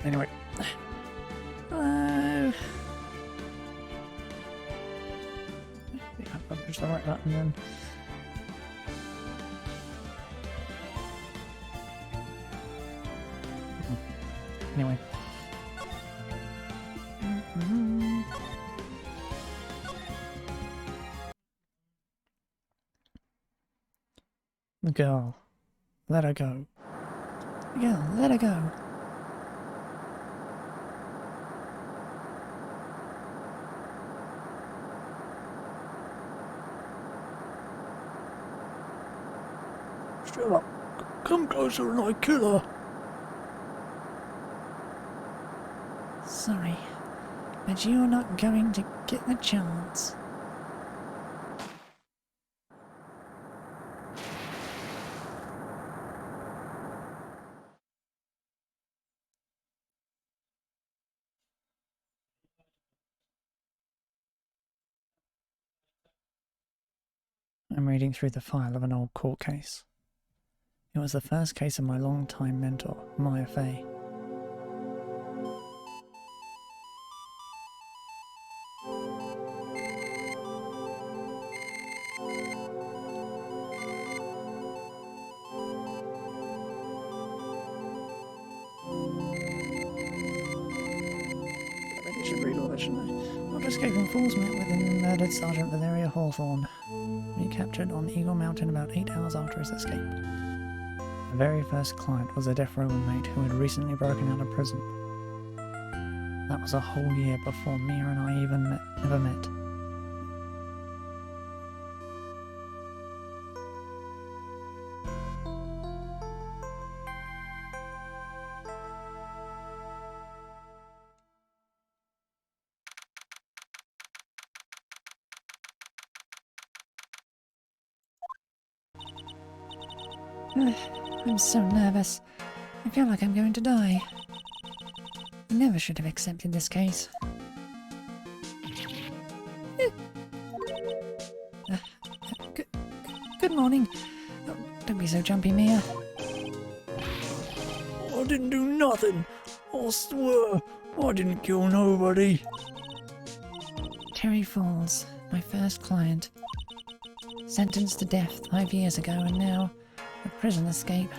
Anyway. Hello. I think I pushed the right button then. Anyway. The girl. Let her go. The girl, let her go. Shut up. Come closer and I kill her. Sorry, but you're not going to get the chance. I'm reading through the file of an old court case. It was the first case of my long-time mentor, Maya Fay. I should read all that, shouldn't I? After escaping Falls, met with the murdered Sergeant Valeria Hawthorne, recaptured on Eagle Mountain about 8 hours after his escape. The very first client was a death row inmate who had recently broken out of prison. That was a whole year before Mia and I even ever met. I'm so nervous. I feel like I'm going to die. I never should have accepted this case. Good morning. Oh, don't be so jumpy, Mia. I didn't do nothing. I swear. I didn't kill nobody. Terry Falls, my first client. Sentenced to death 5 years ago and now a prison escape.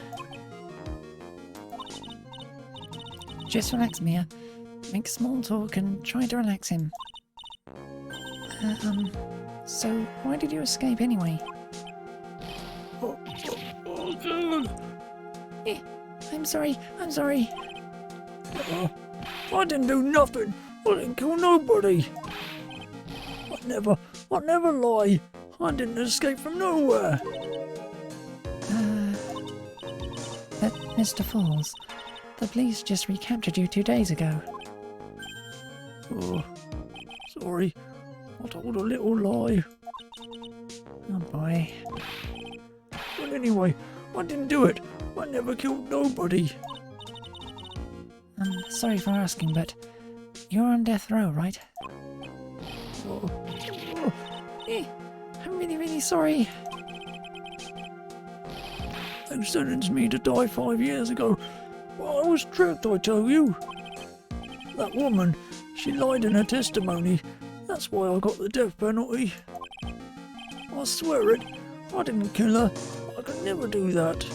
Just relax, Mia. Make small talk and try to relax him. So why did you escape anyway? Oh God. I'm sorry. I didn't do nothing. I didn't kill nobody. I never lie. I didn't escape from nowhere. But Mr. Falls, the police just recaptured you 2 days ago. Oh, sorry. I told a little lie. Oh boy. But anyway, I didn't do it. I never killed nobody. I'm sorry for asking, but you're on death row, right? I'm really sorry. They sentenced me to die 5 years ago. Well, I was tricked, I tell you. That woman, she lied in her testimony. That's why I got the death penalty. I swear it. I didn't kill her. I could never do that.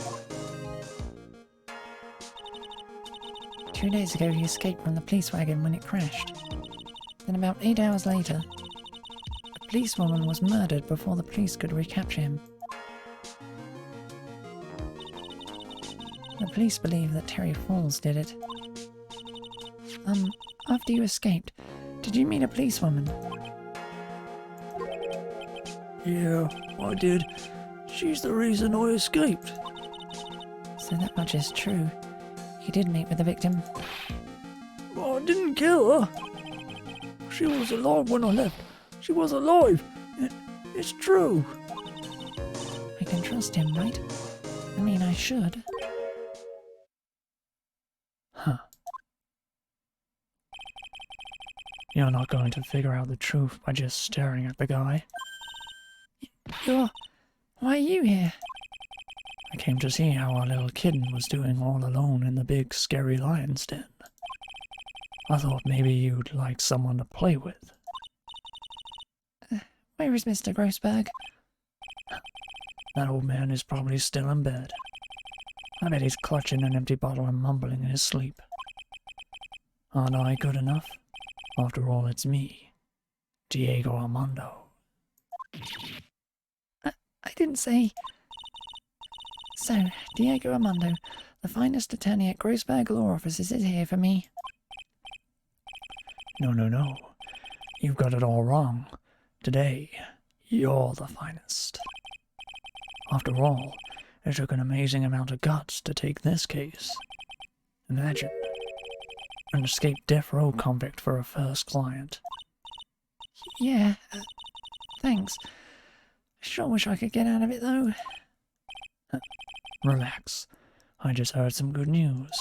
2 days ago, he escaped from the police wagon when it crashed. Then about 8 hours later, a policewoman was murdered before the police could recapture him. The police believe that Terry Falls did it. After you escaped, did you meet a policewoman? Yeah, I did. She's the reason I escaped. So that much is true. You did meet with the victim. But I didn't kill her. She was alive when I left. She was alive. It's true. I can trust him, right? I mean, I should. Huh. You're not going to figure out the truth by just staring at the guy. Why are you here? Okay, came to see how our little kitten was doing all alone in the big scary lion's den. I thought maybe you'd like someone to play with. Where is Mr. Grossberg? That old man is probably still in bed. I bet he's clutching an empty bottle and mumbling in his sleep. Aren't I good enough? After all, it's me, Diego Armando. I didn't say... So, Diego Armando, the finest attorney at Grossberg Law Offices, is here for me. No. You've got it all wrong. Today, you're the finest. After all, it took an amazing amount of guts to take this case. Imagine, an escaped death row convict for a first client. Yeah, thanks. I sure wish I could get out of it, though. Relax. I just heard some good news.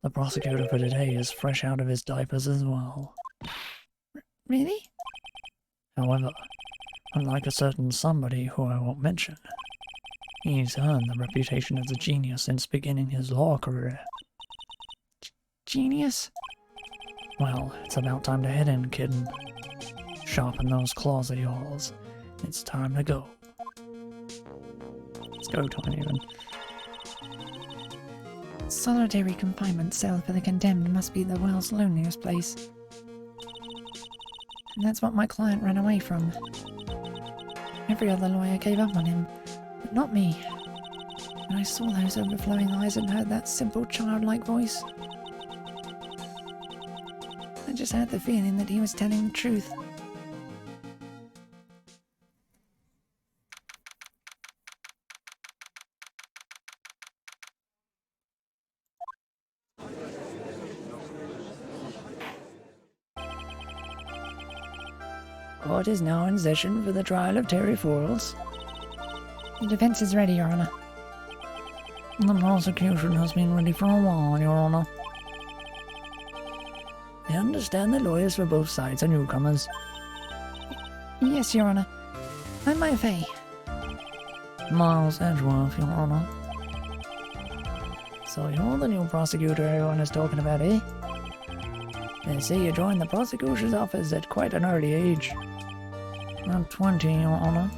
The prosecutor for today is fresh out of his diapers as well. Really? However, unlike a certain somebody who I won't mention, he's earned the reputation as a genius since beginning his law career. Genius? Well, it's about time to head in, kitten. Sharpen those claws of yours. It's time to go. Let's go, Tiny. Solitary confinement cell for the condemned must be the world's loneliest place. And that's what my client ran away from. Every other lawyer gave up on him, but not me. When I saw those overflowing eyes and heard that simple childlike voice, I just had the feeling that he was telling the truth. Court is now in session for the trial of Terry Falls. The defense is ready, Your Honor. The prosecution has been ready for a while, Your Honor. I understand the lawyers for both sides are newcomers. Yes, Your Honor. I'm my FA. Miles Edgeworth, Your Honor. So you're the new prosecutor everyone is talking about, eh? They say you joined the prosecutor's office at quite an early age. Not 20, Your Honor.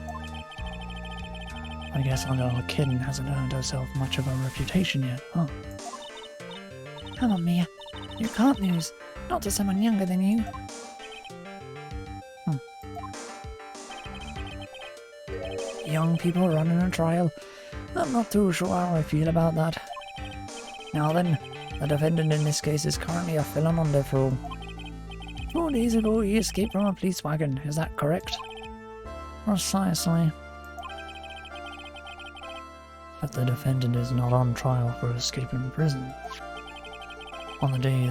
I guess our little kitten hasn't earned herself much of a reputation yet, huh? Come on, Mia. You can't lose. Not to someone younger than you. Young people running a trial. I'm not too sure how I feel about that. Now then, the defendant in this case is currently a felon on death row. 4 days ago he escaped from a police wagon, is that correct? Precisely. But the defendant is not on trial for escaping prison. On the day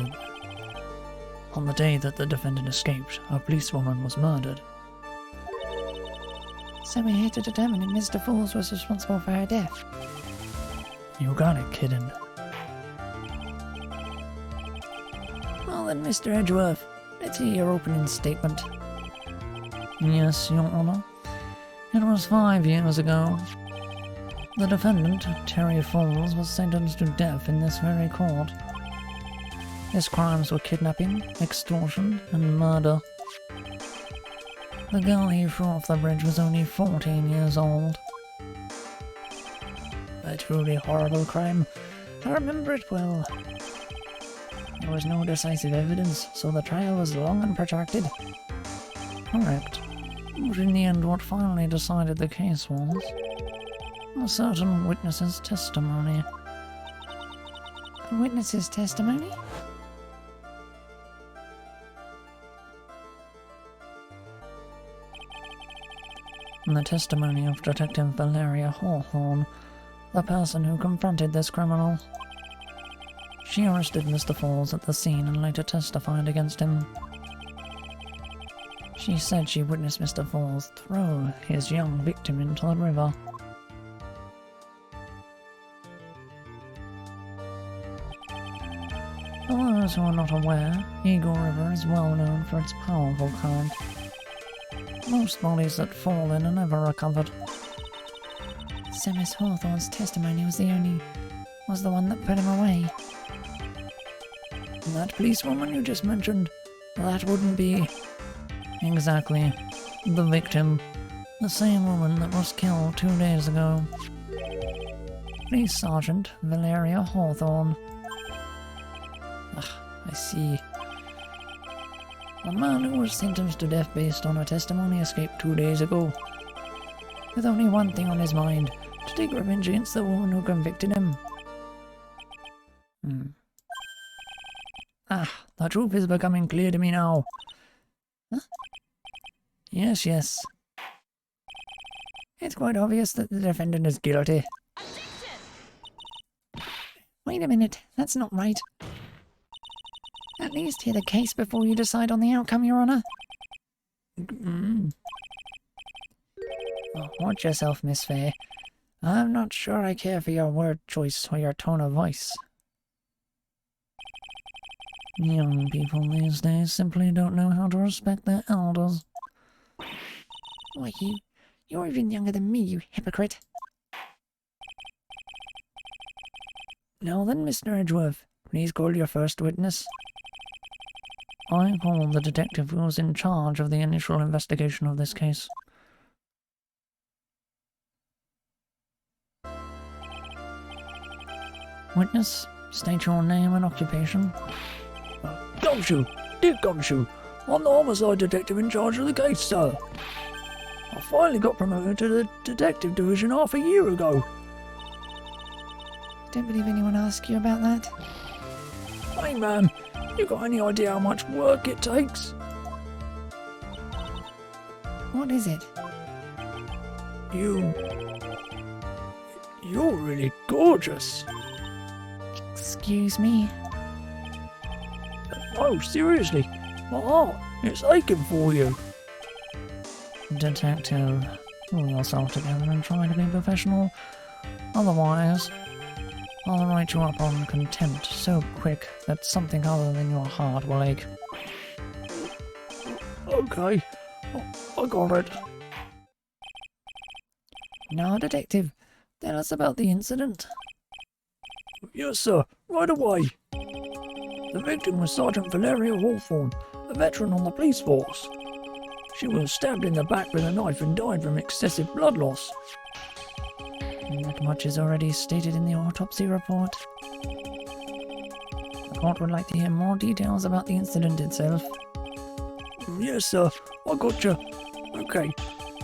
that the defendant escaped, a policewoman was murdered. So we're here to determine if Mr. Falls was responsible for her death. You got it, kitten. Well then, Mr. Edgeworth, let's hear your opening statement. Yes, Your Honor. It was 5 years ago. The defendant, Terry Falls, was sentenced to death in this very court. His crimes were kidnapping, extortion, and murder. The girl he threw off the bridge was only 14 years old. A truly horrible crime. I remember it well. There was no decisive evidence, so the trial was long and protracted. Correct. But in the end, what finally decided the case was a certain witness's testimony. A witness's testimony? The testimony of Detective Valeria Hawthorne, the person who confronted this criminal. She arrested Mr. Falls at the scene and later testified against him. She said she witnessed Mr. Falls throw his young victim into the river. For those who are not aware, Eagle River is well known for its powerful current. Most bodies that fall in are never recovered. So Miss Hawthorne's testimony was the one that put him away. That policewoman you just mentioned, that wouldn't be... Exactly. The victim. The same woman that was killed 2 days ago. Police Sergeant Valeria Hawthorne. I see. The man who was sentenced to death based on a testimony escaped 2 days ago. With only one thing on his mind, to take revenge against the woman who convicted him. The truth is becoming clear to me now. Huh? Yes. It's quite obvious that the defendant is guilty. Wait a minute, that's not right. At least hear the case before you decide on the outcome, Your Honour. Watch yourself, Miss Faye. I'm not sure I care for your word choice or your tone of voice. Young people these days simply don't know how to respect their elders. Why, you're even younger than me, you hypocrite. Now then, Mr. Edgeworth, please call your first witness. I call the detective who was in charge of the initial investigation of this case. Witness, state your name and occupation. Gumshoe! Dick Gumshoe! I'm the homicide detective in charge of the case, sir. I finally got promoted to the detective division half a year ago. Don't believe anyone asked you about that. Hey, ma'am, you got any idea how much work it takes? What is it? You're really gorgeous. Excuse me? Oh, seriously, my heart, it's aching for you. Detective, pull yourself together and try to be professional. Otherwise, I'll write you up on contempt so quick that something other than your heart will ache. Okay, I got it. Now, Detective, tell us about the incident. Yes, sir, right away. The victim was Sergeant Valeria Hawthorne, a veteran on the police force. She was stabbed in the back with a knife and died from excessive blood loss. That much is already stated in the autopsy report. The court would like to hear more details about the incident itself. Yes, sir, I gotcha. Okay,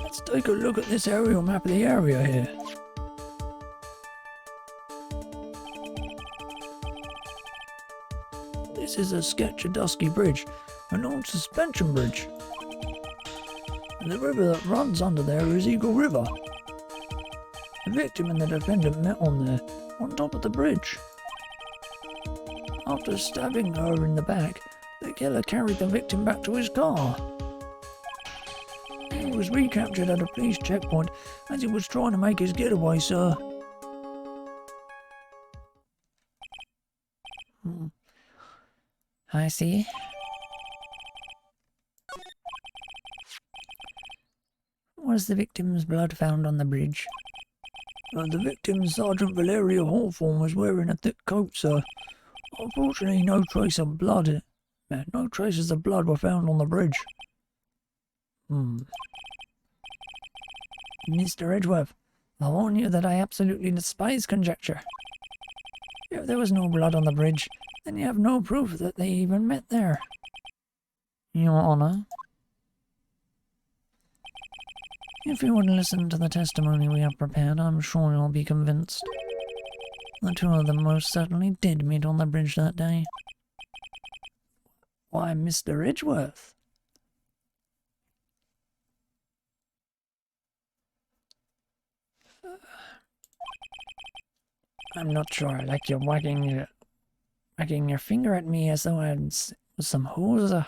let's take a look at this aerial map of the area here. This is a sketch of Dusky Bridge, an old suspension bridge. And the river that runs under there is Eagle River. The victim and the defendant met on there, on top of the bridge. After stabbing her in the back, the killer carried the victim back to his car. He was recaptured at a police checkpoint as he was trying to make his getaway, sir. I see. Was the victim's blood found on the bridge? The victim, Sergeant Valeria Hawthorne, was wearing a thick coat, sir. Unfortunately, no traces of blood were found on the bridge. Mr. Edgeworth, I warn you that I absolutely despise conjecture. If there was no blood on the bridge, then you have no proof that they even met there. Your Honour, if you would listen to the testimony we have prepared, I'm sure you'll be convinced. The two of them most certainly did meet on the bridge that day. Why, Mr. Edgeworth? I'm not sure I like you wagging your finger at me as though I was some hose. Ugh.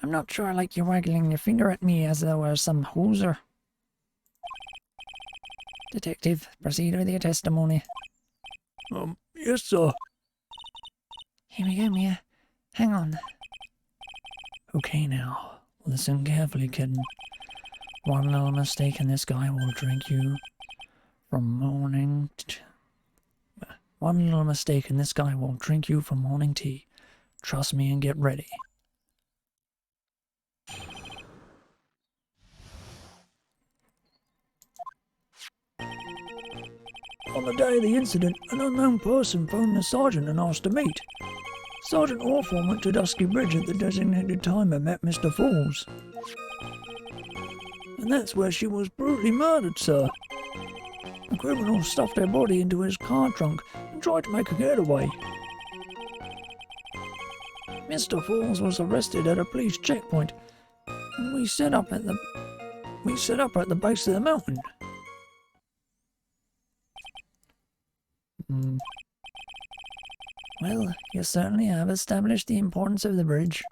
I'm not sure I like you waggling your finger at me as though I was some hoser. Detective, proceed with your testimony. Yes, sir. Here we go, Mia. Hang on. Okay, now, listen carefully, kitten. One little mistake and this guy will drink you from morning One little mistake and this guy will drink you from morning tea. Trust me and get ready. On the day of the incident, an unknown person phoned the sergeant and asked to meet. Sergeant Hawthorne went to Dusky Bridge at the designated time and met Mr. Falls. And that's where she was brutally murdered, sir. The criminal stuffed her body into his car trunk and tried to make a getaway. Mr. Falls was arrested at a police checkpoint, and we set up at the base of the mountain. Well, you certainly have established the importance of the bridge.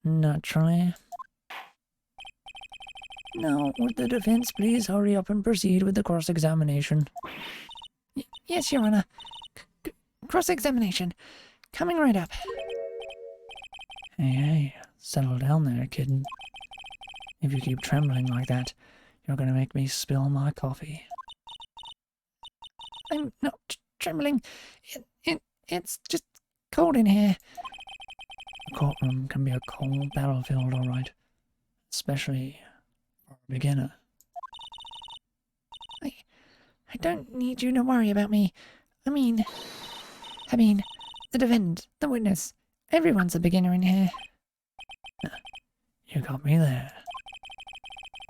Naturally. Now, would the defense please hurry up and proceed with the cross-examination? Yes, Your Honor. Cross-examination. Coming right up. Hey, settle down there, kitten. If you keep trembling like that, you're going to make me spill my coffee. I'm not trembling. It's just cold in here. A courtroom can be a cold battlefield, all right. Especially for a beginner. I don't need you to worry about me. I mean, the defendant, the witness. Everyone's a beginner in here. You got me there.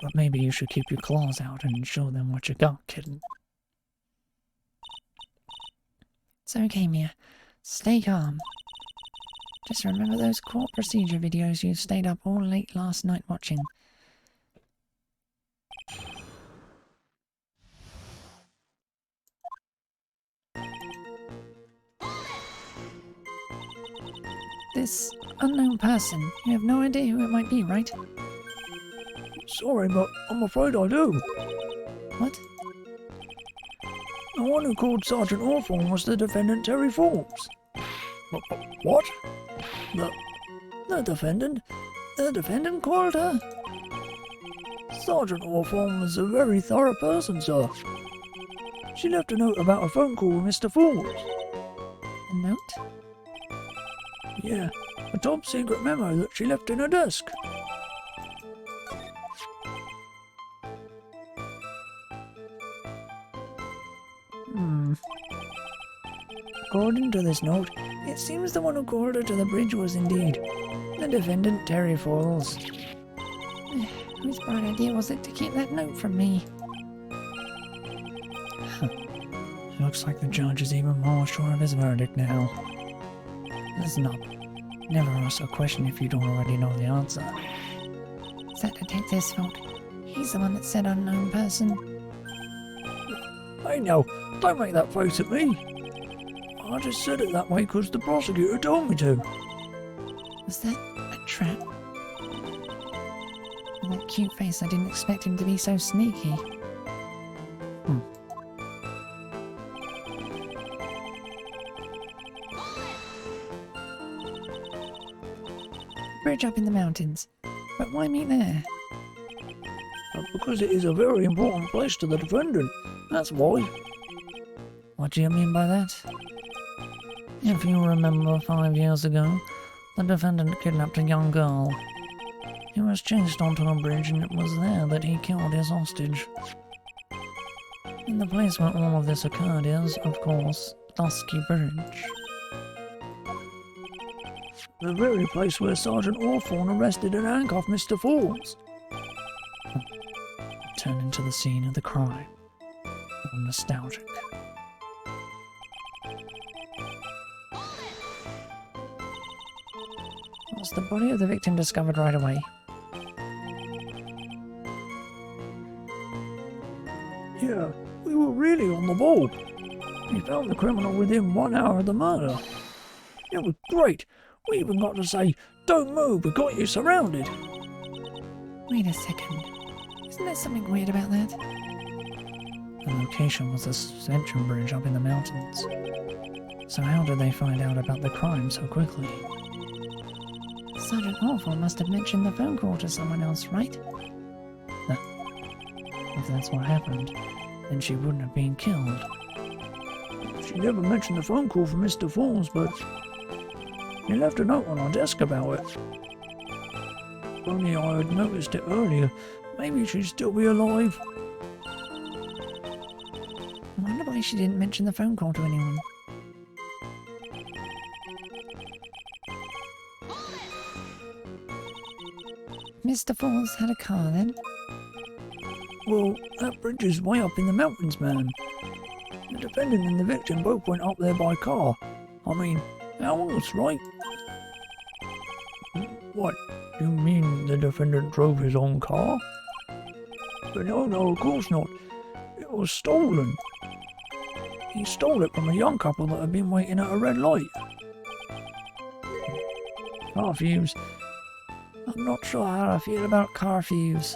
But maybe you should keep your claws out and show them what you got, kitten. It's okay, Mia. Stay calm. Just remember those court procedure videos you stayed up all late last night watching. This unknown person, you have no idea who it might be, right? Sorry, but I'm afraid I do. What? The one who called Sergeant Hawthorne was the defendant, Terry Forbes. What? The defendant? The defendant called her? Sergeant Hawthorne was a very thorough person, sir. She left a note about a phone call with Mr. Forbes. A note? Yeah, a top-secret memo that she left in her desk. According to this note, it seems the one who called her to the bridge was indeed the defendant, Terry Falls. Whose bright idea was it to keep that note from me? Looks like the judge is even more sure of his verdict now. Listen up. Never ask a question if you don't already know the answer. Is that detective's fault? He's the one that said unknown person. Hey now, don't make that face at me. I just said it that way because the prosecutor told me to. Was that a trap? With that cute face, I didn't expect him to be so sneaky. Bridge up in the mountains. But why meet there? Because it is a very important place to the defendant. That's why. What do you mean by that? If you remember 5 years ago, the defendant kidnapped a young girl. He was chased onto a bridge and it was there that he killed his hostage. And the place where all of this occurred is, of course, Dusky Bridge. The very place where Sergeant Hawthorne arrested and handcuffed Mr. Forbes. Turned into the scene of the crime. All nostalgic. Was the body of the victim discovered right away? Yeah, we were really on the ball. We found the criminal within 1 hour of the murder. It was great. We even got to say, "Don't move, we got you surrounded." Wait a second. Isn't there something weird about that? The location was a suspension bridge up in the mountains. So how did they find out about the crime so quickly? Sergeant Hawthorne must have mentioned the phone call to someone else, right? If that's what happened, then she wouldn't have been killed. She never mentioned the phone call from Mr. Falls, but he left a note on our desk about it. If only I had noticed it earlier, maybe she'd still be alive. I wonder why she didn't mention the phone call to anyone. Mr. Falls had a car then? Well, that bridge is way up in the mountains, man. The defendant and the victim both went up there by car. I mean, how else, right? What? You mean the defendant drove his own car? But no, of course not. It was stolen. He stole it from a young couple that had been waiting at a red light. Car thieves. I'm not sure how I feel about car thieves.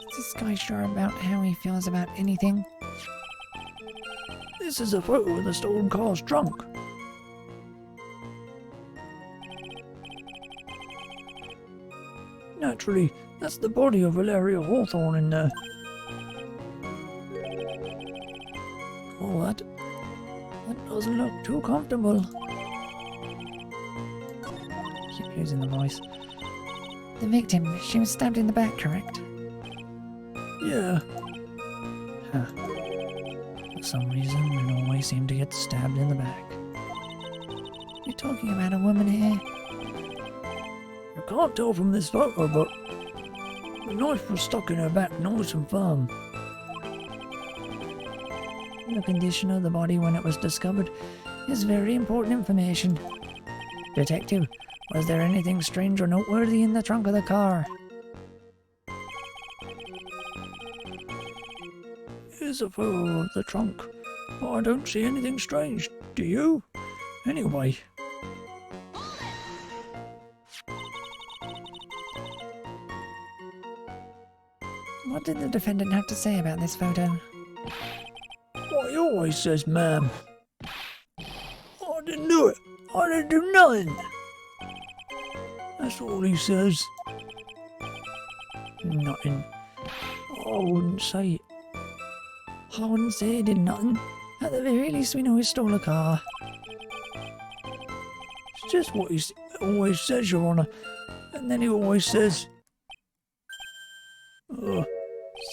Is this guy sure about how he feels about anything? This is a photo of the stolen car's trunk. Naturally, that's the body of Valeria Hawthorne in there. Oh, that doesn't look too comfortable. Keep losing the voice. The victim, she was stabbed in the back, correct? Yeah. Huh. For some reason, men always seem to get stabbed in the back. You're talking about a woman here? You can't tell from this photo, but the knife was stuck in her back nice and firm. The condition of the body when it was discovered is very important information. Detective, was there anything strange or noteworthy in the trunk of the car? Here's a photo of the trunk. But I don't see anything strange. Do you? Anyway. What did the defendant have to say about this photo? What he always says, ma'am. I didn't do it. I didn't do nothing. That's all he says. Nothing. I wouldn't say it. I wouldn't say he did nothing. At the very least, we know he stole a car. It's just what he always says, Your Honour. And then he always says,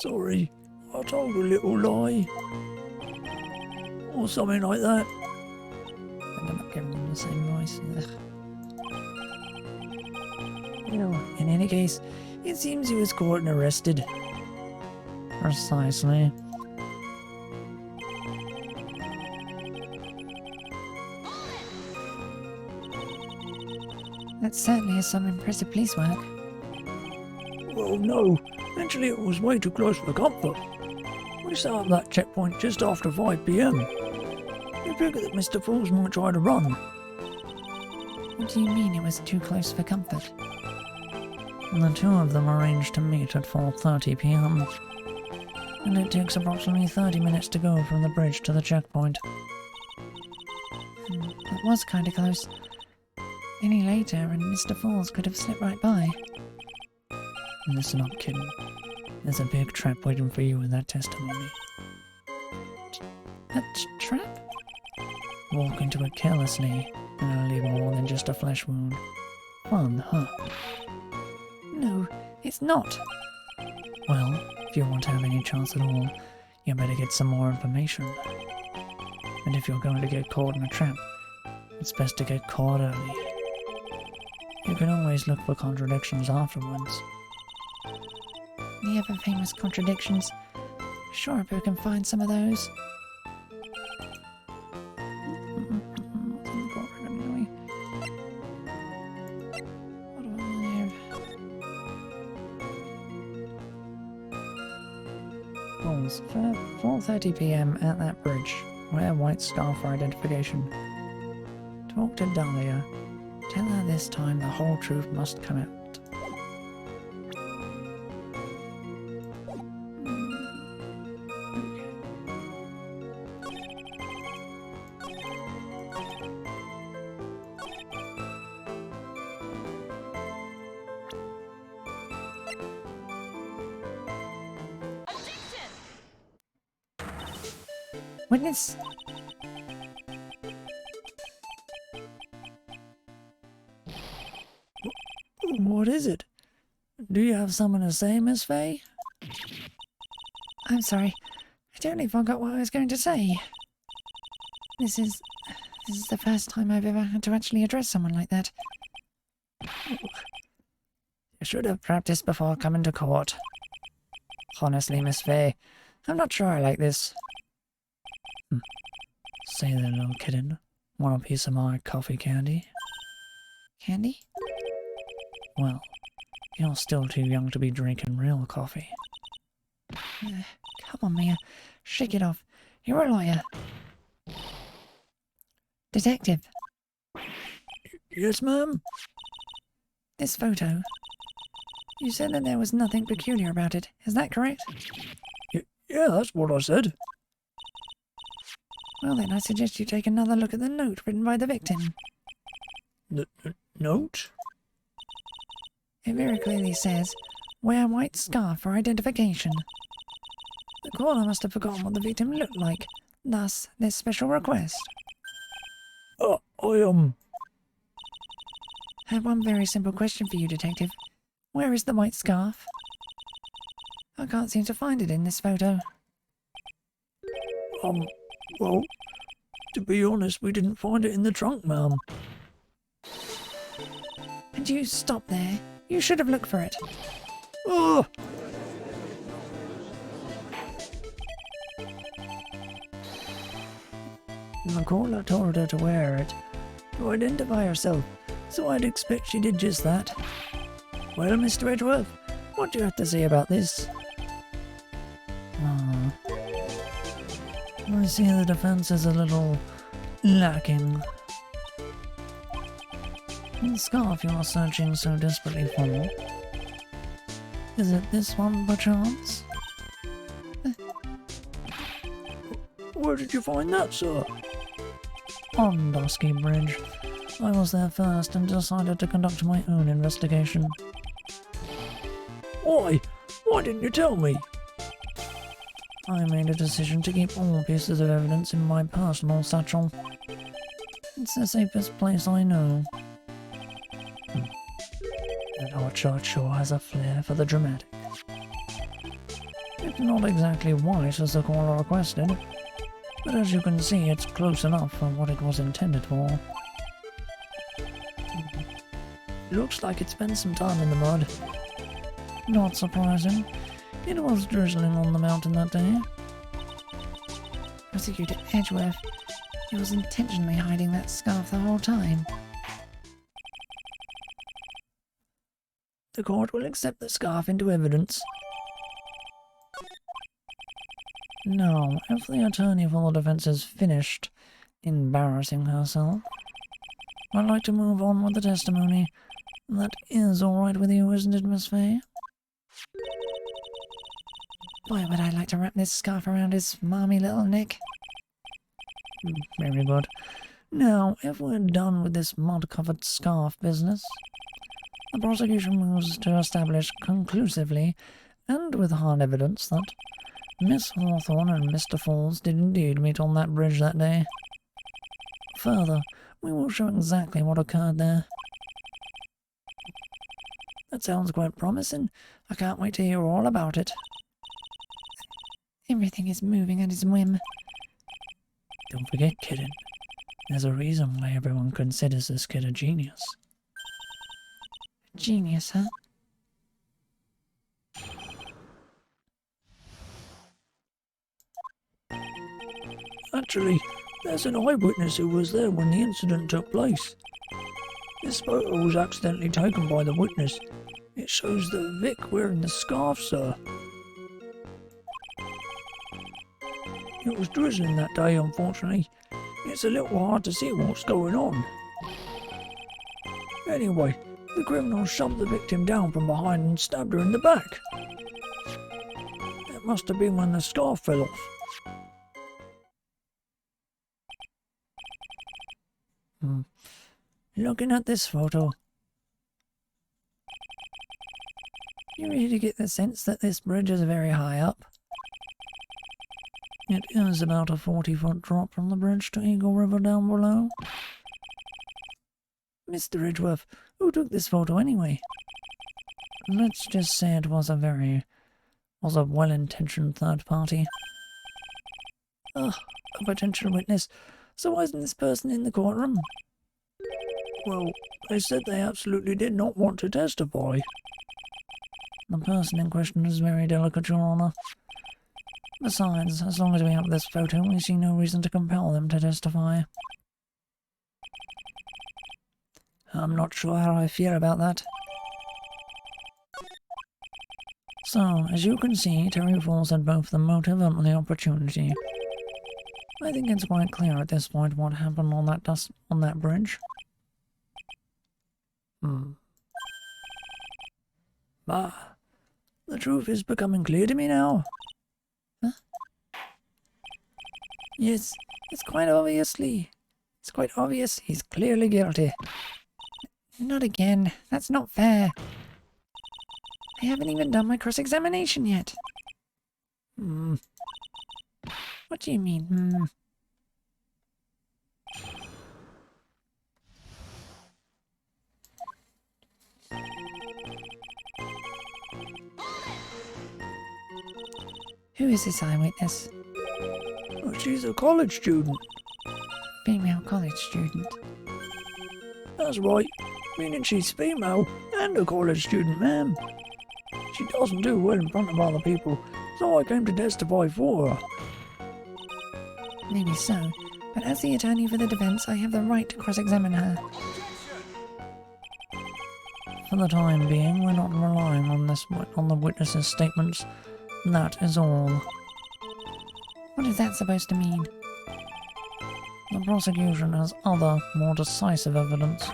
sorry, I told a little lie. Or something like that. And I'm not giving him the same voice. Well, in any case, it seems he was caught and arrested. Precisely. That certainly is some impressive police work. Well, no. Actually, it was way too close for comfort. We set up that checkpoint just after 5 PM. We figured that Mr. Falls might try to run. What do you mean it was too close for comfort? The two of them arranged to meet at 4:30 PM. And it takes approximately 30 minutes to go from the bridge to the checkpoint. That was kind of close. Any later and Mr. Falls could have slipped right by. Listen up, kitten. There's a big trap waiting for you in that testimony. A trap? Walk into it carelessly, and it'll leave more than just a flesh wound. Fun, huh? No, it's not. Well, if you want to have any chance at all, you better get some more information. And if you're going to get caught in a trap, it's best to get caught early. You can always look for contradictions afterwards. The ever famous contradictions. Sure, if we can find some of those. What do I have? Falls, 4:30 PM at that bridge. Wear white scarf for identification. Talk to Dahlia. Tell her this time the whole truth must come out. Witness? What is it? Do you have something to say, Miss Fay? I'm sorry. I totally forgot what I was going to say. This is the first time I've ever had to actually address someone like that. You should have practiced before coming to court. Honestly, Miss Fay, I'm not sure I like this. Say there, little kitten. Want a piece of my coffee candy? Candy? Well, you're still too young to be drinking real coffee. Come on, Mia. Shake it off. You're a lawyer. Detective, Yes, ma'am? this photo. You said that there was nothing peculiar about it. Is that correct? Yeah, that's what I said. Well then, I suggest you take another look at the note written by the victim. Note? It very clearly says, wear white scarf for identification. The caller must have forgotten what the victim looked like. Thus, this special request. I I have one very simple question for you, Detective. Where is the white scarf? I can't seem to find it in this photo. well, to be honest, we didn't find it in the trunk, ma'am. And you stop there. You should have looked for it. Oh! The caller told her to wear it to identify herself, so I'd expect she did just that. Well, Mr. Edgeworth, what do you have to say about this? I see the defense is a little lacking. The scarf you're searching so desperately for. Is it this one, by chance? Where did you find that, sir? On Dusky Bridge. I was there first and decided to conduct my own investigation. Why? Why didn't you tell me? I made a decision to keep all pieces of evidence in my personal satchel. It's the safest place I know. That hotshot sure has a flair for the dramatic. It's not exactly white as the caller requested, but as you can see, it's close enough for what it was intended for. Looks like it spent some time in the mud. Not surprising. It was drizzling on the mountain that day. Prosecutor Edgeworth, he was intentionally hiding that scarf the whole time. The court will accept the scarf into evidence. Now, if the attorney for the defense is finished embarrassing herself, I'd like to move on with the testimony. That is all right with you, isn't it, Miss Fay? Boy, would I like to wrap this scarf around his marmy little neck. Very good. Now, if we're done with this mud-covered scarf business, the prosecution moves to establish conclusively, and with hard evidence, that Miss Hawthorne and Mr. Falls did indeed meet on that bridge that day. Further, we will show exactly what occurred there. That sounds quite promising. I can't wait to hear all about it. Everything is moving at his whim. Don't forget, kitten. There's a reason why everyone considers this kid a genius. Genius, huh? Actually, there's an eyewitness who was there when the incident took place. This photo was accidentally taken by the witness. It shows the Vic wearing the scarf, sir. It was drizzling that day, unfortunately. It's a little hard to see what's going on. Anyway, the criminal shoved the victim down from behind and stabbed her in the back. That must have been when the scarf fell off. Looking at this photo, You really get the sense that this bridge is very high up. It is about a 40-foot drop from the bridge to Eagle River down below. Mr. Ridgeworth, who took this photo anyway? Let's just say it was a well-intentioned third party. Ugh, a potential witness. So why isn't this person in the courtroom? Well, they said they absolutely did not want to testify. The person in question is very delicate, Your Honour. Besides, as long as we have this photo, we see no reason to compel them to testify. I'm not sure how I feel about that. So, as you can see, Terry Falls had both the motive and the opportunity. I think it's quite clear at this point what happened on that bridge. Ah, the truth is becoming clear to me now. Huh? Yes, it's quite obvious he's clearly guilty. Not again, that's not fair. I haven't even done my cross-examination yet. What do you mean, Who is this eyewitness? Oh, she's a college student. Female college student? That's right, meaning she's female and a college student, ma'am. She doesn't do well in front of other people, so I came to testify for her. Maybe so, but as the attorney for the defence, I have the right to cross-examine her. For the time being, we're not relying on the witness's statements. That is all. What is that supposed to mean? The prosecution has other, more decisive evidence.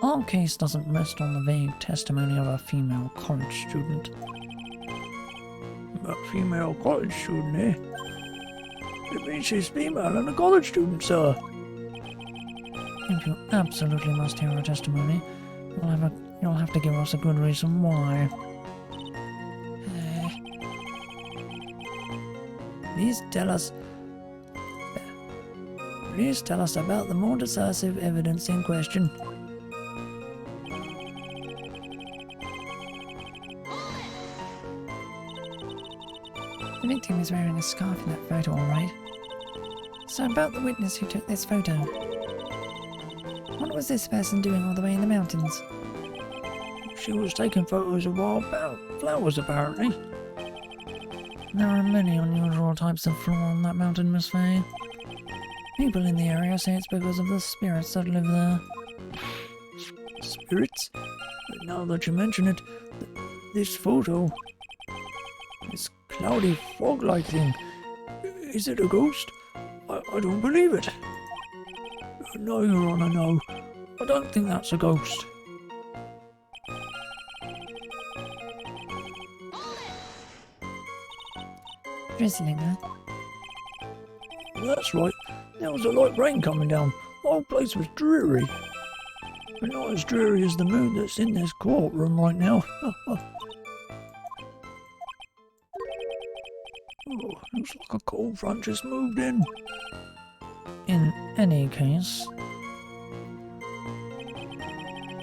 Our case doesn't rest on the vague testimony of a female college student. A female college student, eh? It means she's female and a college student, sir. If you absolutely must hear her testimony, you'll have to give us a good reason why. Please tell us about the more decisive evidence in question. The victim is wearing a scarf in that photo, alright? So about the witness who took this photo. What was this person doing all the way in the mountains? She was taking photos of wild flowers, apparently. There are many unusual types of flora on that mountain, Miss Fay. People in the area say it's because of the spirits that live there. Spirits? But now that you mention it, this photo, this cloudy fog-like thing, is it a ghost? I don't believe it. No, Your Honour, no. I don't think that's a ghost. Drizzling, huh? That's right. There was a light rain coming down. The whole place was dreary. But not as dreary as the moon that's in this courtroom right now. Oh, looks like a cold front just moved in. In any case,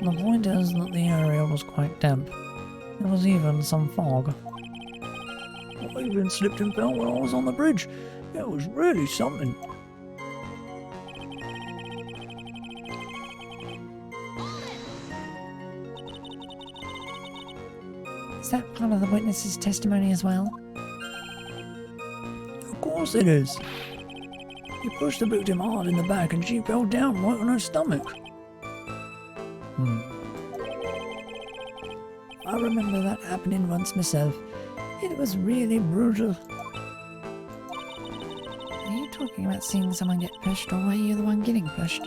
the point is that the area was quite damp. There was even some fog. I even slipped and fell when I was on the bridge. It was really something. Is that part of the witness's testimony as well? Of course it is. He pushed the victim hard in the back and she fell down right on her stomach. I remember that happening once myself. It was really brutal. Are you talking about seeing someone get pushed, or were you the one getting pushed?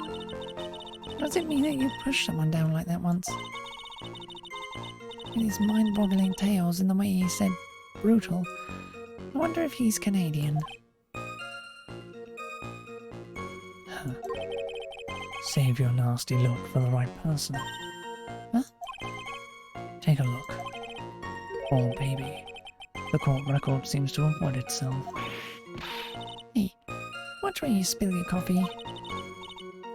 Does it mean that you pushed someone down like that once? With his mind-boggling tales and the way he said brutal, I wonder if he's Canadian. Huh. Save your nasty look for the right person. Huh? Take a look. Oh, baby. The court record seems to have won itself. where you spill your coffee.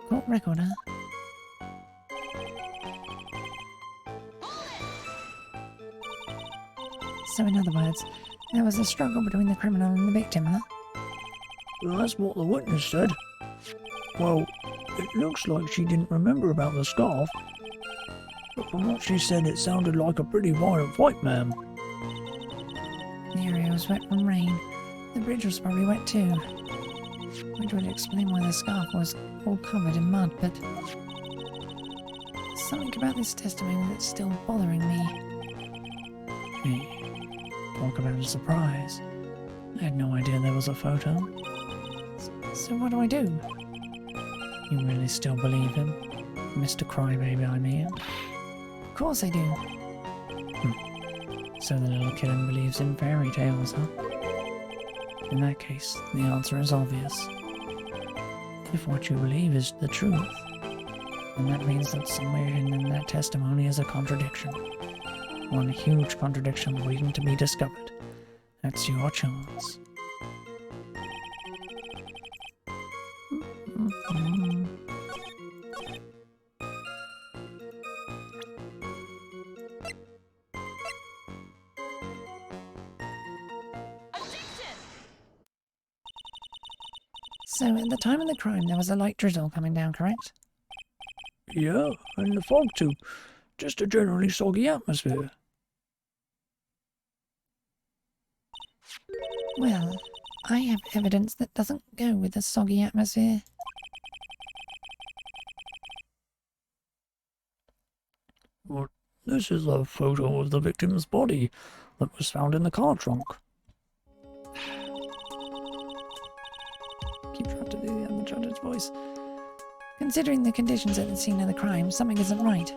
Court record, huh? So in other words, there was a struggle between the criminal and the victim, huh? Well, that's what the witness said. Well, it looks like she didn't remember about the scarf. But from what she said, it sounded like a pretty violent fight, ma'am. The area was wet from rain. The bridge was probably wet too. Which would explain why the scarf was all covered in mud, but... there's something about this testimony that's still bothering me. Hey, talk about a surprise. I had no idea there was a photo. So what do I do? You really still believe him? Mr. Crybaby, I mean. Of course I do. So the little kitten believes in fairy tales, huh? In that case, the answer is obvious. If what you believe is the truth, then that means that somewhere hidden in that testimony is a contradiction. One huge contradiction waiting to be discovered. That's your chance. So at the time of the crime there was a light drizzle coming down, correct? Yeah, and the fog too. Just a generally soggy atmosphere. Well, I have evidence that doesn't go with the soggy atmosphere. Well, this is a photo of the victim's body that was found in the car trunk. Keep trying to do the other judge's voice. Considering the conditions at the scene of the crime, something isn't right.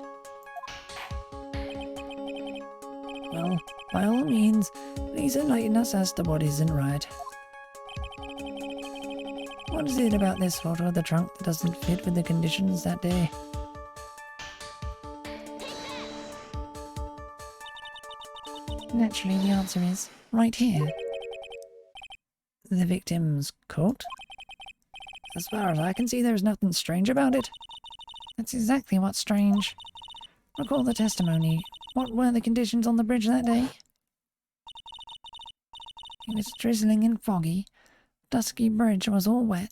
Well, by all means, please enlighten us as to what isn't right. What is it about this photo of the trunk that doesn't fit with the conditions that day? Naturally, the answer is right here. The victim's coat? As far as I can see, there's nothing strange about it. That's exactly what's strange. Recall the testimony. What were the conditions on the bridge that day? It was drizzling and foggy. Dusky bridge was all wet.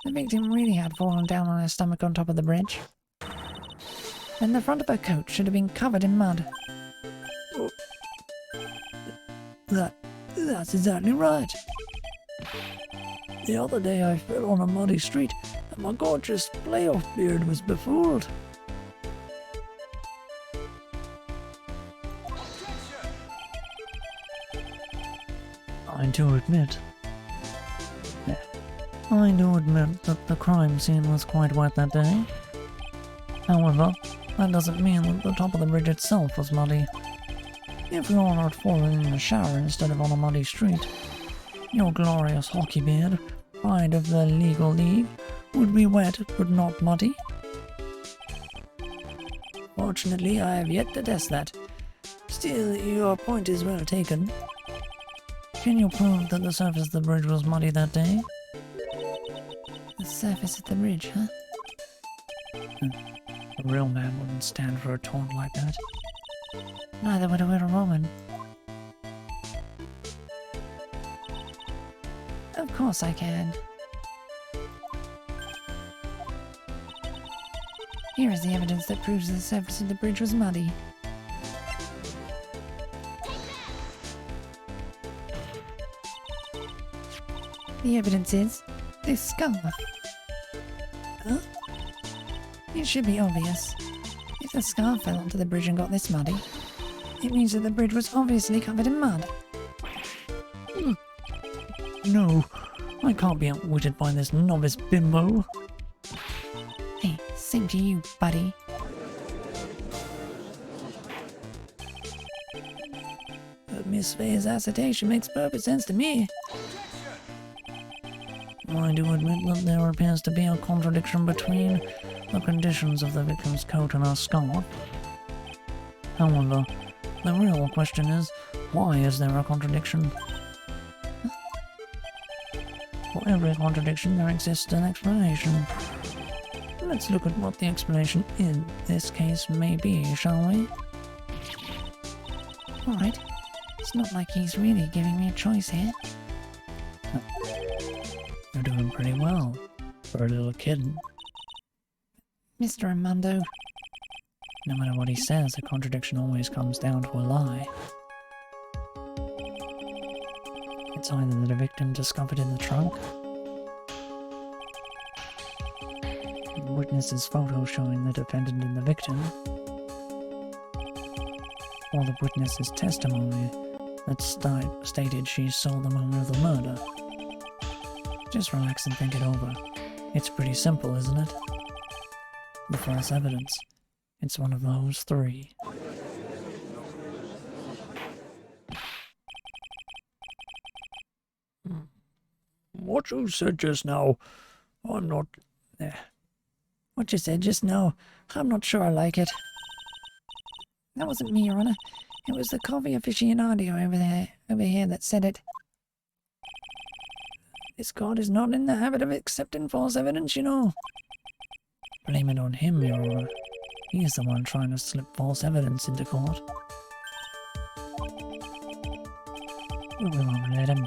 The victim really had fallen down on her stomach on top of the bridge. Then the front of her coat should have been covered in mud. That's exactly right. The other day I fell on a muddy street and my gorgeous playoff beard was befooled. I do admit that the crime scene was quite wet that day. However, that doesn't mean that the top of the bridge itself was muddy. If you're not falling in the shower instead of on a muddy street, your glorious hockey beard, pride of the legal league, would be wet but not muddy. Fortunately, I have yet to test that. Still, your point is well taken. Can you prove that the surface of the bridge was muddy that day? The surface of the bridge, huh? A real man wouldn't stand for a taunt like that. Neither would a real woman. Of course I can. Here is the evidence that proves the surface of the bridge was muddy. The evidence is this scarf. Huh? It should be obvious. If the scarf fell onto the bridge and got this muddy, it means that the bridge was obviously covered in mud. No, I can't be outwitted by this novice bimbo. Hey, same to you, buddy. Miss Faye's assertion makes perfect sense to me. I do admit that there appears to be a contradiction between the conditions of the victim's coat and her scarf. However, the real question is, why is there a contradiction? For every contradiction there exists an explanation. Let's look at what the explanation in this case may be, shall we? Alright. It's not like he's really giving me a choice here. You're doing pretty well for a little kid. Mr. Armando. No matter what he says, a contradiction always comes down to a lie. It's either that a victim discovered in the trunk, the witness's photo showing the defendant and the victim, or the witness's testimony that stated she saw the moment of the murder. Just relax and think it over. It's pretty simple, isn't it? The false evidence. It's one of those three. What you said just now, I'm not... What you said just now, I'm not sure I like it. That wasn't me, Your Honor. It was the coffee aficionado over here that said it. This court is not in the habit of accepting false evidence, you know. Blame it on him, Your Honor. He's the one trying to slip false evidence into court. We won't let him.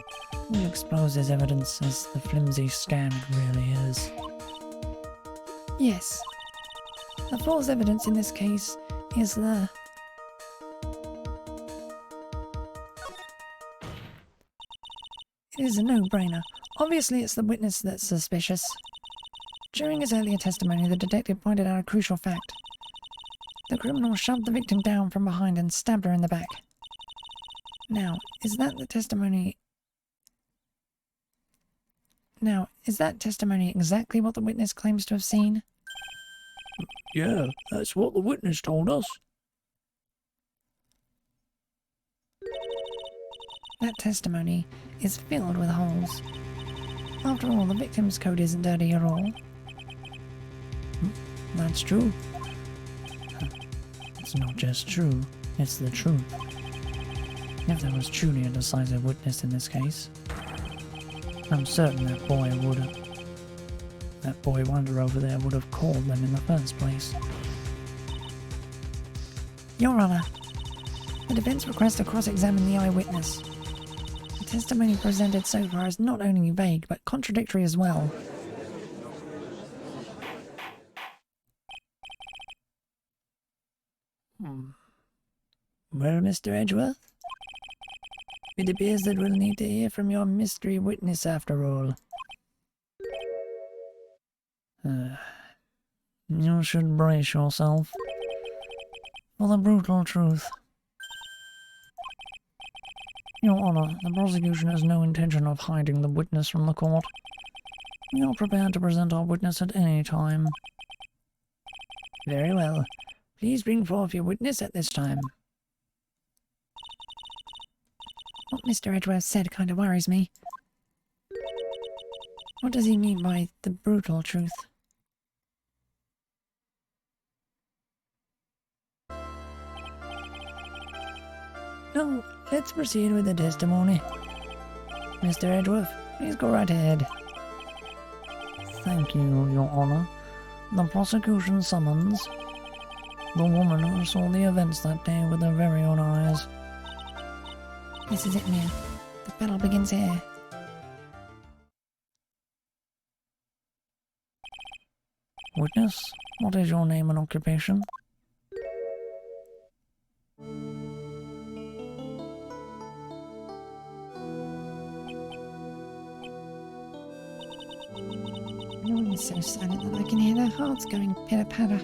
We'll expose his evidence as the flimsy scam it really is. Yes. The false evidence in this case is the... It is a no-brainer. Obviously it's the witness that's suspicious. During his earlier testimony, the detective pointed out a crucial fact. The criminal shoved the victim down from behind and stabbed her in the back. Now, is that testimony exactly what the witness claims to have seen? Yeah, that's what the witness told us. That testimony is filled with holes. After all, the victim's coat isn't dirty at all. That's true. It's not just true, it's the truth. If there was truly a decisive witness in this case, I'm certain that boy wonder over there would have called them in the first place. Your Honor, the defense requests to cross-examine the eyewitness. The testimony presented so far is not only vague, but contradictory as well. Well, Mr. Edgeworth, it appears that we'll need to hear from your mystery witness after all. You should brace yourself for the brutal truth. Your Honor, the prosecution has no intention of hiding the witness from the court. We are prepared to present our witness at any time. Very well. Please bring forth your witness at this time. What Mr. Edgeworth said kind of worries me. What does he mean by the brutal truth? No, let's proceed with the testimony. Mr. Edgeworth, please go right ahead. Thank you, Your Honor. The prosecution summons the woman who saw the events that day with her very own eyes. This is it now. The battle begins here. Witness, what is your name and occupation? No one is so silent that I can hear their hearts going pitter-patter.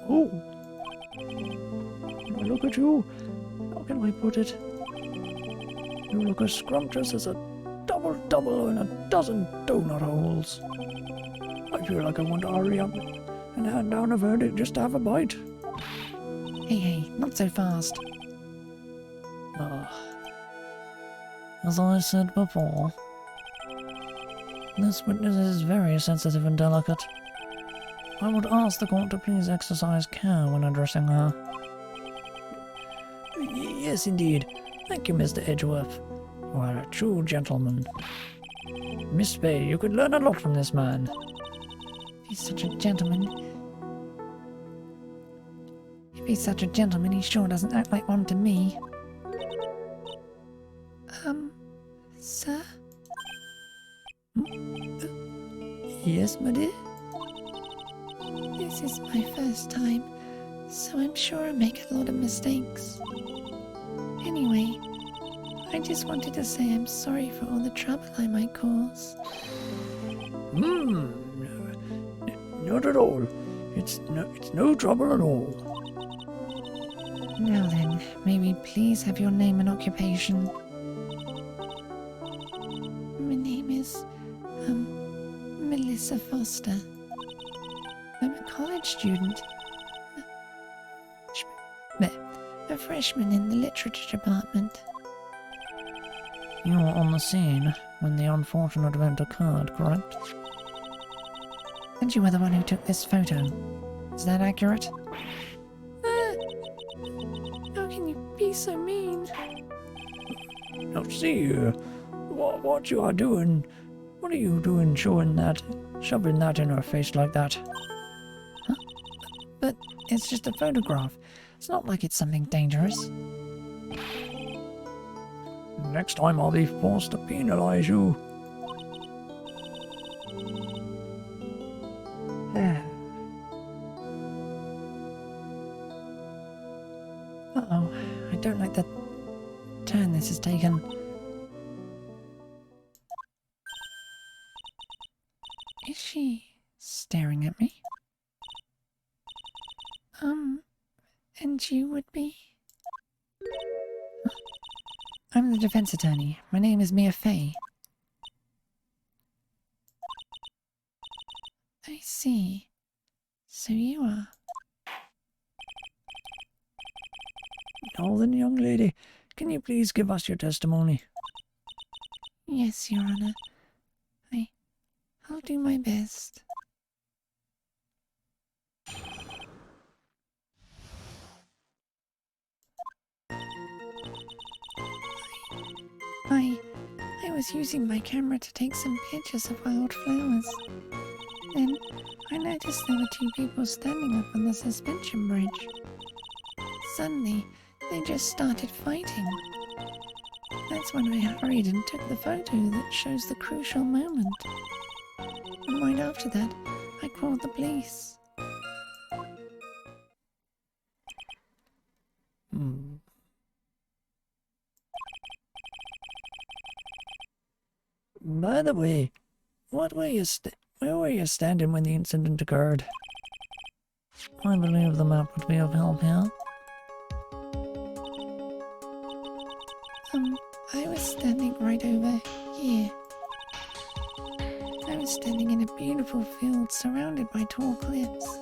Oh! Look at you. How can I put it? You look as scrumptious as a double-double in a dozen donut holes. I feel like I want to hurry up and hand down a verdict just to have a bite. Hey, not so fast. As I said before, this witness is very sensitive and delicate. I would ask the court to please exercise care when addressing her. Yes, indeed. Thank you, Mr. Edgeworth. You are a true gentleman. Miss Fay, you could learn a lot from this man. He's such a gentleman. If he's such a gentleman, he sure doesn't act like one to me. Sir? Yes, my dear? This is my first time, so I'm sure I make a lot of mistakes. Anyway, I just wanted to say I'm sorry for all the trouble I might cause. Not at all. It's no trouble at all. Now then, may we please have your name and occupation? My name is, Melissa Foster. I'm a college student. A freshman in the literature department. You were on the scene when the unfortunate event occurred, correct? And you were the one who took this photo. Is that accurate? How can you be so mean? Now see, what you are doing? What are you doing shoving that in her face like that? Huh? But it's just a photograph. It's not like it's something dangerous. Next time I'll be forced to penalize you. Uh-oh, I don't like the turn this has taken. Is she staring at me? And you would be? I'm the defense attorney. My name is Mia Fay. I see. So you are. Now then, young lady, can you please give us your testimony? Yes, Your Honor. I'll do my best. I was using my camera to take some pictures of wildflowers. Then I noticed there were two people standing up on the suspension bridge. Suddenly, they just started fighting. That's when I hurried and took the photo that shows the crucial moment. And right after that, I called the police. By the way, where were you standing when the incident occurred? I believe the map would be of help here. I was standing right over here. I was standing in a beautiful field surrounded by tall cliffs.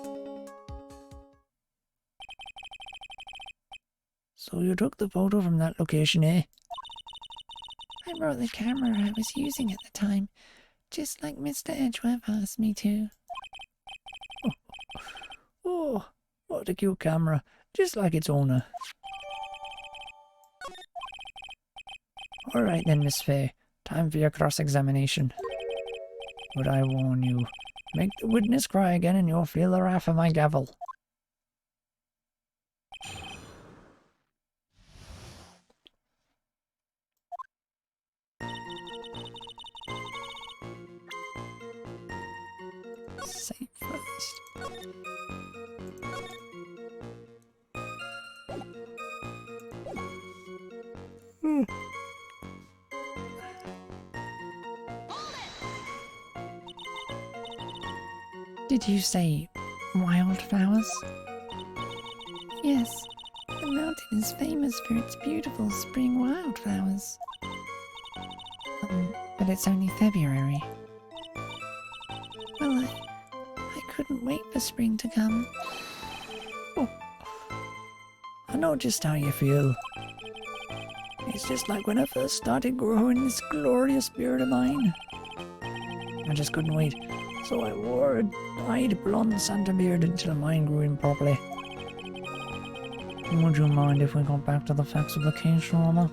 So you took the photo from that location, eh? I brought the camera I was using at the time, just like Mr. Edgeworth asked me to. Oh, what a cute camera, just like its owner. Alright then, Miss Fay, time for your cross-examination. But I warn you, make the witness cry again and you'll feel the wrath of my gavel. Say first. Did you say wildflowers? Yes, the mountain is famous for its beautiful spring wildflowers. But it's only February. Well, I couldn't wait for spring to come. Oh, I know just how you feel. It's just like when I first started growing this glorious beard of mine. I just couldn't wait, so I wore a dyed blonde Santa beard until mine grew in properly. Would you mind if we got back to the facts of the case, Your Honor?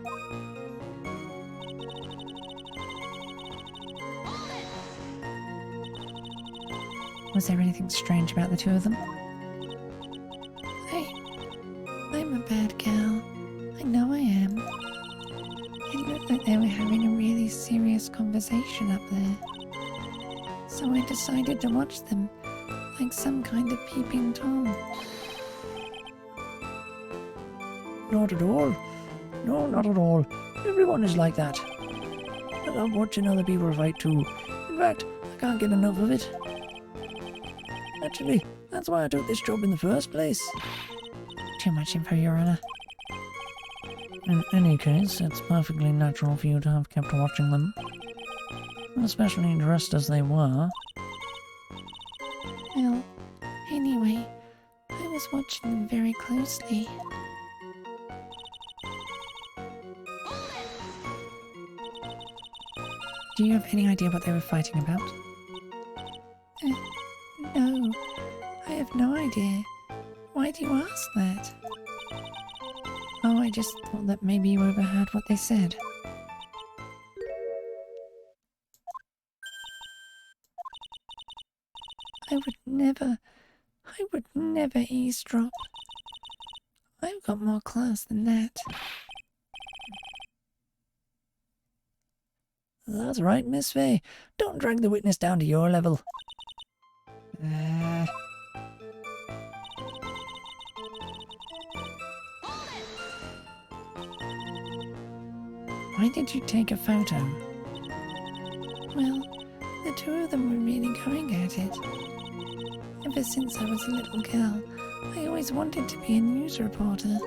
Was there anything strange about the two of them? I'm a bad girl. I know I am. It looked like they were having a really serious conversation up there. So I decided to watch them, like some kind of peeping Tom. Not at all. No, not at all. Everyone is like that. I love watching other people fight too. In fact, I can't get enough of it. Actually, that's why I took this job in the first place. Too much info, Your Honor. In any case, it's perfectly natural for you to have kept watching them. Especially dressed as they were. Well, anyway, I was watching them very closely. Do you have any idea what they were fighting about? No, I have no idea. Why do you ask that? Oh, I just thought that maybe you overheard what they said. I would never eavesdrop. I've got more class than that. That's right, Miss Fay. Don't drag the witness down to your level. Why did you take a photo? Well, the two of them were really going at it. Ever since I was a little girl, I always wanted to be a news reporter.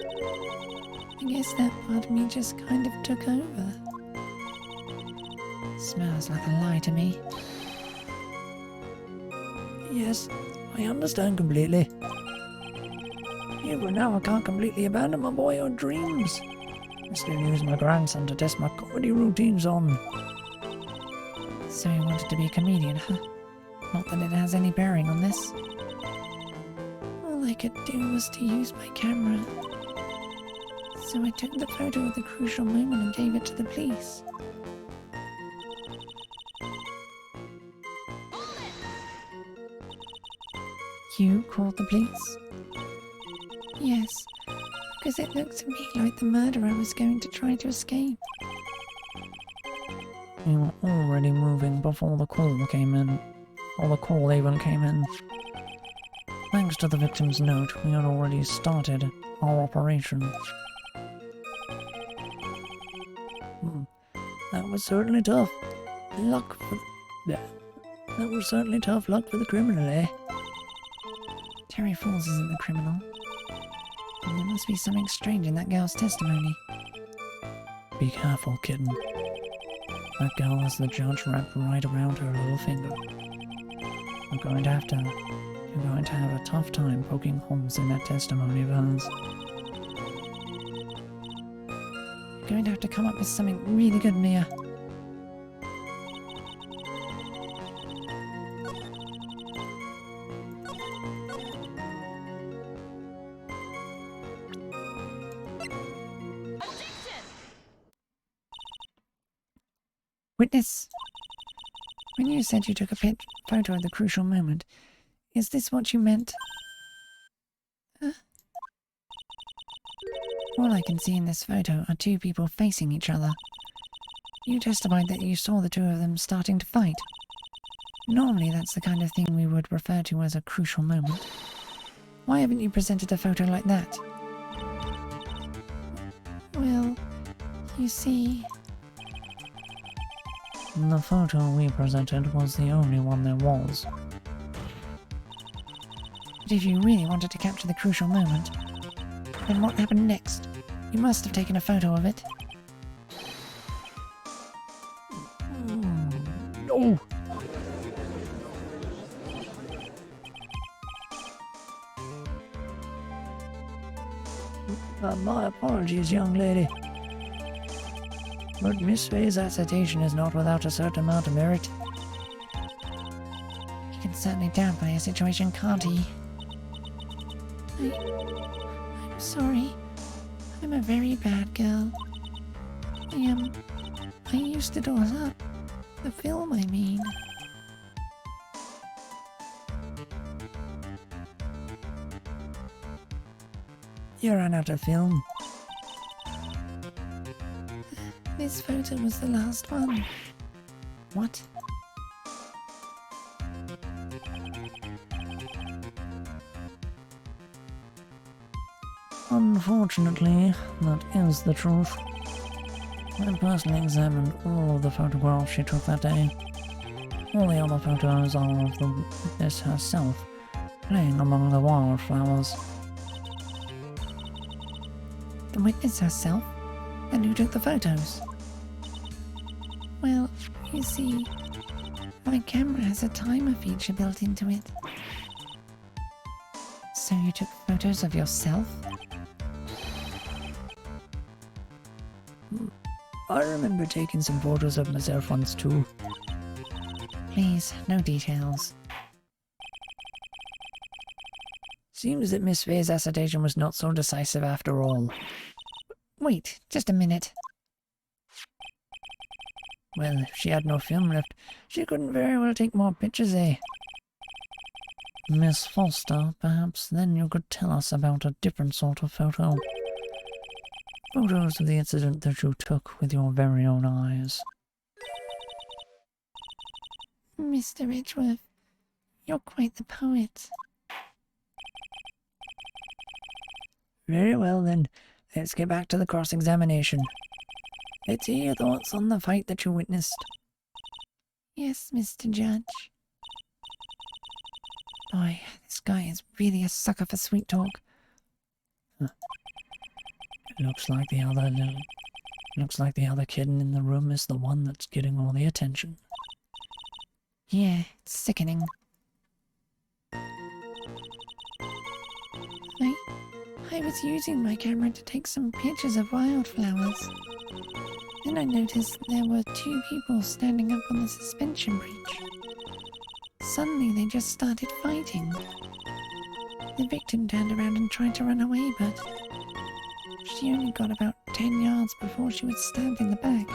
I guess that part of me just kind of took over. Smells like a lie to me. Yes, I understand completely. Yeah, but now I can't completely abandon my boyhood dreams. I still use my grandson to test my comedy routines on. So you wanted to be a comedian, huh? Not that it has any bearing on this. All I could do was to use my camera. So I took the photo of the crucial moment and gave it to the police. You called the police? Yes, because it looked to me like the murderer was going to try to escape. You were already moving before the call came in. Or the call even came in. Thanks to the victim's note, we had already started our operation. That was certainly tough. Luck for... That was certainly tough luck for the criminal, eh? Terry Falls isn't the criminal. And there must be something strange in that girl's testimony. Be careful, kitten. That girl has the judge wrapped right around her little finger. You're going to have a tough time poking holes in that testimony of hers. You're going to have to come up with something really good, Mia. Witness, when you said you took a photo of the crucial moment, is this what you meant? All I can see in this photo are two people facing each other. You testified that you saw the two of them starting to fight. Normally that's the kind of thing we would refer to as a crucial moment. Why haven't you presented a photo like that? Well, you see... The photo we presented was the only one there was. But if you really wanted to capture the crucial moment, then what happened next? You must have taken a photo of it. No! My apologies, young lady. But Miss Fay's assertion is not without a certain amount of merit. He can certainly downplay a situation, can't he? I'm sorry. I'm a very bad girl. I used it all up. The film, I mean. You ran out of film. This photo was the last one. What? Unfortunately, that is the truth. I personally examined all of the photographs she took that day. All the other photos are of the witness herself, playing among the wildflowers. The witness herself? And who took the photos? Well, you see, my camera has a timer feature built into it. So you took photos of yourself? I remember taking some photos of myself once too. Please, no details. Seems that Miss Faye's assertion was not so decisive after all. Wait, just a minute. Well, if she had no film left, she couldn't very well take more pictures, eh? Miss Foster, perhaps then you could tell us about a different sort of photo. Photos of the incident that you took with your very own eyes. Mr. Edgeworth, you're quite the poet. Very well then, let's get back to the cross-examination. Let's hear your thoughts on the fight that you witnessed. Yes, Mr. Judge. Boy, this guy is really a sucker for sweet talk. Looks like the other kitten in the room is the one that's getting all the attention. Yeah, it's sickening. I was using my camera to take some pictures of wildflowers. Then I noticed there were two people standing up on the suspension bridge. Suddenly they just started fighting. The victim turned around and tried to run away, but she only got about 10 yards before she was stabbed in the back.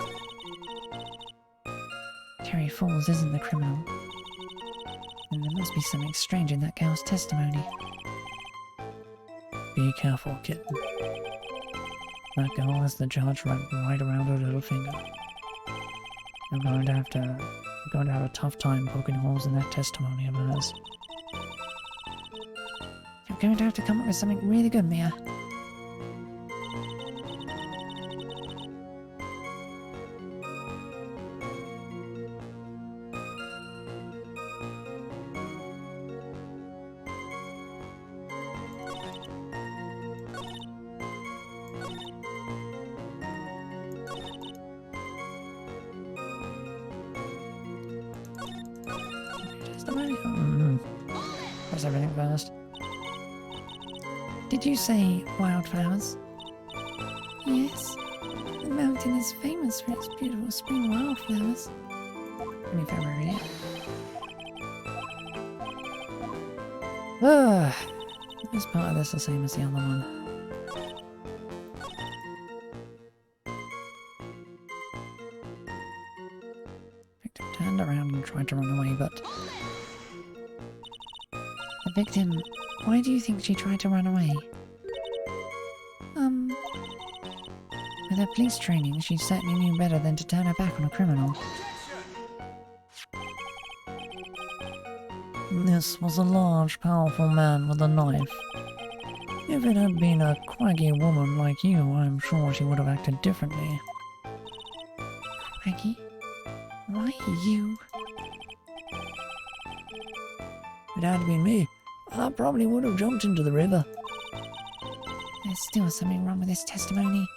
Terry Falls isn't the criminal. And there must be something strange in that gal's testimony. Be careful, kitten. That girl has the judge right around her little finger. You're going to have a tough time poking holes in that testimony of hers. You're going to have to come up with something really good, Mia. Press everything first. Did you say wildflowers? Yes. The mountain is famous for its beautiful spring wildflowers. Any February yet? This part of this the same as the other one. Victim turned around and tried to run away, but the victim, why do you think she tried to run away? With her police training, she certainly knew better than to turn her back on a criminal. This was a large, powerful man with a knife. If it had been a quaggy woman like you, I'm sure she would have acted differently. Quaggy? Why you? If it had been me, I probably would have jumped into the river. There's still something wrong with this testimony.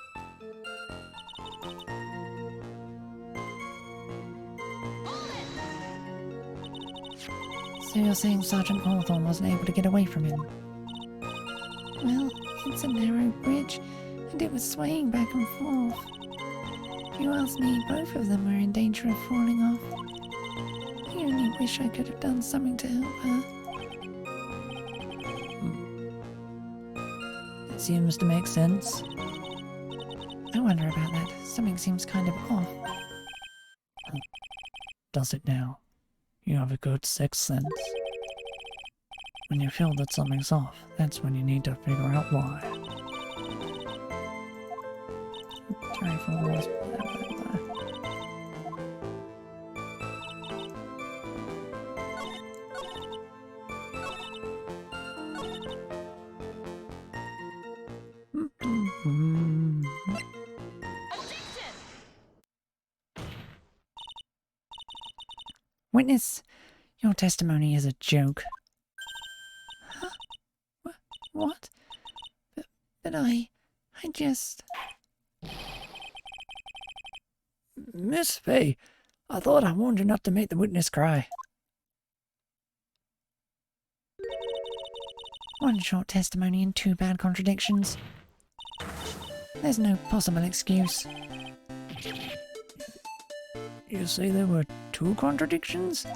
So you're saying Sergeant Hawthorne wasn't able to get away from him? Well, it's a narrow bridge, and it was swaying back and forth. If you ask me, both of them were in danger of falling off. I only wish I could have done something to help her. It seems to make sense. I wonder about that. Something seems kind of off. Does it now? You have a good sixth sense. When you feel that something's off, that's when you need to figure out why. Cherry Falls. Witness, your testimony is a joke. Huh? What? But I just... Miss Fay, I thought I warned you not to make the witness cry. One short testimony and two bad contradictions. There's no possible excuse. You say there were 2 contradictions?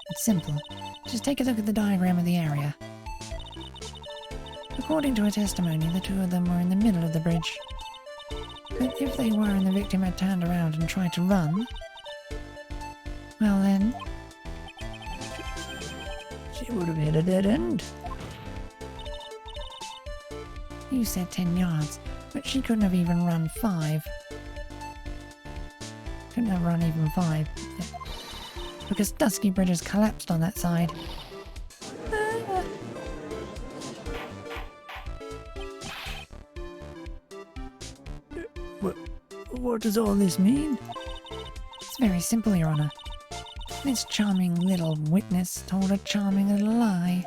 It's simple. Just take a look at the diagram of the area. According to her testimony, the two of them were in the middle of the bridge. But if they were and the victim had turned around and tried to run, well then... She would have hit a dead end. You said 10 yards, but she couldn't have even run 5. Couldn't have run even 5. Because Dusky Bridge has collapsed on that side. What does all this mean? It's very simple, Your Honor. This charming little witness told a charming little lie.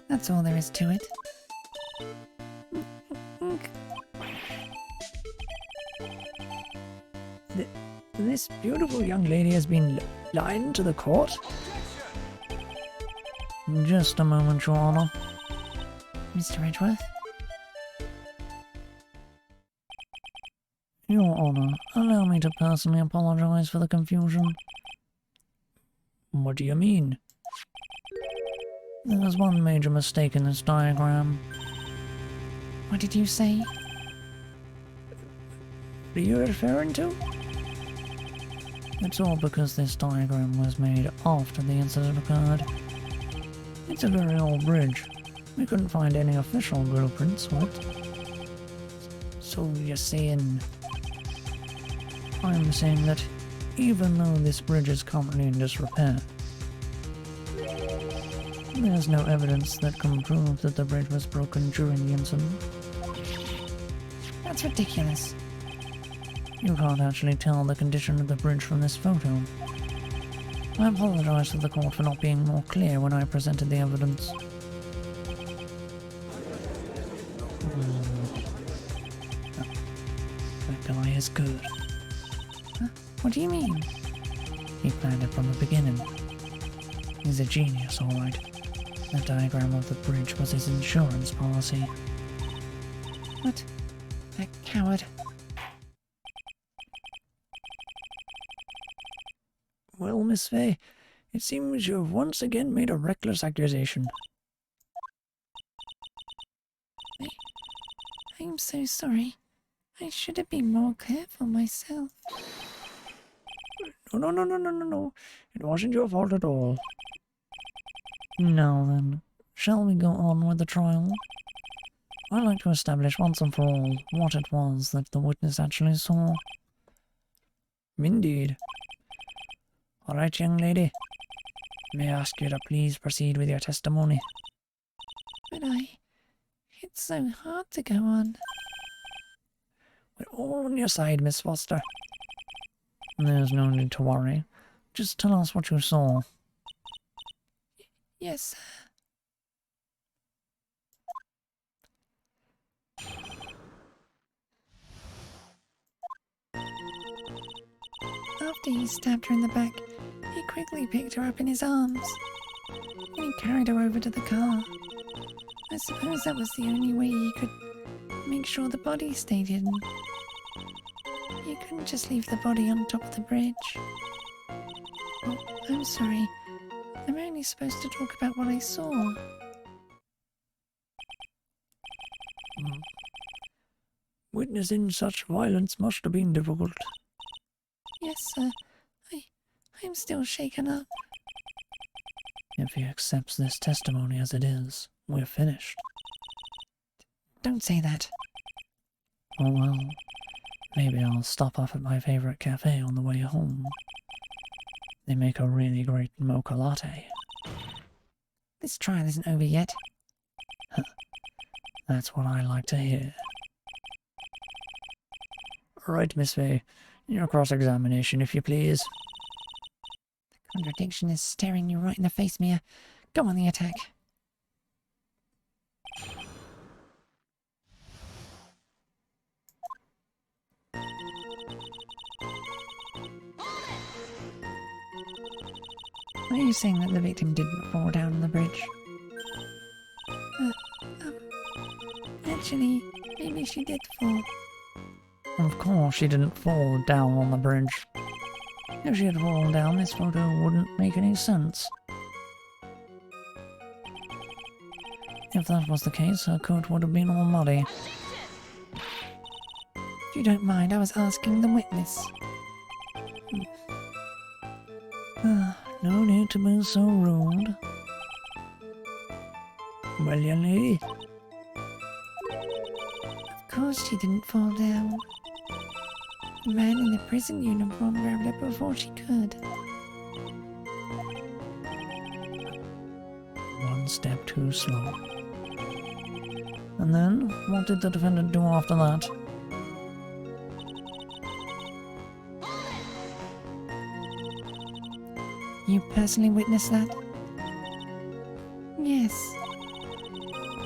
That's all there is to it. This beautiful young lady has been lying to the court? Just a moment, Your Honor. Mr. Edgeworth? Your Honor, allow me to personally apologize for the confusion. What do you mean? There was one major mistake in this diagram. What did you say? What are you referring to? It's all because this diagram was made after the incident occurred. It's a very old bridge. We couldn't find any official blueprints for it. So you're saying... I'm saying that even though this bridge is currently in disrepair, there's no evidence that can prove that the bridge was broken during the incident. That's ridiculous. You can't actually tell the condition of the bridge from this photo. I apologize to the court for not being more clear when I presented the evidence. That guy is good. Huh? What do you mean? He planned it from the beginning. He's a genius, alright. The diagram of the bridge was his insurance policy. What? That coward. Well, Miss Fay, it seems you've once again made a reckless accusation. I'm so sorry. I should have been more careful myself. No. It wasn't your fault at all. Now then, shall we go on with the trial? I'd like to establish once and for all what it was that the witness actually saw. Indeed. Alright, young lady. May I ask you to please proceed with your testimony? But it's so hard to go on. We're all on your side, Miss Foster. There's no need to worry. Just tell us what you saw. Yes, sir. After he stabbed her in the back, he quickly picked her up in his arms. And he carried her over to the car. I suppose that was the only way he could make sure the body stayed hidden. You couldn't just leave the body on top of the bridge. Oh, I'm sorry. I'm only supposed to talk about what I saw. Witnessing such violence must have been difficult. Yes, sir. I'm still shaken up. If he accepts this testimony as it is, we're finished. Don't say that. Oh well, Maybe I'll stop off at my favorite cafe on the way home. They make a really great mocha latte. This trial isn't over yet. That's what I like to hear. Right, Miss Fay. Your cross-examination, if you please. The contradiction is staring you right in the face, Mia. Go on the attack. Are you saying that the victim didn't fall down on the bridge? Actually, maybe she did fall. Of course she didn't fall down on the bridge. If she had fallen down, this photo wouldn't make any sense. If that was the case, her coat would have been all muddy. If you don't mind, I was asking the witness. No need to be so rude. Well, young lady. Of course she didn't fall down. The man in the prison uniform grabbed her before she could. One step too slow. And then, what did the defendant do after that? You personally witnessed that? Yes.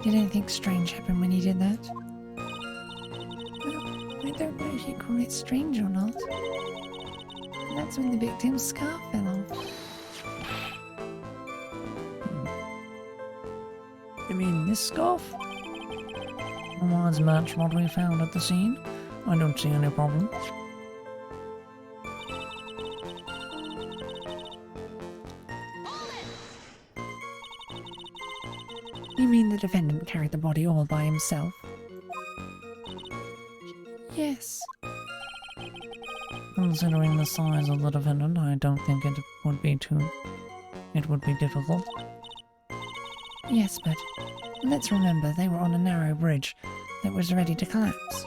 Did anything strange happen when he did that? Well, I don't know if you call it strange or not. That's when the victim's scarf fell off. You mean this scarf? Words match what we found at the scene. I don't see any problem. You mean the defendant carried the body all by himself? Yes. Considering the size of the defendant, I don't think it would be difficult. Yes, but let's remember they were on a narrow bridge that was ready to collapse.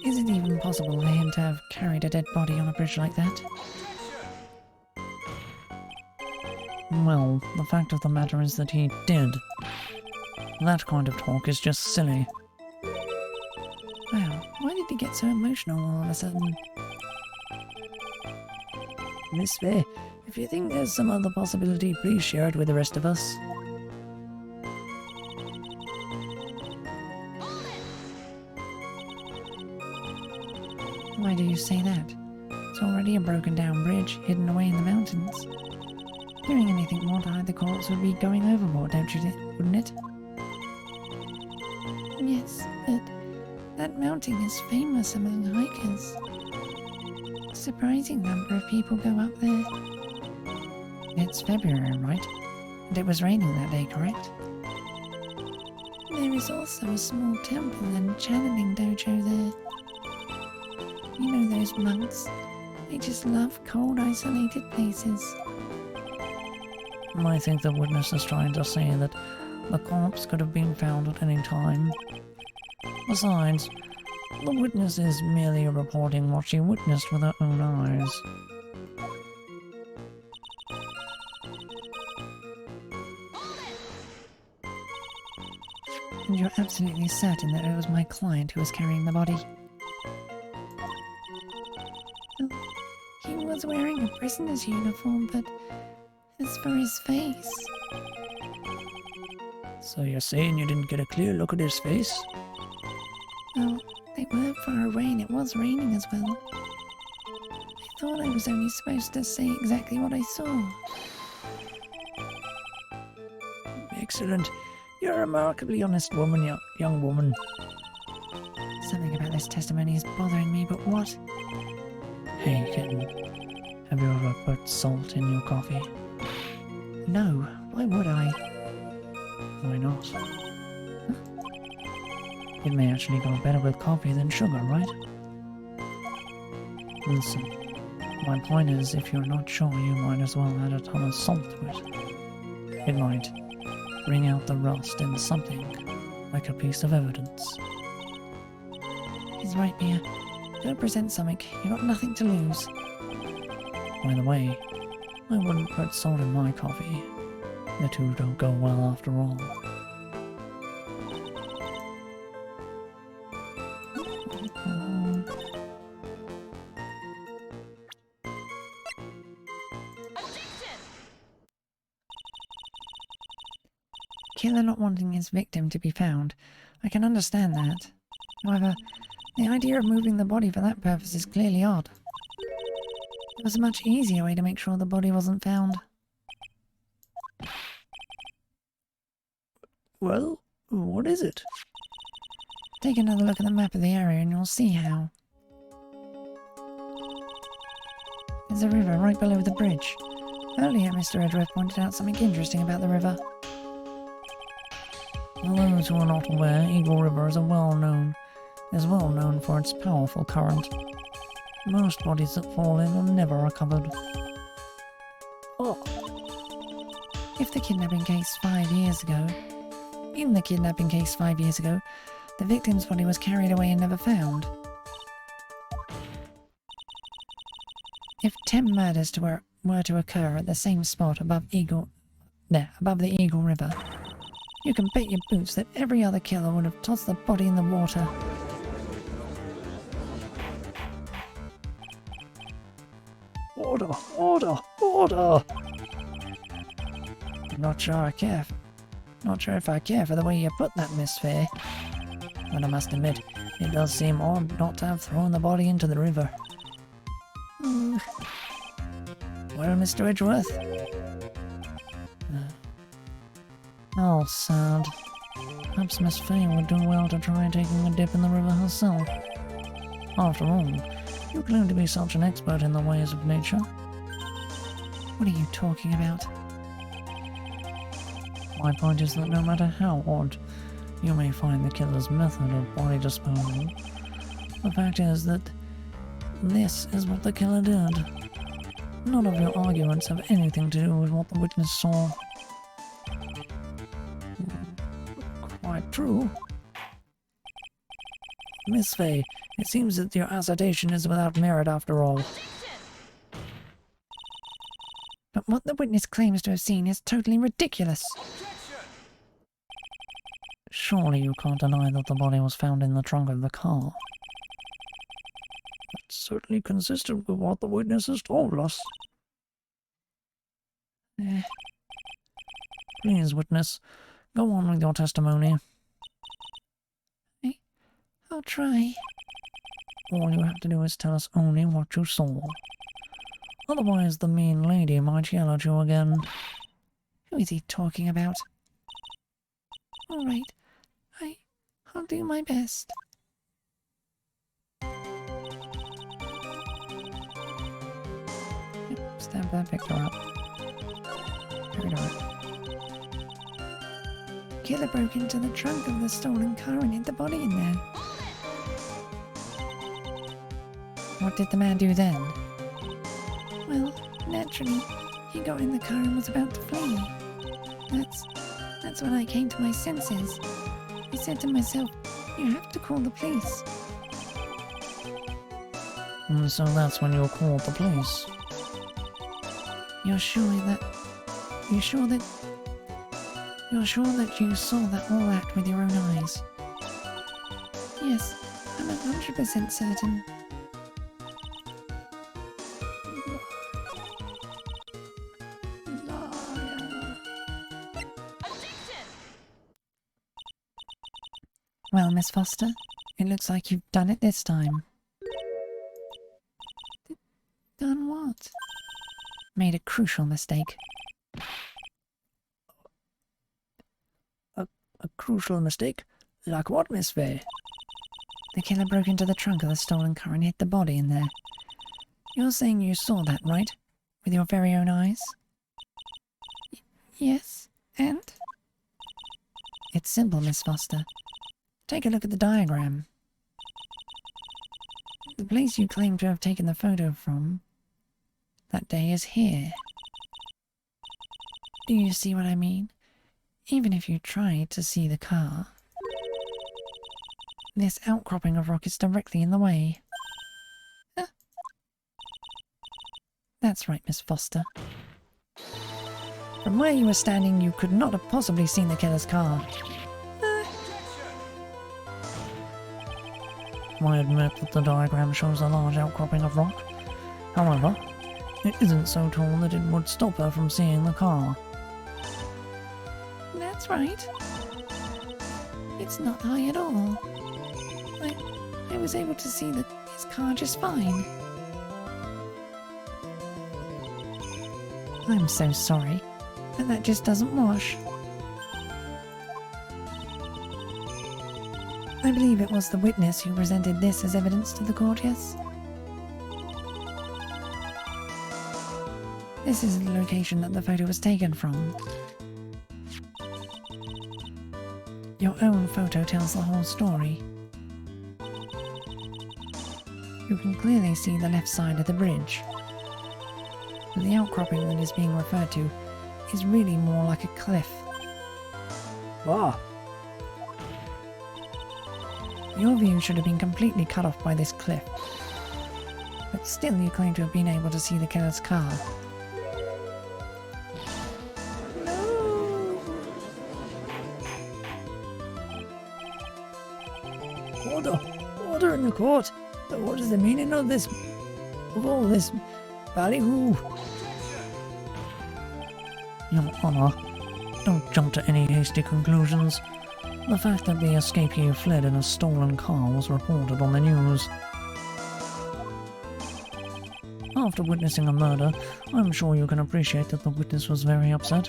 Is it even possible for him to have carried a dead body on a bridge like that? Well, the fact of the matter is that he did. That kind of talk is just silly. Wow, why did he get so emotional all of a sudden? Miss Fay, if you think there's some other possibility, please share it with the rest of us. Why do you say that? It's already a broken down bridge, hidden away in the mountains. Doing anything more to hide the corpse would be going overboard, wouldn't it? Yes, but that mountain is famous among hikers. A surprising number of people go up there. It's February, right? And it was raining that day, correct? There is also a small temple and channeling dojo there. You know those monks? They just love cold, isolated places. I think the witness is trying to say that the corpse could have been found at any time. Besides, the witness is merely reporting what she witnessed with her own eyes. And you're absolutely certain that it was my client who was carrying the body? Well, he was wearing a prisoner's uniform, but as for his face... So you're saying you didn't get a clear look at his face? Well, they were far away and it was raining as well. I thought I was only supposed to say exactly what I saw. Excellent. You're a remarkably honest woman, young woman. Something about this testimony is bothering me, but what? Hey, kitten. Have you ever put salt in your coffee? No, why would I? Why not? It may actually go better with coffee than sugar, right? Listen, my point is, if you're not sure, you might as well add a ton of salt to it. It might bring out the rust in something, like a piece of evidence. He's right, Mia. Go present something. You got nothing to lose. By the way, I wouldn't put salt in my coffee. The two don't go well after all. Killer not wanting his victim to be found. I can understand that. However, the idea of moving the body for that purpose is clearly odd. There was a much easier way to make sure the body wasn't found. Well, what is it? Take another look at the map of the area and you'll see how. There's a river right below the bridge. Earlier, Mr. Edgeworth pointed out something interesting about the river. For those who are not aware, Eagle River is well known for its powerful current. Most bodies that fall in are never recovered. Oh. In the kidnapping case 5 years ago, the victim's body was carried away and never found. If 10 murders were to occur at the same spot above the Eagle River, you can bet your boots that every other killer would have tossed the body in the water. Order! Order! Order! Not sure if I care for the way you put that, Miss Fair. But I must admit, it does seem odd not to have thrown the body into the river. Well, Mr. Edgeworth? How sad. Perhaps Miss Faye would do well to try taking a dip in the river herself. After all, you claim to be such an expert in the ways of nature. What are you talking about? My point is that no matter how odd you may find the killer's method of body disposal, the fact is that this is what the killer did. None of your arguments have anything to do with what the witness saw. Quite true. Miss Faye, it seems that your assertion is without merit after all. But what the witness claims to have seen is totally ridiculous. Surely you can't deny that the body was found in the trunk of the car. That's certainly consistent with what the witness has told us. Please, witness, go on with your testimony. I'll try. All you have to do is tell us only what you saw. Otherwise the mean lady might yell at you again. Who is he talking about? All right, I'll do my best. Stamp that picture up. Here we go. The killer broke into the trunk of the stolen car and hid the body in there. What did the man do then? Well, naturally, he got in the car and was about to flee. That's when I came to my senses. I said to myself, you have to call the police. And so that's when you called the police. You're sure that you saw that all that with your own eyes? Yes, I'm 100% certain. Well, Miss Foster, it looks like you've done it this time. Done what? Made a crucial mistake. A crucial mistake? Like what, Miss Faye? The killer broke into the trunk of the stolen car and hid the body in there. You're saying you saw that, right? With your very own eyes? Yes, and? It's simple, Miss Foster. Take a look at the diagram. The place you claim to have taken the photo from that day is here. Do you see what I mean? Even if you tried to see the car, this outcropping of rock is directly in the way. That's right, Miss Foster. From where you were standing, you could not have possibly seen the killer's car. I admit that the diagram shows a large outcropping of rock. However, it isn't so tall that it would stop her from seeing the car. That's right. It's not high at all. I was able to see his car just fine. I'm so sorry, but that just doesn't wash. I believe it was the witness who presented this as evidence to the court, yes? This is the location that the photo was taken from. Your own photo tells the whole story. You can clearly see the left side of the bridge. But the outcropping that is being referred to is really more like a cliff. Ah, Your view should have been completely cut off by this cliff. But still you claim to have been able to see the killer's car. order! Order in the court! What is the meaning of this? Of all this ballyhoo? Your Honour, don't jump to any hasty conclusions. The fact that the escapee fled in a stolen car was reported on the news. After witnessing a murder, I'm sure you can appreciate that the witness was very upset.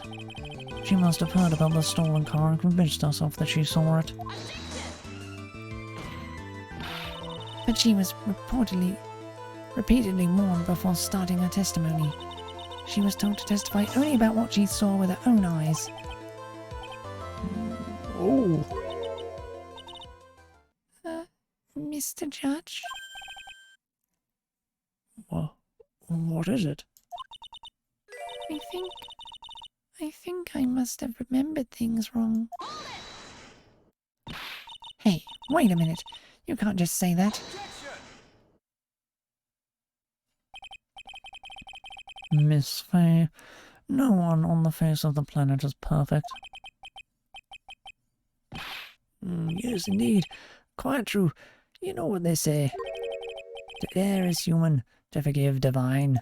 She must have heard about the stolen car and convinced herself that she saw it. But she was repeatedly warned before starting her testimony. She was told to testify only about what she saw with her own eyes. Oh, Mr. Judge? what is it? I think I must have remembered things wrong. Hey, wait a minute. You can't just say that. Miss Fay, no one on the face of the planet is perfect. Yes, indeed. Quite true. You know what they say. To err is human, to forgive divine.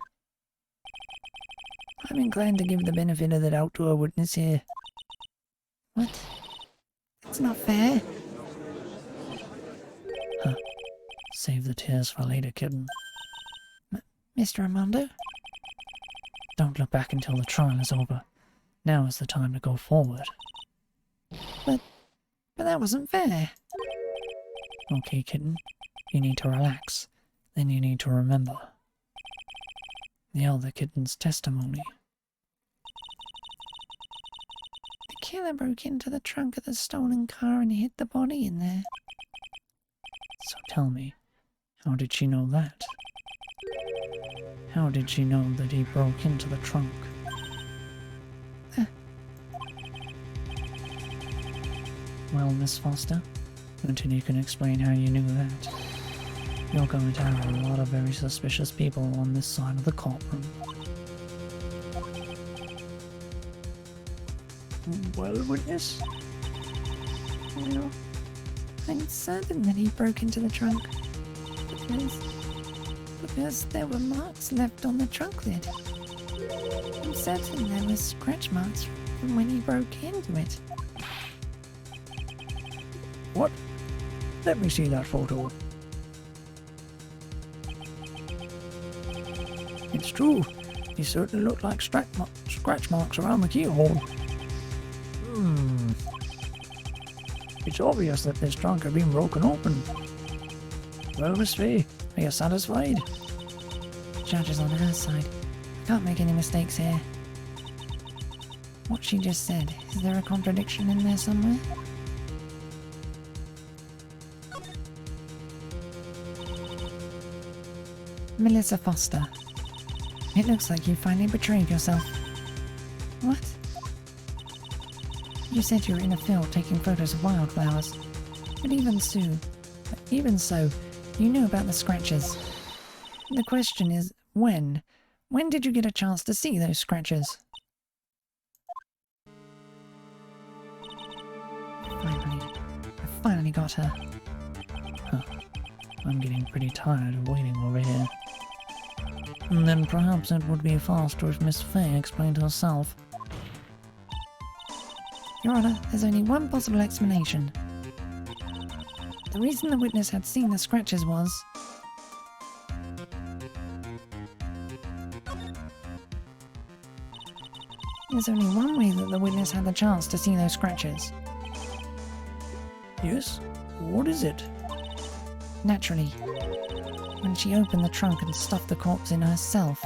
I'm inclined to give the benefit of the doubt to a witness here. What? That's not fair. Save the tears for later, kitten. Mr. Armando? Don't look back until the trial is over. Now is the time to go forward. But that wasn't fair. Okay, kitten. You need to relax. Then you need to remember the other kitten's testimony. The killer broke into the trunk of the stolen car and hid the body in there. So tell me, how did she know that? How did she know that he broke into the trunk? Well, Miss Foster, until you can explain how you knew that, you're going to have a lot of very suspicious people on this side of the courtroom. Well, witness? Well, I'm certain that he broke into the trunk. Because there were marks left on the trunk lid. I'm certain there were scratch marks from when he broke into it. What? Let me see that photo. It's true. He certainly looked like scratch marks around the keyhole. It's obvious that this trunk had been broken open. Well, Miss Fay, are you satisfied? The judge is on her side. Can't make any mistakes here. What she just said, is there a contradiction in there somewhere? Melissa Foster. It looks like you finally betrayed yourself. What? You said you were in a field taking photos of wildflowers. But even so, you knew about the scratches. The question is, when When did you get a chance to see those scratches? I finally got her. Huh. I'm getting pretty tired of waiting over here. And then perhaps it would be faster if Miss Fay explained herself. Your Honor, there's only one possible explanation. The reason the witness had seen the scratches was... There's only one way that the witness had the chance to see those scratches. Yes? What is it? Naturally, when she opened the trunk and stuffed the corpse in herself.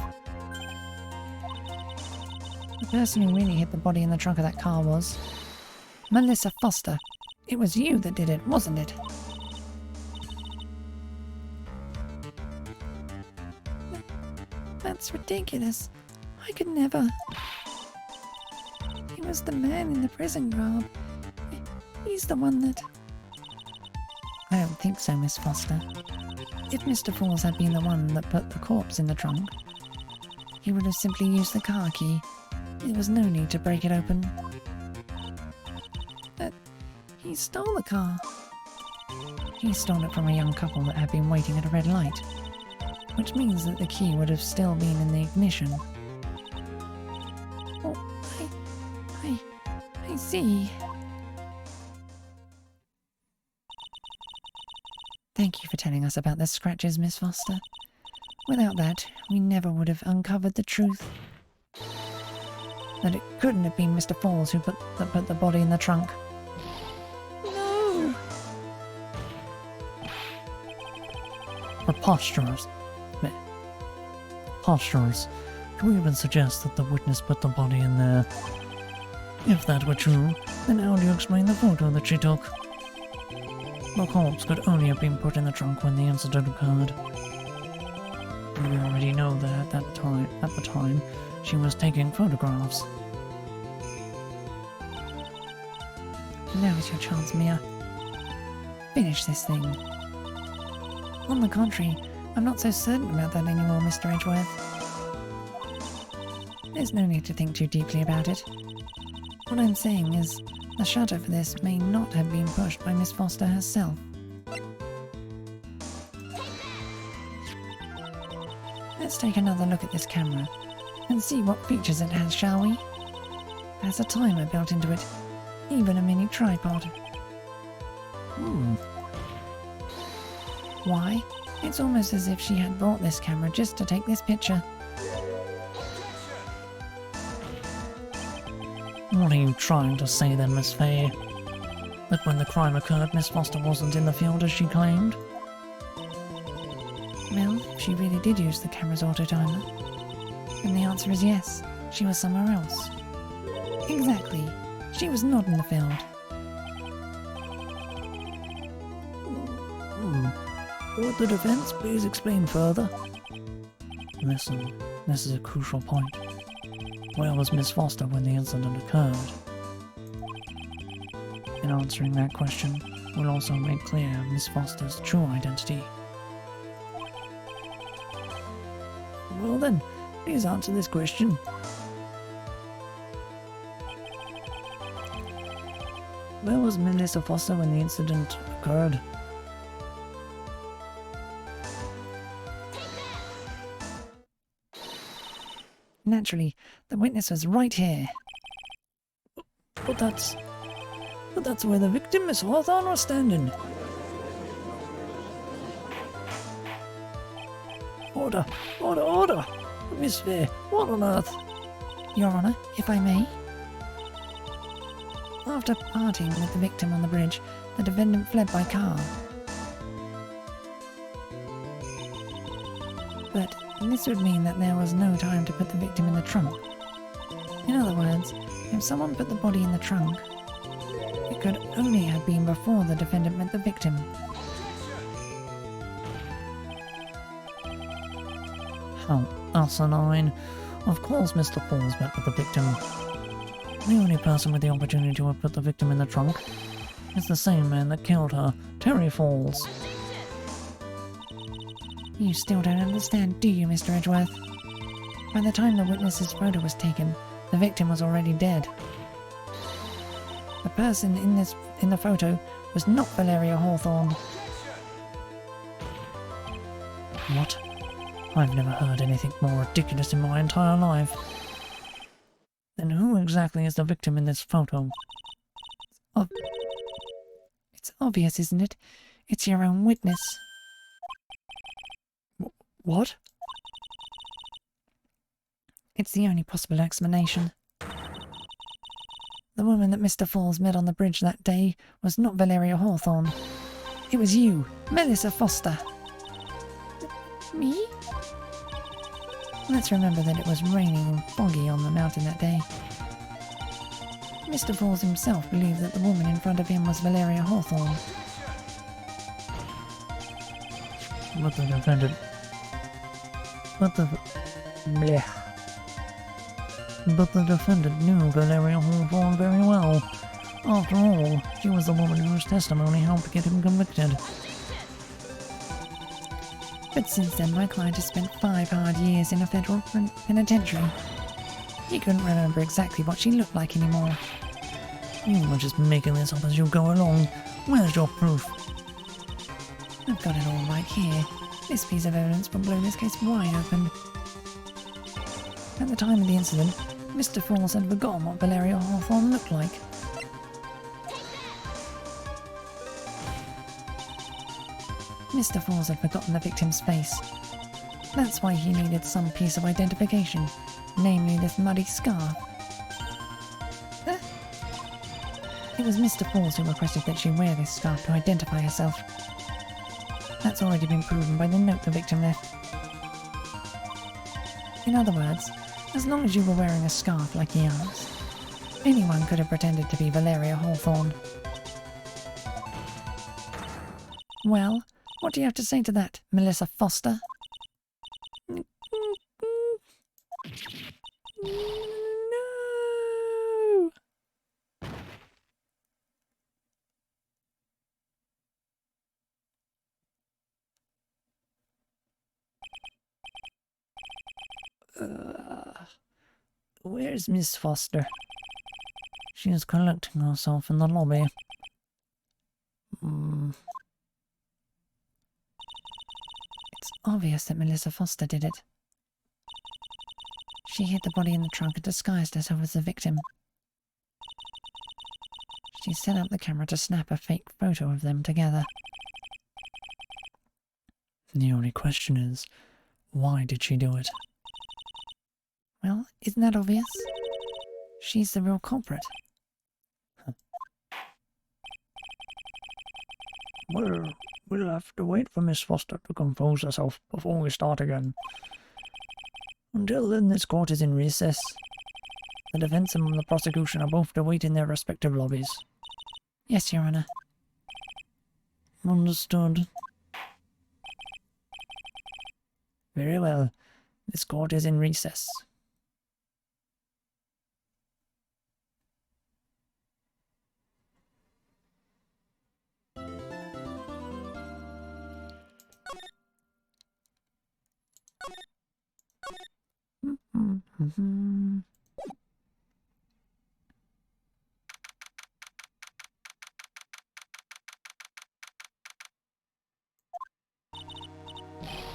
The person who really hid the body in the trunk of that car was... Melissa Foster. It was you that did it, wasn't it? That's ridiculous. I could never. It was the man in the prison garb. He's the one that... I don't think so, Miss Foster. If Mr. Falls had been the one that put the corpse in the trunk, he would have simply used the car key. There was no need to break it open. But he stole the car. He stole it from a young couple that had been waiting at a red light, which means that the key would have still been in the ignition. Oh, I see. Thank you for telling us about the scratches, Miss Foster. Without that, we never would have uncovered the truth. That it couldn't have been Mr. Falls who put the body in the trunk. No! Preposterous. Preposterous. Can we even suggest that the witness put the body in there? If that were true, then how do you explain the photo that she took? The corpse could only have been put in the trunk when the incident occurred. And we already know that at the time, she was taking photographs. Now is your chance, Mia. Finish this thing. On the contrary, I'm not so certain about that anymore, Mr. Edgeworth. There's no need to think too deeply about it. What I'm saying is, the shutter for this may not have been pushed by Miss Foster herself. Let's take another look at this camera and see what features it has, shall we? It has a timer built into it, even a mini tripod. Why? It's almost as if she had brought this camera just to take this picture. What are you trying to say then, Miss Fay? That when the crime occurred, Miss Foster wasn't in the field as she claimed? Well, she really did use the camera's auto-timer. And the answer is yes, she was somewhere else. Exactly, she was not in the field. Would the defense please explain further? Listen, this is a crucial point. Where was Miss Foster when the incident occurred? In answering that question, we'll also make clear Miss Foster's true identity. Well then, please answer this question. Where was Melissa Foster when the incident occurred? Naturally, the witness was right here. But that's where the victim, Miss Hawthorne, was standing. Order! Order! Order! Miss Fay, what on earth? Your Honor, if I may. After parting with the victim on the bridge, the defendant fled by car. But this would mean that there was no time to put the victim in the trunk. In other words, if someone put the body in the trunk, it could only have been before the defendant met the victim. How asinine. Of course Mr. Falls met with the victim. The only person with the opportunity to have put the victim in the trunk is the same man that killed her, Terry Falls. You still don't understand, do you, Mr. Edgeworth? By the time the witness's photo was taken, the victim was already dead. The person in the photo was not Valeria Hawthorne. What? I've never heard anything more ridiculous in my entire life. Then who exactly is the victim in this photo? It's obvious, isn't it? It's your own witness. What? It's the only possible explanation. The woman that Mr. Falls met on the bridge that day was not Valeria Hawthorne. It was you, Melissa Foster. Me? Let's remember that it was raining and foggy on the mountain that day. Mr. Falls himself believed that the woman in front of him was Valeria Hawthorne. But the defendant... But the defendant knew Valeria Hawthorne very well. After all, she was the woman whose testimony helped get him convicted. But since then, my client has spent 5 hard years in a federal penitentiary. He couldn't remember exactly what she looked like anymore. You were just making this up as you go along. Where's your proof? I've got it all right here. This piece of evidence will blow this case wide open. At the time of the incident, Mr. Falls had forgotten what Valeria Hawthorne looked like. Mr. Falls had forgotten the victim's face. That's why he needed some piece of identification, namely this muddy scarf. It was Mr. Falls who requested that she wear this scarf to identify herself. That's already been proven by the note the victim left. In other words, as long as you were wearing a scarf like he asked, anyone could have pretended to be Valeria Hawthorne. Well, what do you have to say to that, Melissa Foster? No! Where's Miss Foster? She is collecting herself in the lobby. It's obvious that Melissa Foster did it. She hid the body in the trunk and disguised herself as the victim. She set up the camera to snap a fake photo of them together. The only question is, why did she do it? Well, isn't that obvious? She's the real culprit. Well, we'll have to wait for Miss Foster to compose herself before we start again. Until then, this court is in recess. The defense and the prosecution are both to wait in their respective lobbies. Yes, Your Honor. Understood. Very well. This court is in recess.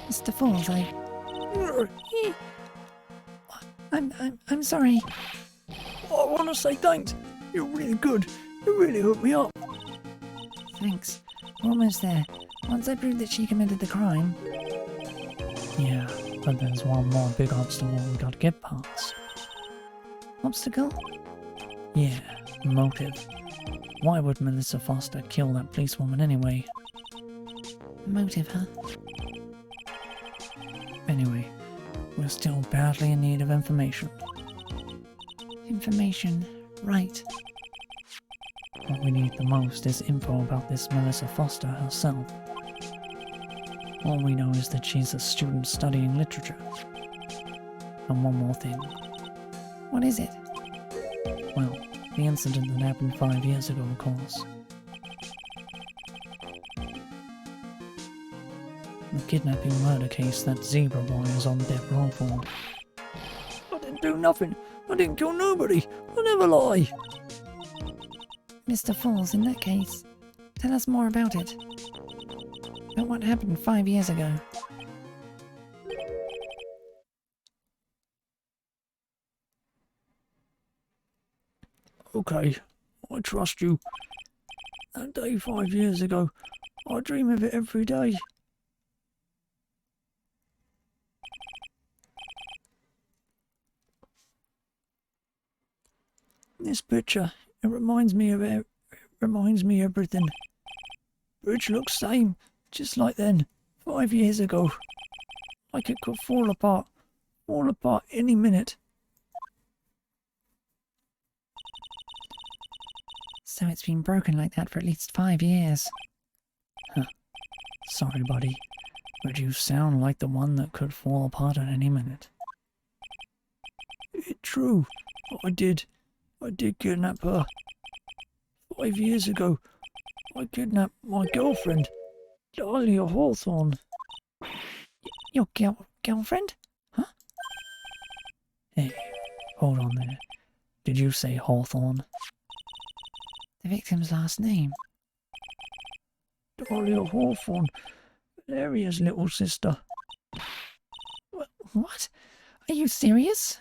Mr. Falls, I'm sorry. I want to say thanks. You're really good. You really hooked me up. Thanks. We're almost there. Once I prove that she committed the crime... Yeah, but there's one more big obstacle we got to get past. Obstacle? Yeah, motive. Why would Melissa Foster kill that policewoman anyway? Motive, huh? Anyway, we're still badly in need of information. Information, right. What we need the most is info about this Melissa Foster herself. All we know is that she's a student studying literature. And one more thing. What is it? Well, the incident that happened 5 years ago, of course. The kidnapping murder case that Zebra Boy is on death row for. do nothing. I didn't kill nobody. I never lie. Mr. Falls, in that case, tell us more about it. About what happened 5 years ago. Okay, I trust you. That day 5 years ago, I dream of it every day. This picture, it reminds me of everything. Bridge looks same, just like then, 5 years ago. Like it could fall apart any minute. So it's been broken like that for at least 5 years. Sorry, buddy, but you sound like the one that could fall apart at any minute. It's true. I did kidnap her. 5 years ago, I kidnapped my girlfriend, Dahlia Hawthorne. Your girlfriend? Huh? Hey, hold on there. Did you say Hawthorne? The victim's last name. Dahlia Hawthorne, Valeria's little sister. What? Are you serious?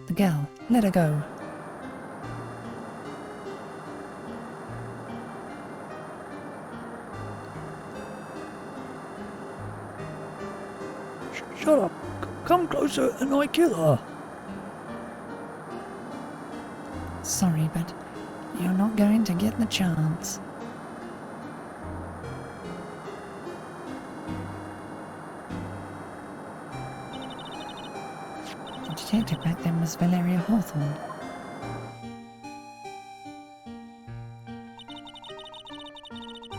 The girl, let her go. Shut up. Come closer and I kill her. Sorry, but you're not going to get the chance. The detective back then was Valeria Hawthorne.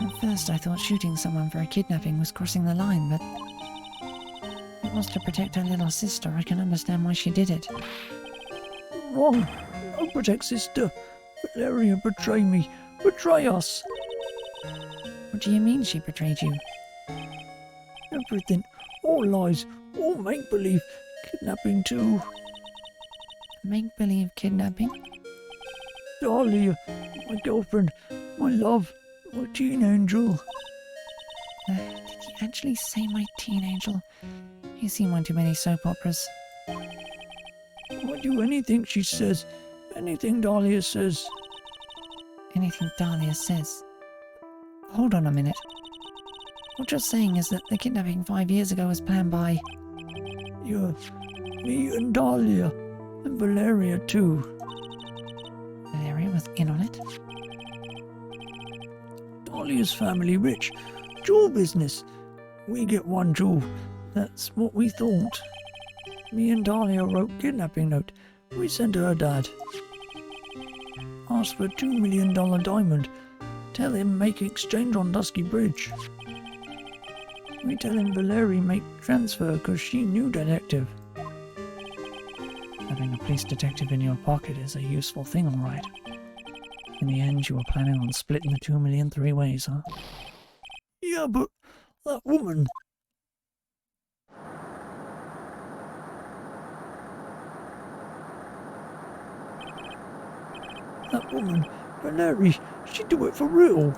At first I thought shooting someone for a kidnapping was crossing the line, but it was to protect her little sister. I can understand why she did it. Wrong. No protect sister. Valeria betrayed me. Betray us. What do you mean she betrayed you? Everything. All lies. All make-believe. Kidnapping too. Make-believe kidnapping? Dahlia. My girlfriend. My love. My teen angel. Did you actually say my teen angel? You've seen one too many soap operas. I do anything she says. Anything Dahlia says. Anything Dahlia says. Hold on a minute. What you're saying is that the kidnapping 5 years ago was planned by... Yeah, me and Dahlia. And Valeria too. Valeria was in on it? Dahlia's family rich. Jewel business. We get one jewel. That's what we thought. Me and Dahlia wrote kidnapping note. We sent her dad. Asked for $2 million diamond. Tell him make exchange on Dusky Bridge. We tell him Valerie make transfer cause she knew detective. Having a police detective in your pocket is a useful thing, alright. In the end, you were planning on splitting the 2 million 3 ways, huh? Yeah, but that woman... That woman, Valerie, she do it for real.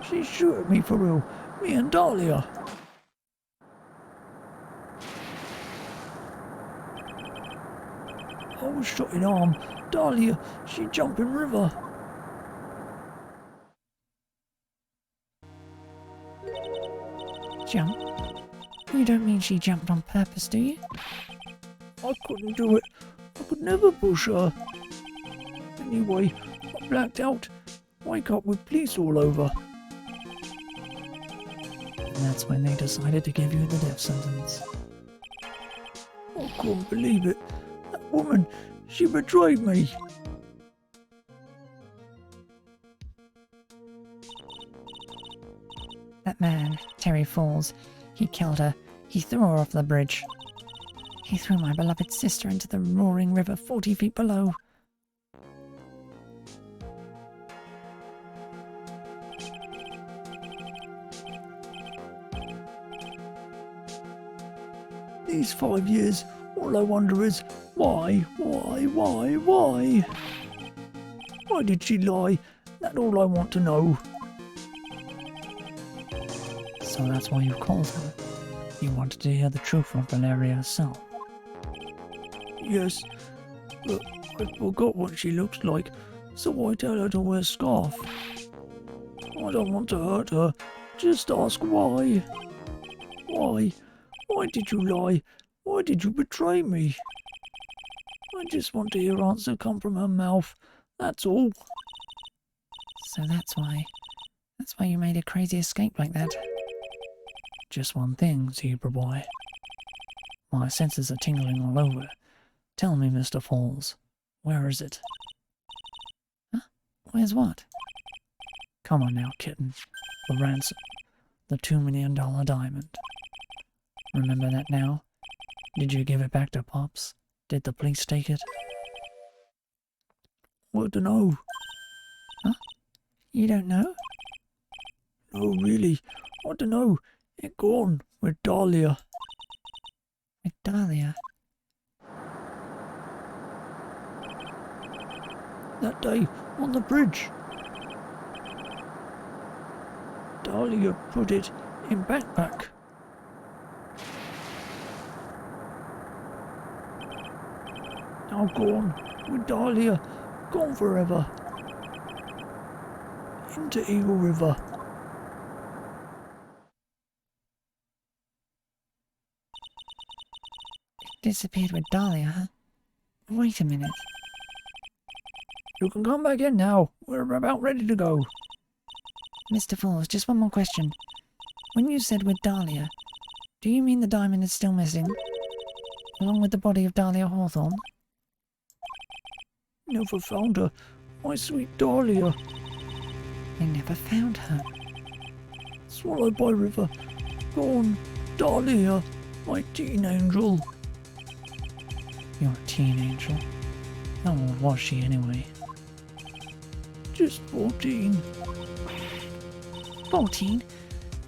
She shoot at me for real. Me and Dahlia. I was shot in arm. Dahlia, she jump in river. Jump? You don't mean she jumped on purpose, do you? I couldn't do it. I could never push her. Anyway, I blacked out. Wake up with police all over. And that's when they decided to give you the death sentence. I couldn't believe it. That woman, she betrayed me. That man, Terry Falls, he killed her. He threw her off the bridge. He threw my beloved sister into the roaring river 40 feet below. These 5 years, all I wonder is, why? Why did she lie? That's all I want to know. So that's why you called her. You wanted to hear the truth from Valeria herself. Yes, but I forgot what she looks like, so I tell her to wear a scarf. I don't want to hurt her, just ask why. Why? Why did you lie? Why did you betray me? I just want to hear answer come from her mouth, that's all. So that's why you made a crazy escape like that. Just one thing, zebra boy. My senses are tingling all over. Tell me, Mr. Falls, where is it? Huh? Where's what? Come on now, kitten. The ransom. The $2 million diamond. Remember that now? Did you give it back to Pops? Did the police take it? I don't know. Huh? You don't know? No, really, I don't know. It gone with Dahlia. With Dahlia? That day on the bridge. Dahlia put it in backpack. Now gone with Dahlia, gone forever. Into Eagle River. Disappeared with Dahlia, huh? Wait a minute. You can come back in now. We're about ready to go. Mr. Falls, just one more question. When you said with Dahlia, do you mean the diamond is still missing? Along with the body of Dahlia Hawthorne? Never found her. My sweet Dahlia. They never found her. Swallowed by river. Gone. Dahlia. My teen angel. You're a teen angel. How old was she anyway? Just 14. 14?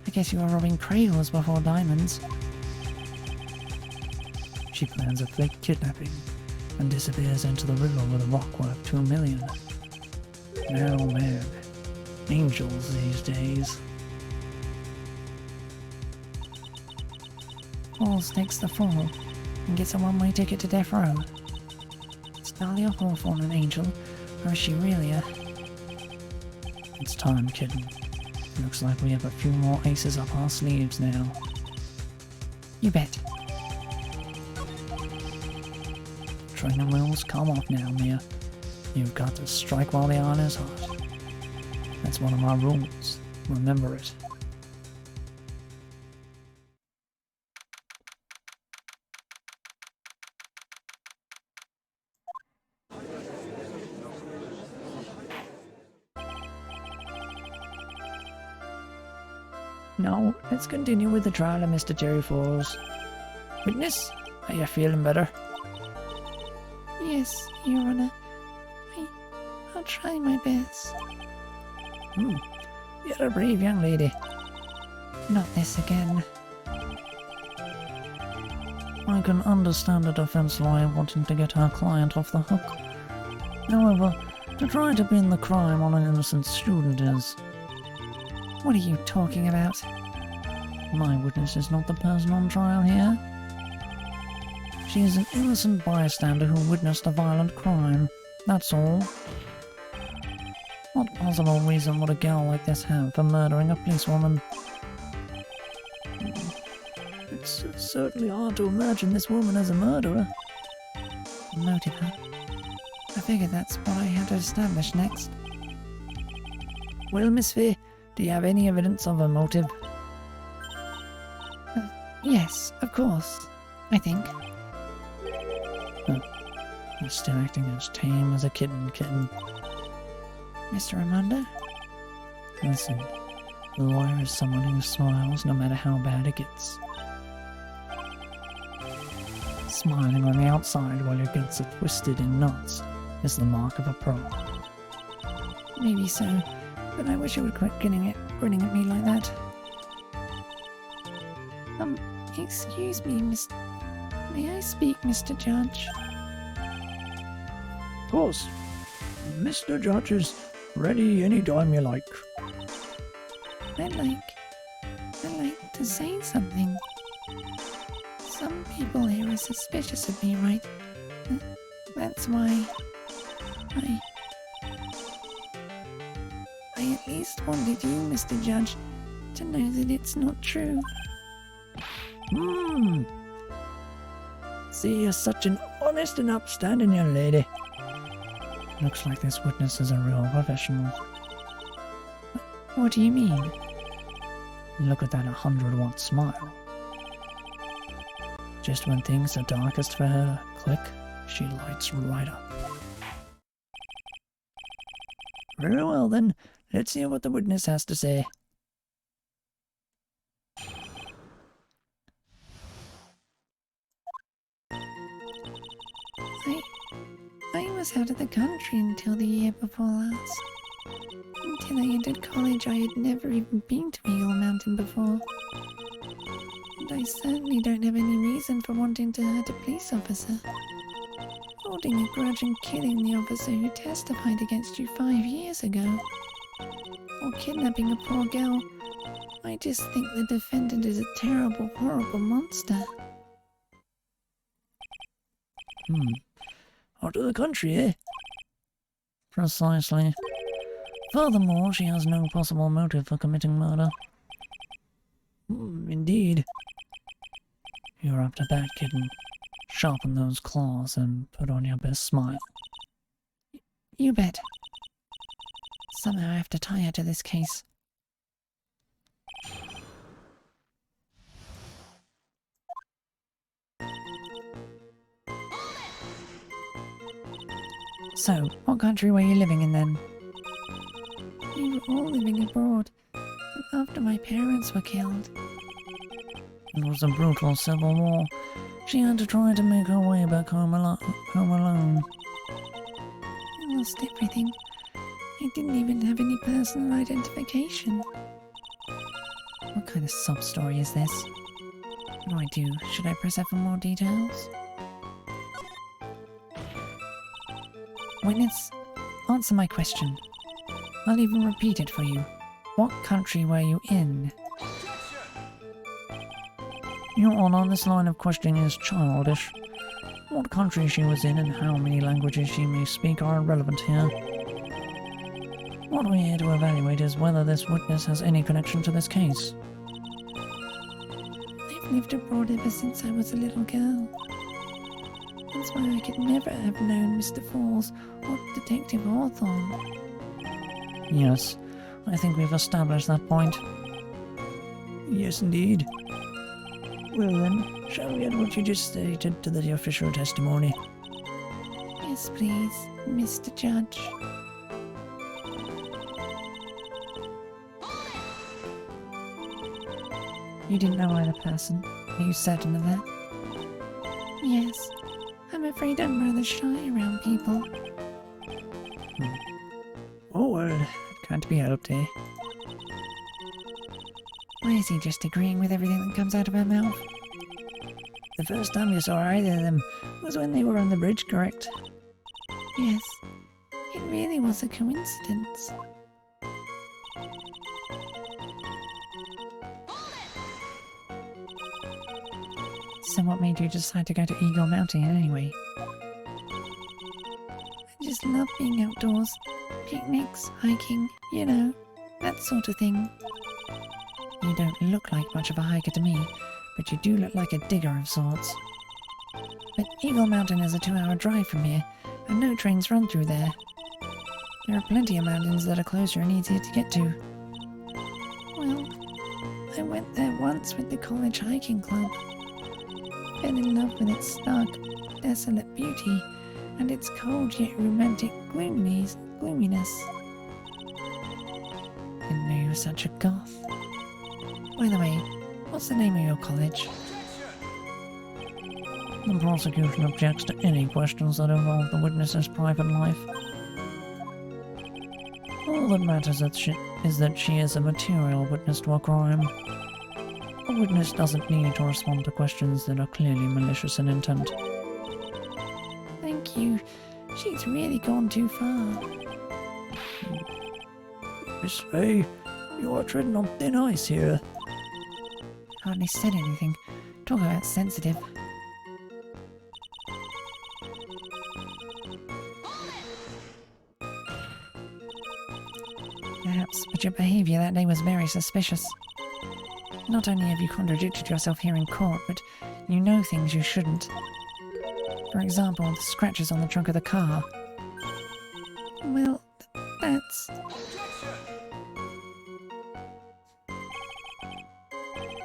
I guess you were robbing cradles before diamonds. She plans a fake kidnapping and disappears into the river with a rock worth $2 million. Oh man, angels these days. Falls takes the fall and gets a one-way ticket to death row. Is Dahlia Hawthorne an angel, or is she really a... It's time, kitten. Looks like we have a few more aces up our sleeves now. You bet. Training wheels come off now, Mia. You've got to strike while the iron is hot. That's one of my rules. Remember it. Now, let's continue with the trial of Mr. Terry Falls. Witness, are you feeling better? Yes, Your Honor. I'll try my best. You're a brave young lady. Not this again. I can understand a defense lawyer wanting to get her client off the hook. However, to try to pin the crime on an innocent student is... What are you talking about? My witness is not the person on trial here. She is an innocent bystander who witnessed a violent crime. That's all. What possible reason would a girl like this have for murdering a policewoman? It's certainly hard to imagine this woman as a murderer. Motive, huh? I figured that's what I had to establish next. Well, Miss Fay, do you have any evidence of a motive? Yes, of course. I think. You're still acting as tame as a kitten. Mr. Armando? Listen, the lawyer is someone who smiles no matter how bad it gets. Smiling on the outside while your guts are twisted in knots is the mark of a pro. Maybe so, but I wish you would quit grinning at me like that. Excuse me, May I speak, Mr. Judge? Of course. Mr. Judge is ready any time you like. I'd like to say something. Some people here are suspicious of me, right? That's why I at least wanted you, Mr. Judge, to know that it's not true. See, you're such an honest and upstanding young lady. Looks like this witness is a real professional. What do you mean? Look at that 100-watt smile. Just when things are darkest for her, click, she lights right up. Very well then, let's hear what the witness has to say. I was out of the country until the year before last. Until I entered college, I had never even been to Eagle Mountain before. And I certainly don't have any reason for wanting to hurt a police officer. Holding a grudge and killing the officer who testified against you 5 years ago. Or kidnapping a poor girl. I just think the defendant is a terrible, horrible monster. Out of the country, eh? Precisely. Furthermore, she has no possible motive for committing murder. Indeed. You're up to bat, kitten. Sharpen those claws and put on your best smile. You bet. Somehow I have to tie her to this case. So, what country were you living in then? We were all living abroad, after my parents were killed. It was a brutal civil war. She had to try to make her way back home alone. I lost everything. I didn't even have any personal identification. What kind of sob story is this? What do I do? Should I press F for more details? Witness, answer my question. I'll even repeat it for you. What country were you in? Your Honor, this line of questioning is childish. What country she was in and how many languages she may speak are irrelevant here. What we're here to evaluate is whether this witness has any connection to this case. I've lived abroad ever since I was a little girl. That's why I could never have known Mr. Falls or Detective Hawthorne. Yes, I think we've established that point. Yes, indeed. Well then, shall we add what you just stated to the official testimony? Yes, please, Mr. Judge. You didn't know either person. Are you certain of that? Yes. I'm afraid I'm rather shy around people. Oh well, it can't be helped, eh? Why is he just agreeing with everything that comes out of her mouth? The first time you saw either of them was when they were on the bridge, correct? Yes. It really was a coincidence. So what made you decide to go to Eagle Mountain anyway? I just love being outdoors. Picnics, hiking, you know, that sort of thing. You don't look like much of a hiker to me, but you do look like a digger of sorts. But Eagle Mountain is a 2-hour drive from here, and no trains run through there. There are plenty of mountains that are closer and easier to get to. Well, I went there once with the college hiking club. Fell in love with its stark, desolate beauty, and its cold yet romantic gloominess. Didn't know you were such a goth. By the way, what's the name of your college? The prosecution objects to any questions that involve the witness's private life. All that matters is that she is a material witness to a crime. A witness doesn't need to respond to questions that are clearly malicious in intent. Thank you. She's really gone too far. Miss Faye, you are treading on thin ice here. Hardly said anything. Talk about sensitive. Perhaps, but your behaviour that day was very suspicious. Not only have you contradicted yourself here in court, but you know things you shouldn't. For example, the scratches on the trunk of the car. Well, that's...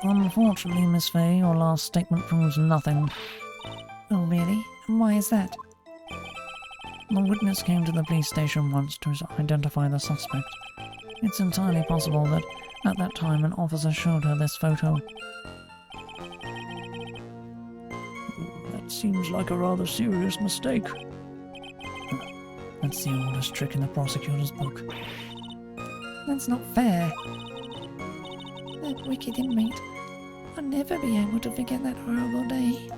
Unfortunately, Miss Faye, your last statement proves nothing. Oh, really? And why is that? The witness came to the police station once to identify the suspect. It's entirely possible that at that time an officer showed her this photo. That seems like a rather serious mistake. That's the oldest trick in the prosecutor's book. That's not fair. That wicked inmate. I'll never be able to forget that horrible day.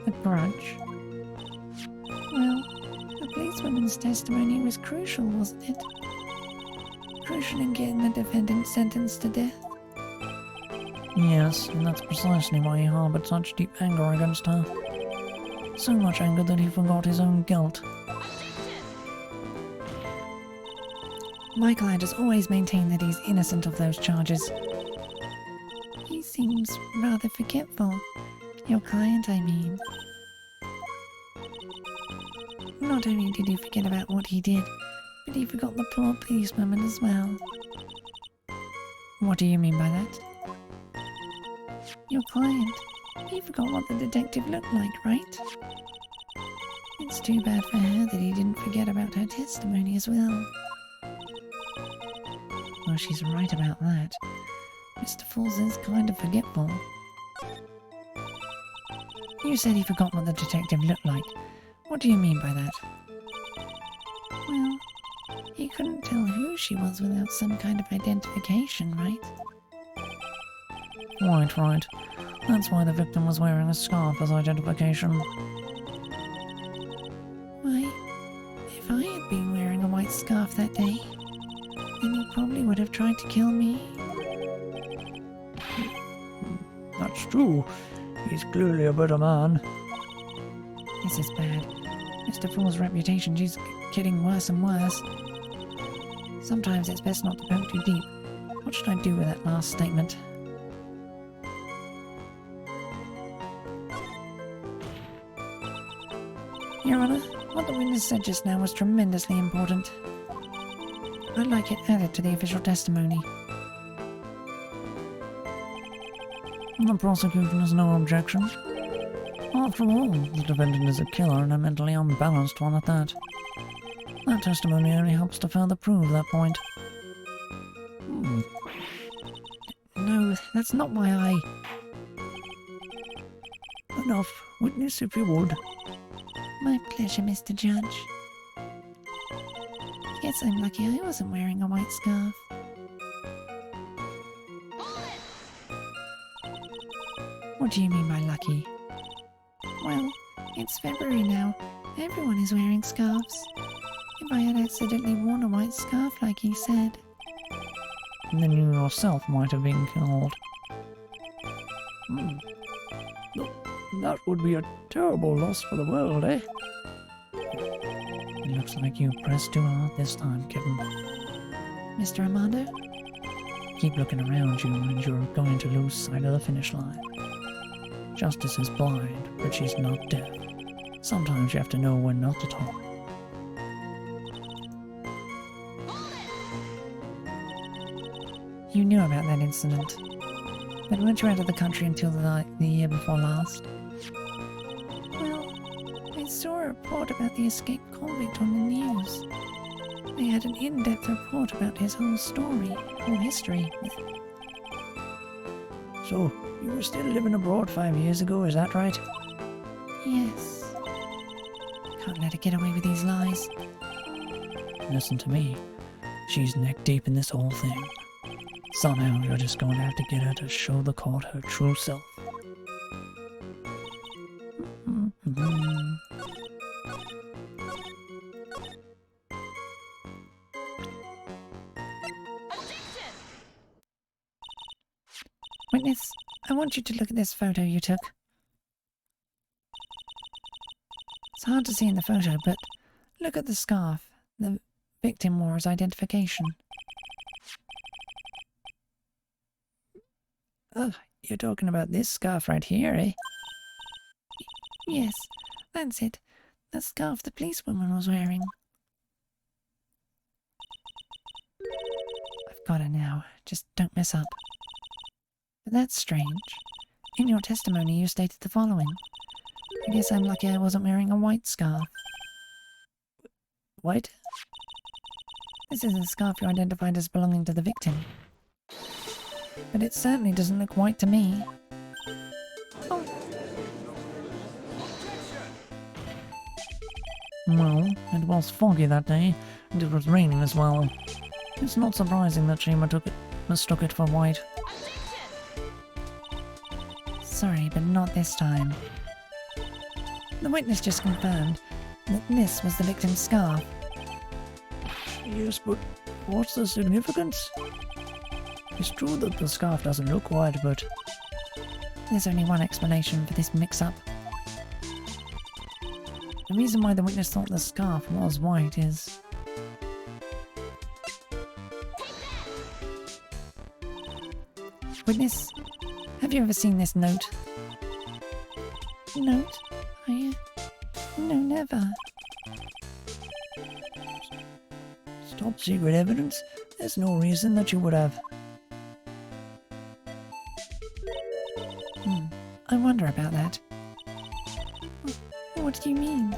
A grudge? Well, the policewoman's testimony was crucial, wasn't it? Crucial in getting the defendant sentenced to death. Yes, and that's precisely why he harbored such deep anger against her. So much anger that he forgot his own guilt. My client has always maintained that he's innocent of those charges. He seems rather forgetful. Your client, I mean. Not only did he forget about what he did, but he forgot the poor policewoman as well. What do you mean by that? Your client. He forgot what the detective looked like, right? It's too bad for her that he didn't forget about her testimony as well. Well, she's right about that. Mr. Falls is kind of forgetful. You said he forgot what the detective looked like. What do you mean by that? Well, he couldn't tell who she was without some kind of identification, right? Right. That's why the victim was wearing a scarf as identification. Why, if I had been wearing a white scarf that day, then he probably would have tried to kill me. That's true. He's clearly a better man. This is bad. Mr. Fool's reputation is getting worse and worse. Sometimes it's best not to poke too deep. What should I do with that last statement? Your Honor, what the witness said just now was tremendously important. I'd like it added to the official testimony. The prosecution has no objection. After all, the defendant is a killer and a mentally unbalanced one at that. That testimony only helps to further prove that point. No, that's not why I... Enough. Witness if you would. My pleasure, Mr. Judge. Guess I'm lucky I wasn't wearing a white scarf. What do you mean by lucky? Well, it's February now. Everyone is wearing scarves. If I had accidentally worn a white scarf like he said... Then you yourself might have been killed. That would be a terrible loss for the world, eh? It looks like you pressed too hard this time, kitten. Mr. Armando? Keep looking around you and you're going to lose sight of the finish line. Justice is blind, but she's not deaf. Sometimes you have to know when not to talk. You knew about that incident, but weren't you out of the country until the year before last? Well, I saw a report about the escaped convict on the news. They had an in-depth report about his whole story, whole history. So, you were still living abroad 5 years ago, is that right? Yes. Can't let her get away with these lies. Listen to me. She's neck deep in this whole thing. Somehow you're just going to have to get her to show the court her true self. Witness, I want you to look at this photo you took. It's hard to see in the photo, but look at the scarf the victim wore as identification. Oh, you're talking about this scarf right here, eh? Yes, that's it. The scarf the policewoman was wearing. I've got her now. Just don't mess up. But that's strange. In your testimony you stated the following. I guess I'm lucky I wasn't wearing a white scarf. White? This is a scarf you identified as belonging to the victim. But it certainly doesn't look white to me. Oh. Well, it was foggy that day, and it was raining as well. It's not surprising that she mistook it for white. Sorry, but not this time. The witness just confirmed that this was the victim's scarf. Yes, but what's the significance? It's true that the scarf doesn't look white, but... There's only one explanation for this mix-up. The reason why the witness thought the scarf was white is... Witness, have you ever seen this note? Note? No, never. Top secret evidence? There's no reason that you would have. I wonder about that. What do you mean?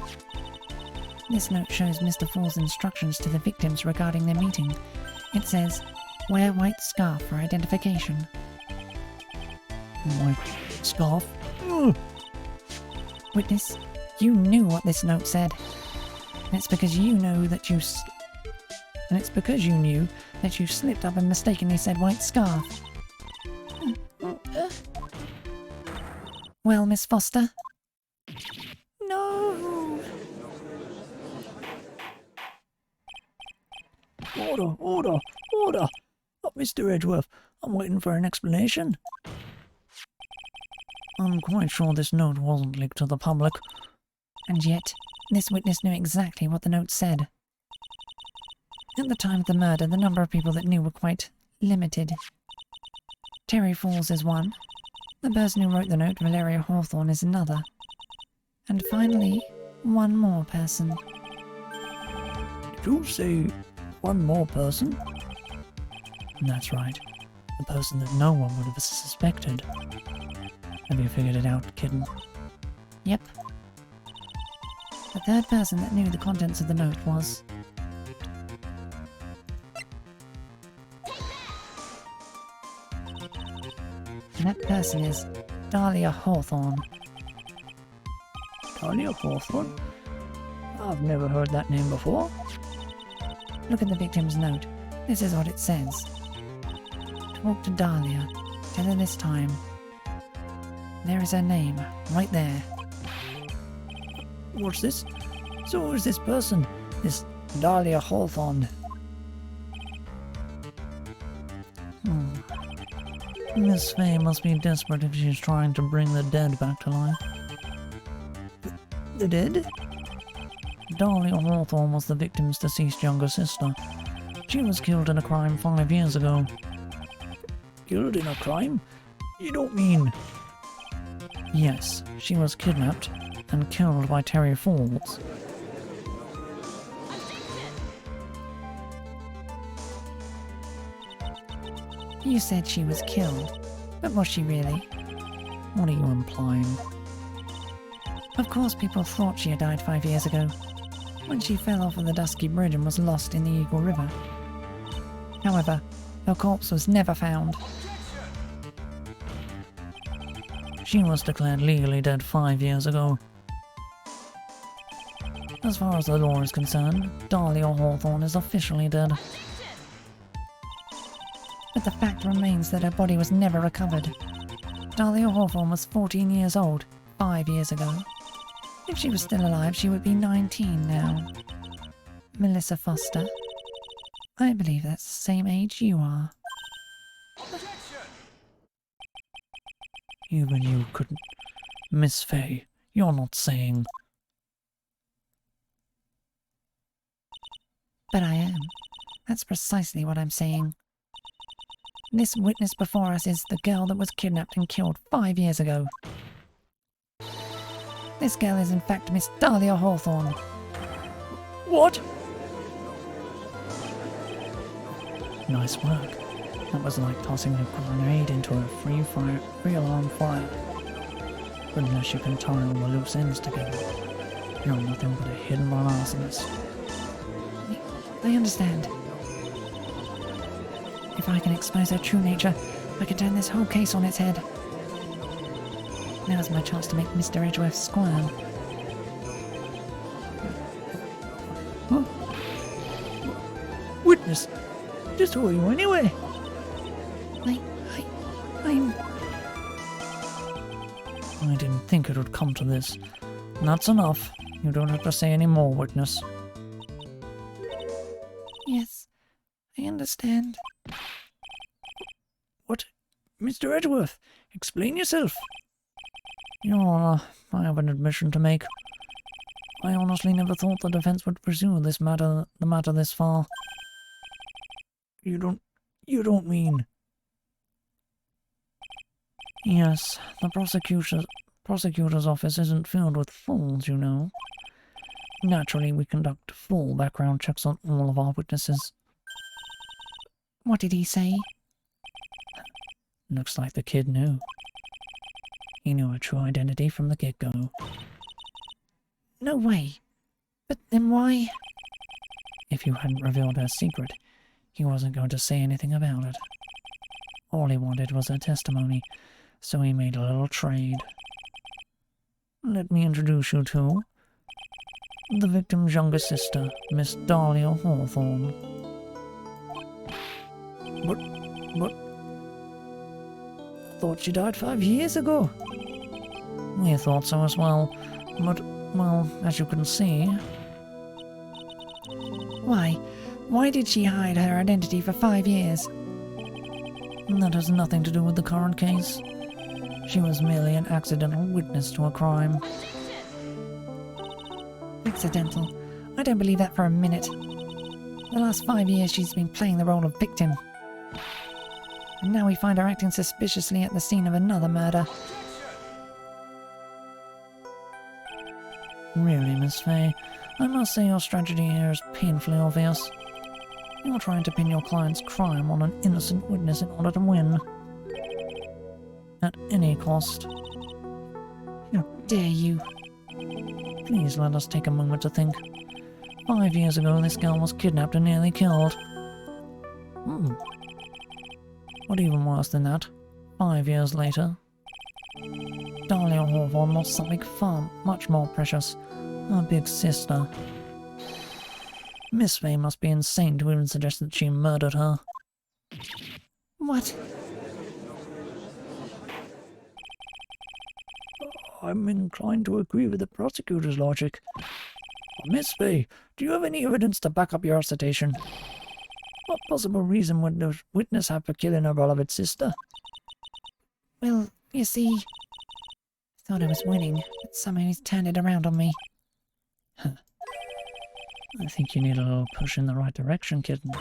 This note shows Mr. Fall's instructions to the victims regarding their meeting. It says, wear white scarf for identification. White scarf? Witness, you knew what this note said. And it's because you know that you... And it's because you knew that you slipped up and mistakenly said white scarf. Well, Miss Foster? No! Order! Oh, Mr. Edgeworth, I'm waiting for an explanation. I'm quite sure this note wasn't leaked to the public. And yet, this witness knew exactly what the note said. At the time of the murder, the number of people that knew were quite limited. Terry Falls is one. The person who wrote the note, Valeria Hawthorne, is another. And finally, one more person. Did you say one more person? That's right. The person that no one would have suspected. Have you figured it out, kitten? Yep. The third person that knew the contents of the note was... And that person is Dahlia Hawthorne. Dahlia Hawthorne? I've never heard that name before. Look at the victim's note. This is what it says. Talk to Dahlia. Tell her this time. There is her name, right there. What's this? So who is this person? This Dahlia Hawthorne? Miss Fay must be desperate if she's trying to bring the dead back to life. The dead? Dahlia Hawthorne was the victim's deceased younger sister. She was killed in a crime 5 years ago. Killed in a crime? You don't mean... Yes, she was kidnapped and killed by Terry Falls. You said she was killed, but was she really? What are you implying? Of course people thought she had died 5 years ago, when she fell off of the Dusky Bridge and was lost in the Eagle River. However, her corpse was never found. She was declared legally dead 5 years ago. As far as the law is concerned, Dahlia Hawthorne is officially dead. But the fact remains that her body was never recovered. Dahlia Hawthorne was 14 years old 5 years ago. If she was still alive, she would be 19 now. Melissa Foster. I believe that's the same age you are. Even you couldn't. Miss Fay, you're not saying. But I am. That's precisely what I'm saying. This witness before us is the girl that was kidnapped and killed 5 years ago. This girl is in fact Miss Dahlia Hawthorne. What? Nice work. That was like tossing a grenade into a free alarm fire. But unless you can tie all the loose ends together, you're nothing but a hidden run arsonist. I understand. If I can expose her true nature, I can turn this whole case on its head. Now's my chance to make Mr. Edgeworth squirm. Huh? Witness? Just who are you anyway? I'm... I didn't think it would come to this. That's enough. You don't have to say any more, witness. Yes, I understand. What? Mr. Edgeworth, explain yourself. Your Honor, I have an admission to make. I honestly never thought the defense would pursue the matter this far. You don't mean... Yes, the prosecutor's office isn't filled with fools, you know. Naturally, we conduct full background checks on all of our witnesses. What did he say? Looks like the kid knew. He knew her true identity from the get-go. No way. But then why? If you hadn't revealed her secret, he wasn't going to say anything about it. All he wanted was her testimony, so he made a little trade. Let me introduce you to the victim's younger sister, Miss Dahlia Hawthorne. But... I thought she died 5 years ago. We thought so as well, but, well, as you can see... Why? Why did she hide her identity for 5 years? That has nothing to do with the current case. She was merely an accidental witness to a crime. Accidental? I don't believe that for a minute. The last 5 years she's been playing the role of victim. And now we find her acting suspiciously at the scene of another murder. Really, Miss Fay, I must say your strategy here is painfully obvious. You're trying to pin your client's crime on an innocent witness in order to win. At any cost. How dare you? Please let us take a moment to think. 5 years ago, this girl was kidnapped and nearly killed. But even worse than that, 5 years later, Dahlia Hawthorne lost something far much more precious, her big sister. Miss Fay must be insane to even suggest that she murdered her. What? I'm inclined to agree with the prosecutor's logic. Miss Fay, do you have any evidence to back up your assertion? What possible reason would the witness have for killing her beloved sister? Well, you see, I thought I was winning, but somehow he's turned it around on me. I think you need a little push in the right direction, kitten.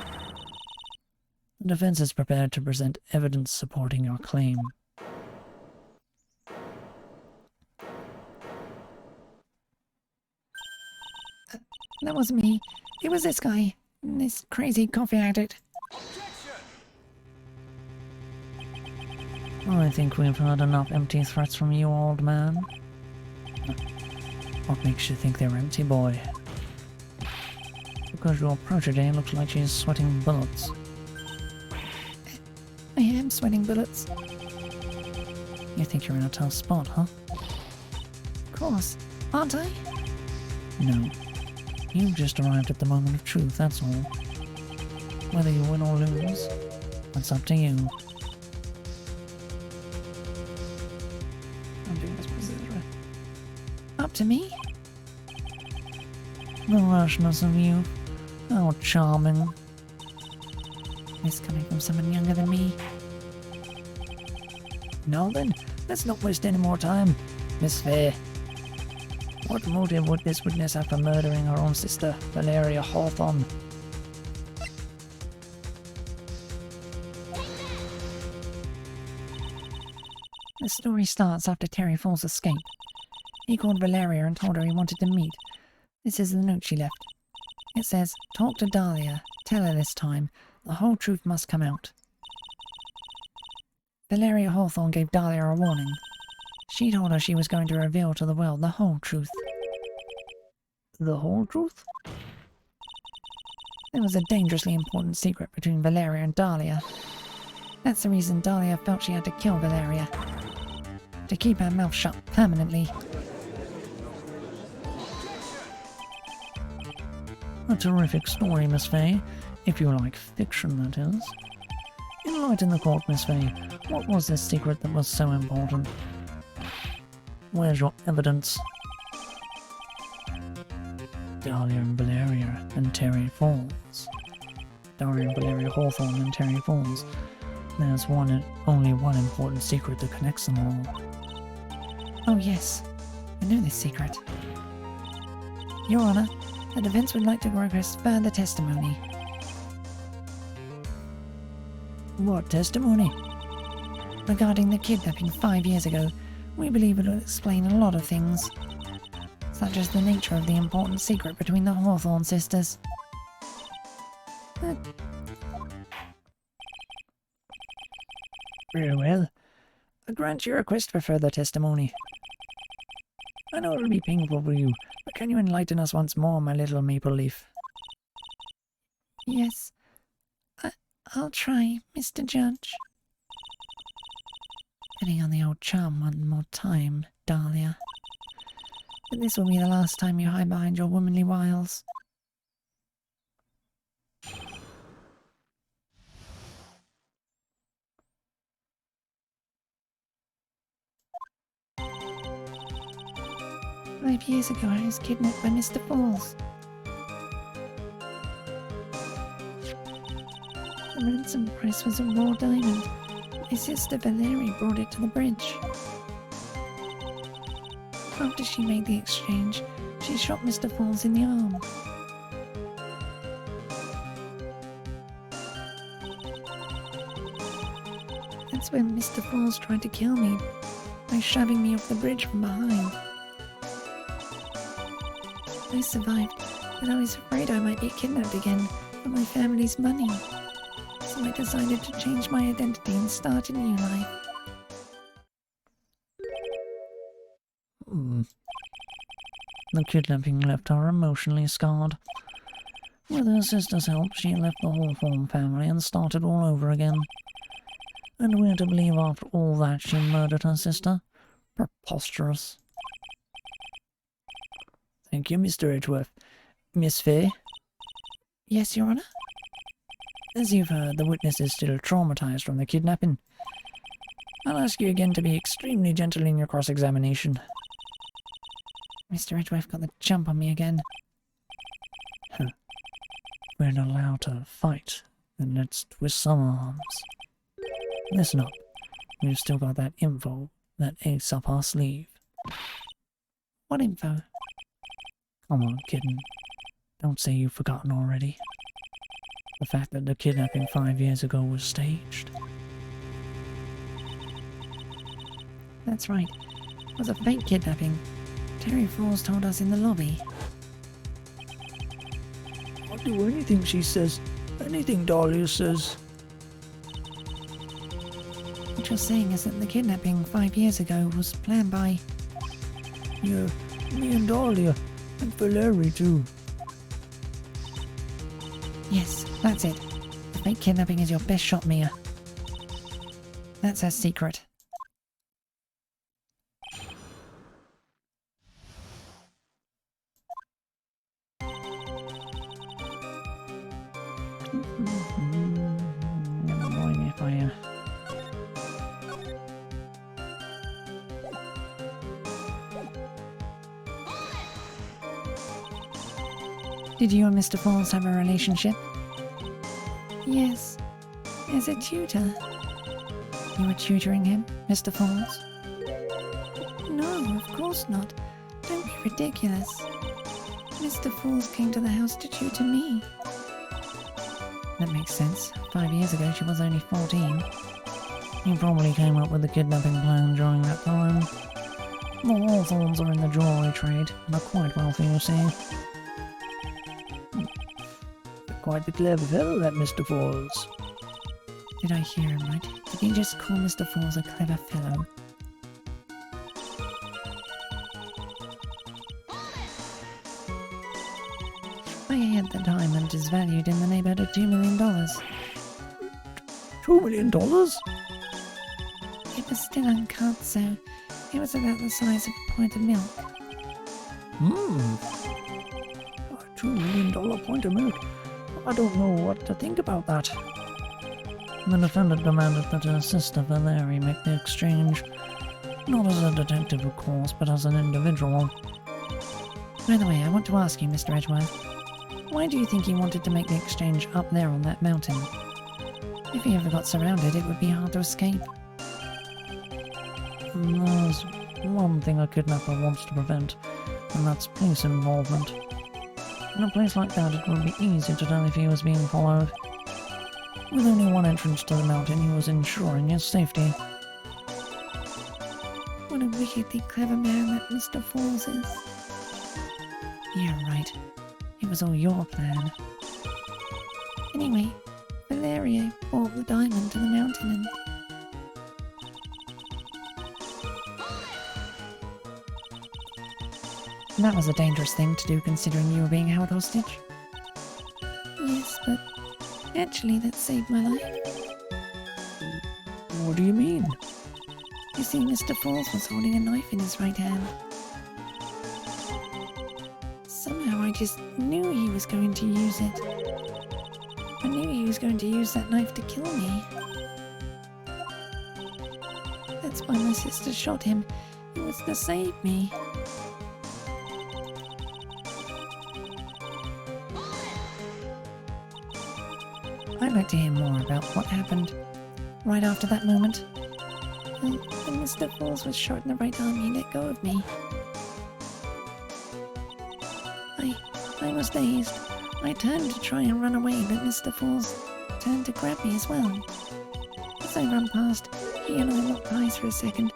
The defense is prepared to present evidence supporting your claim. That wasn't me. It was this guy. This crazy coffee addict. I think we've heard enough empty threats from you, old man. What makes you think they're empty, boy? Because your protege looks like she's sweating bullets. I am sweating bullets. You think you're in a tough spot, huh? Of course. Aren't I? No. You've just arrived at the moment of truth, that's all. Whether you win or lose, It's up to you. Up to me? The rashness of you. How charming. This coming from someone younger than me. Now then, let's not waste any more time. Miss Fair. What motive would this witness have for murdering her own sister, Valeria Hawthorne? The story starts after Terry Fall's escape. He called Valeria and told her he wanted to meet. This is the note she left. It says, "Talk to Dahlia. Tell her this time. The whole truth must come out." Valeria Hawthorne gave Dahlia a warning. She told her she was going to reveal to the world the whole truth. The whole truth? There was a dangerously important secret between Valeria and Dahlia. That's the reason Dahlia felt she had to kill Valeria. To keep her mouth shut permanently. A terrific story, Miss Fay. If you like fiction, that is. Enlighten the court, Miss Fay. What was this secret that was so important? Where's your evidence? Dahlia and Valeria and Terry Falls. Dahlia and Valeria Hawthorne and Terry Falls. There's only one important secret that connects them all. Oh yes, I know this secret. Your Honor, the defense would like to request further testimony. What testimony? Regarding the kidnapping 5 years ago, we believe it will explain a lot of things, such as the nature of the important secret between the Hawthorne sisters. Very well. I grant your request for further testimony. I know it will be painful for you, but can you enlighten us once more, my little maple leaf? Yes, I'll try, Mr. Judge. Putting on the old charm one more time, Dahlia. But this will be the last time you hide behind your womanly wiles. "5 years ago, I was kidnapped by Mr. Falls. The ransom price was a raw diamond. My sister Valerie brought it to the bridge. After she made the exchange, she shot Mr. Falls in the arm. That's when Mr. Falls tried to kill me by shoving me off the bridge from behind. I survived, but I was afraid I might be kidnapped again for my family's money. So I decided to change my identity and start a new life." The kidnapping left her emotionally scarred. With her sister's help, she left the Hawthorne family and started all over again. And we're to believe after all that she murdered her sister? Preposterous. Thank you, Mr. Edgeworth. Miss Fay? Yes, Your Honor? As you've heard, the witness is still traumatized from the kidnapping. I'll ask you again to be extremely gentle in your cross-examination. Mr. Edgeworth got the jump on me again. We're not allowed to fight, then let's twist some arms. Listen up, we've still got that info, that ace up our sleeve. What info? Come on, kitten. Don't say you've forgotten already. The fact that the kidnapping 5 years ago was staged. That's right. It was a fake kidnapping. Terry Falls told us in the lobby. I'll do anything she says. Anything Dahlia says. What you're saying is that the kidnapping 5 years ago was planned by... Yeah, me and Dahlia. And Valerie too. Yes, that's it. The fake kidnapping is your best shot, Mia. That's her secret. Did you and Mr. Falls have a relationship? Yes, as a tutor. You were tutoring him, Mr. Falls? No, of course not. Don't be ridiculous. Mr. Falls came to the house to tutor me. That makes sense. 5 years ago she was only 14. He probably came up with the kidnapping plan during that time. The Hawthorns are in the jewellery trade and are quite wealthy, you see. Quite the clever fellow, that Mr. Falls. Did I hear him right? Did he just call Mr. Falls a clever fellow? I heard the diamond is valued in the neighborhood of $2 million. $2 million? It was still uncut, so it was about the size of a pint of milk. A $2 million pint of milk. I don't know what to think about that. The defendant demanded that her sister Valerie make the exchange, not as a detective of course, but as an individual. By the way, I want to ask you, Mr. Edgeworth, why do you think he wanted to make the exchange up there on that mountain? If he ever got surrounded, it would be hard to escape. There's one thing a kidnapper wants to prevent, and that's police involvement. In a place like that, it would be easy to tell if he was being followed. With only one entrance to the mountain, he was ensuring his safety. What a wickedly clever man that Mr. Falls is. Yeah, right. It was all your plan. Anyway, Valeria brought the diamond to the mountain and... That was a dangerous thing to do considering you were being held hostage. Yes, but actually that saved my life. What do you mean? You see, Mr. Falls was holding a knife in his right hand. Somehow I just knew he was going to use it. I knew he was going to use that knife to kill me. That's why my sister shot him. It was to save me. I'd like to hear more about what happened right after that moment. When Mr. Falls was shot in the right arm, he let go of me. I was dazed. I turned to try and run away, but Mr. Falls turned to grab me as well. As I ran past, he and I locked eyes for a second,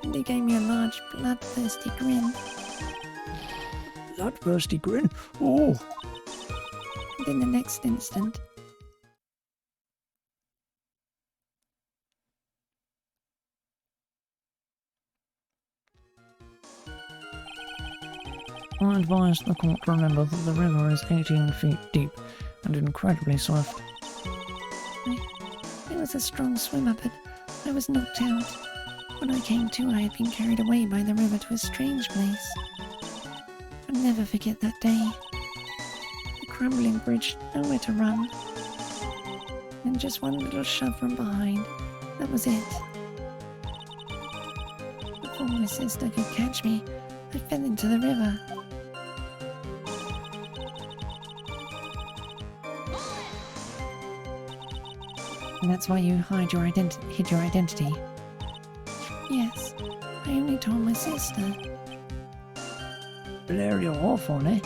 and he gave me a large, bloodthirsty grin. Bloodthirsty grin? Oh! And in the next instant... I advise the court to remember that the river is 18 feet deep and incredibly swift. I was a strong swimmer, but I was knocked out. When I came to, I had been carried away by the river to a strange place. I'll never forget that day. The crumbling bridge, nowhere to run. And just one little shove from behind. That was it. Before my sister could catch me, I fell into the river. And that's why you hid your identity? Yes, I only told my sister. Valeria Hawthorne, eh?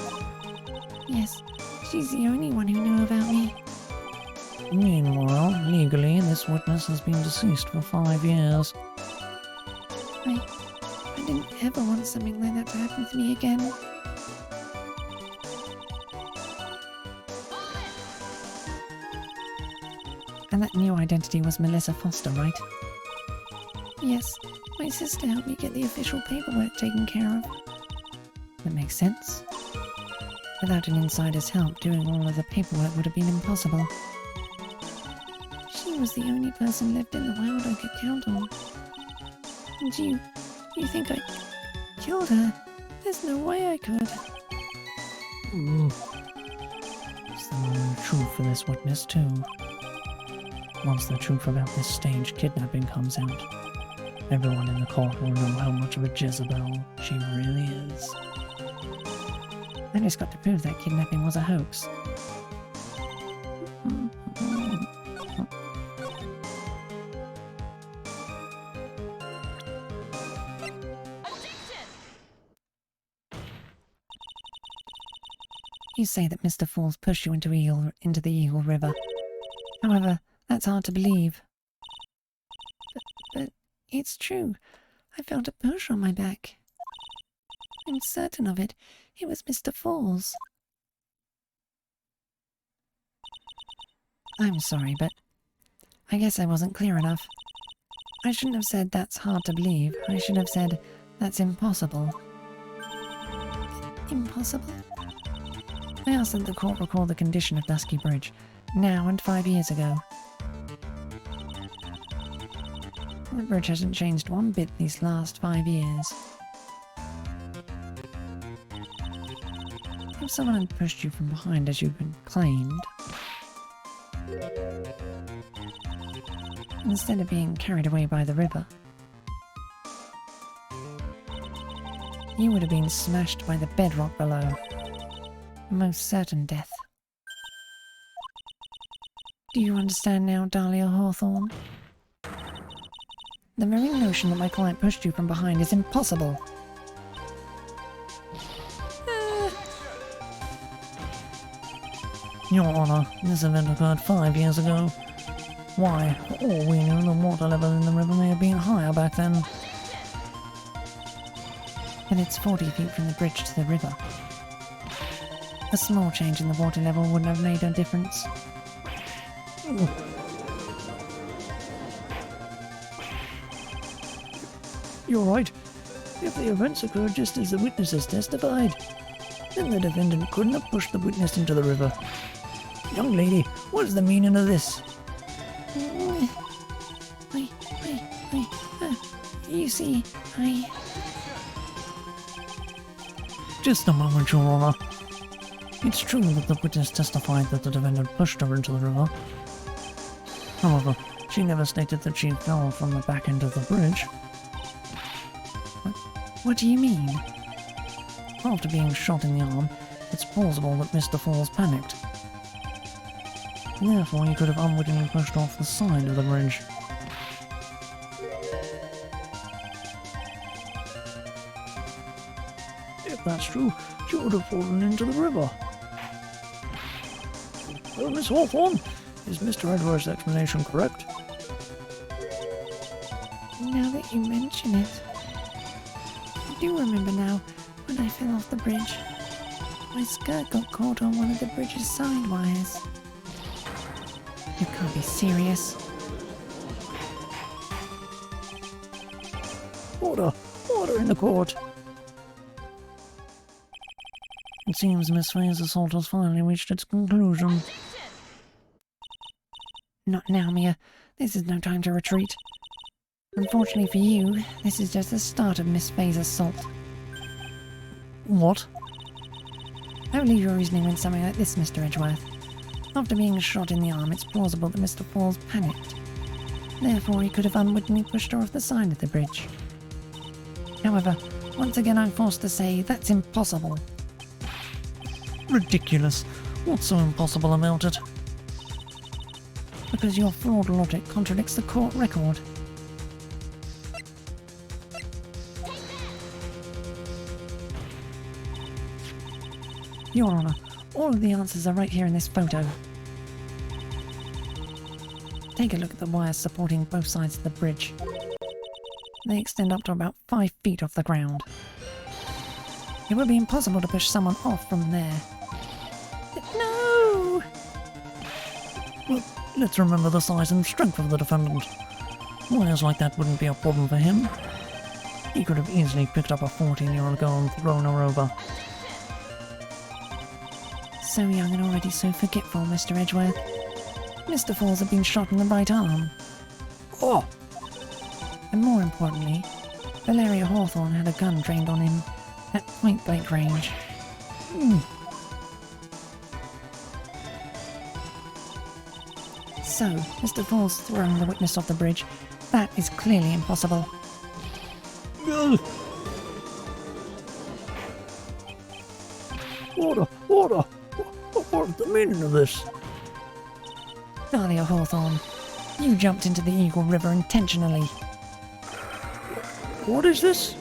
Yes, she's the only one who knew about me. Meanwhile, legally, this witness has been deceased for 5 years. I didn't ever want something like that to happen to me again. And that new identity was Melissa Foster, right? Yes, my sister helped me get the official paperwork taken care of. That makes sense. Without an insider's help, doing all of the paperwork would have been impossible. She was the only person left in the world I could count on. And you think I killed her? There's no way I could. It's the moment of truth for this witness, too. Once the truth about this staged kidnapping comes out, everyone in the court will know how much of a Jezebel she really is. I just got to prove that kidnapping was a hoax. You say that Mr. Falls pushed you into the Eagle River. However, that's hard to believe. But it's true. I felt a push on my back. I'm certain of it. It was Mr. Falls. I'm sorry, but I guess I wasn't clear enough. I shouldn't have said that's hard to believe. I should have said that's impossible. Impossible? I asked that the court recall the condition of Dusky Bridge, now and 5 years ago. The bridge hasn't changed one bit these last 5 years. If someone had pushed you from behind as you've been claimed, instead of being carried away by the river, you would have been smashed by the bedrock below. Most certain death. Do you understand now, Dahlia Hawthorne? The very notion that my client pushed you from behind is impossible. Your Honor, this event occurred 5 years ago. Why, for all we knew, the water level in the river may have been higher back then. But it's 40 feet from the bridge to the river. A small change in the water level wouldn't have made a difference. You're right. If the events occurred just as the witnesses testified, then the defendant couldn't have pushed the witness into the river. Young lady, what is the meaning of this? You see, Just a moment, Your Honor. It's true that the witness testified that the defendant pushed her into the river. However, she never stated that she fell from the back end of the bridge. What do you mean? After being shot in the arm, it's plausible that Mr. Falls panicked. Therefore, he could have unwittingly pushed off the side of the bridge. If that's true, she would have fallen into the river. Well, Miss Hawthorne, is Mr. Edwards' explanation correct? Now that you mention it, I do remember now when I fell off the bridge. My skirt got caught on one of the bridge's side wires. You can't be serious. Order! Order in the court! It seems Miss Faye's assault has finally reached its conclusion. Not now, Mia. This is no time to retreat. Unfortunately for you, this is just the start of Miss Faye's assault. What? I will leave your reasoning with something like this, Mr. Edgeworth. After being shot in the arm, it's plausible that Mr. Falls panicked. Therefore, he could have unwittingly pushed her off the side of the bridge. However, once again I'm forced to say that's impossible. Ridiculous. What's so impossible about it? Because your flawed logic contradicts the court record. Your Honour, all of the answers are right here in this photo. Take a look at the wires supporting both sides of the bridge. They extend up to about 5 feet off the ground. It would be impossible to push someone off from there. No! Well, let's remember the size and strength of the defendant. Wires like that wouldn't be a problem for him. He could have easily picked up a 14-year-old girl and thrown her over. So young and already so forgetful, Mr. Edgeworth. Mr. Falls had been shot in the right arm. Oh! And more importantly, Valeria Hawthorne had a gun trained on him at point-blank range. So, Mr. Falls throwing the witness off the bridge, that is clearly impossible. Order! What's the meaning of this? Dahlia Hawthorne, you jumped into the Eagle River intentionally. What is this?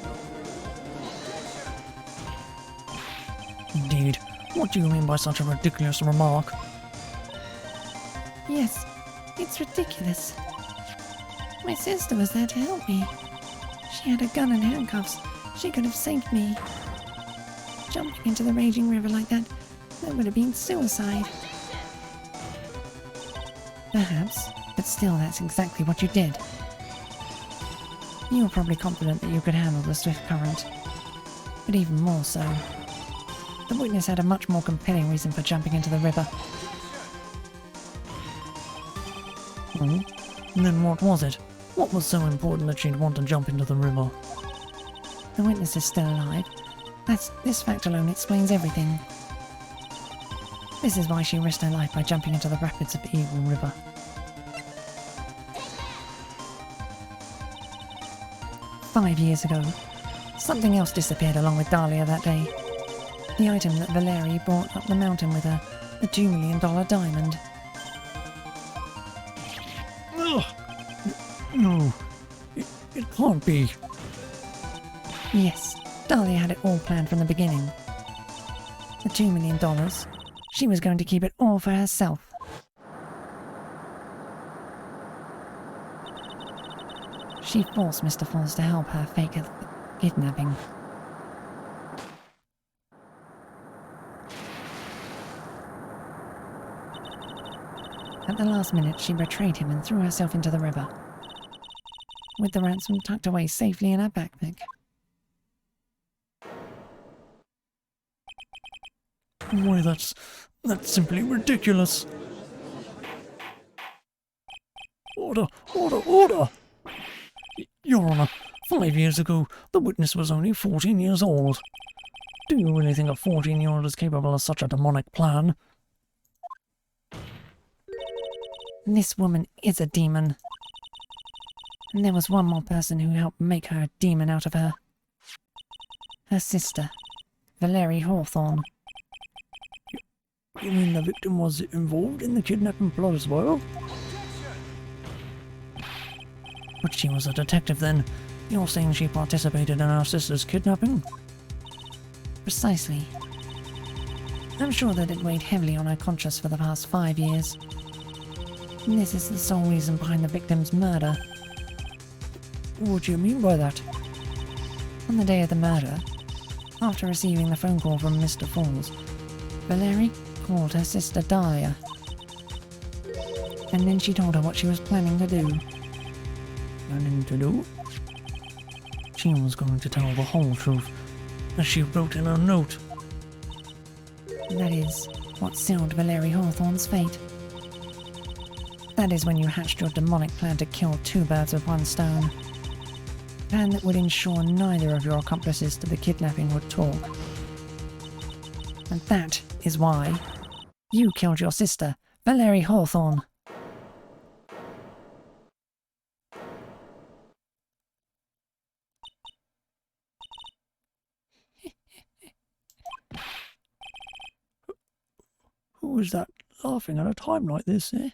Indeed. What do you mean by such a ridiculous remark? Yes, it's ridiculous. My sister was there to help me. She had a gun and handcuffs. She could have saved me. Jumping into the raging river like that would have been suicide. Perhaps, but still that's exactly what you did. You were probably confident that you could handle the swift current. But even more so, the witness had a much more compelling reason for jumping into the river. Hmm? Then what was it? What was so important that she'd want to jump into the river? The witness is still alive. This fact alone explains everything. This is why she risked her life by jumping into the rapids of the Eagle River. "5 years ago, something else disappeared along with Dahlia that day. The item that Valerie brought up the mountain with her, the $2 million diamond. Ugh. No, it can't be. Yes, Dahlia had it all planned from the beginning. The $2 million, she was going to keep it all for herself. She forced Mr. Falls to help her fake a kidnapping. At the last minute, she betrayed him and threw herself into the river, with the ransom tucked away safely in her backpack. Why, that's simply ridiculous. Order! Your Honor, 5 years ago, the witness was only 14 years old. Do you really think a 14-year-old is capable of such a demonic plan? This woman is a demon. And there was one more person who helped make her a demon out of her. Her sister, Valerie Hawthorne. You mean the victim was involved in the kidnapping plot as well? But she was a detective then. You're saying she participated in her sister's kidnapping? Precisely. I'm sure that it weighed heavily on her conscience for the past 5 years. And this is the sole reason behind the victim's murder. What do you mean by that? On the day of the murder, after receiving the phone call from Mr. Falls, Valerie called her sister Dahlia. And then she told her what she was planning to do. Planning to do? She was going to tell the whole truth, as she wrote in her note. That is what sealed Valerie Hawthorne's fate. That is when you hatched your demonic plan to kill 2 birds with 1 stone. A plan that would ensure neither of your accomplices to the kidnapping would talk. And that is why you killed your sister, Valerie Hawthorne. Who is that laughing at a time like this, eh?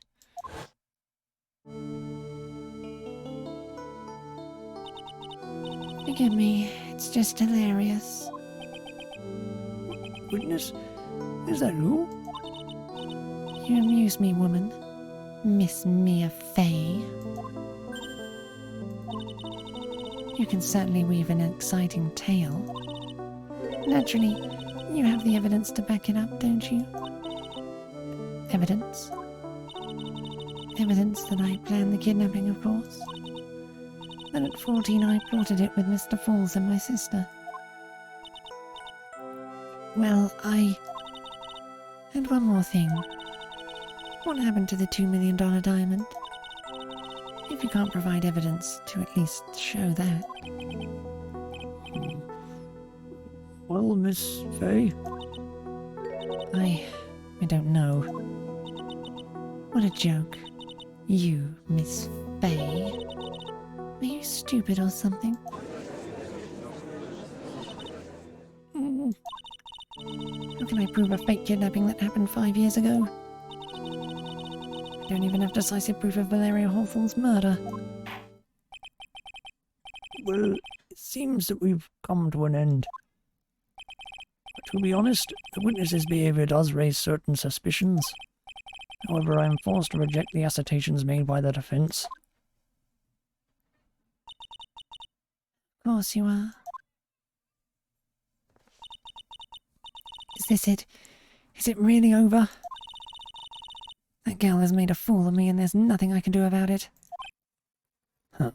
Forgive me, it's just hilarious. Witness? Is that you? You amuse me, woman. Miss Mia Fey. You can certainly weave an exciting tale. Naturally, you have the evidence to back it up, don't you? Evidence? Evidence that I planned the kidnapping, of course. That at 14 I plotted it with Mr. Falls and my sister. Well, And one more thing. What happened to the $2 million diamond? If you can't provide evidence to at least show that. Well, Miss Fay? I don't know. What a joke. You, Miss Fay. Are you stupid or something? How can I prove a fake kidnapping that happened 5 years ago? I don't even have decisive proof of Valeria Hawthorne's murder. Well, it seems that we've come to an end. But to be honest, the witness's behaviour does raise certain suspicions. However, I am forced to reject the assertions made by the defence. Of course you are. Is this it? Is it really over? That girl has made a fool of me and there's nothing I can do about it. Huh.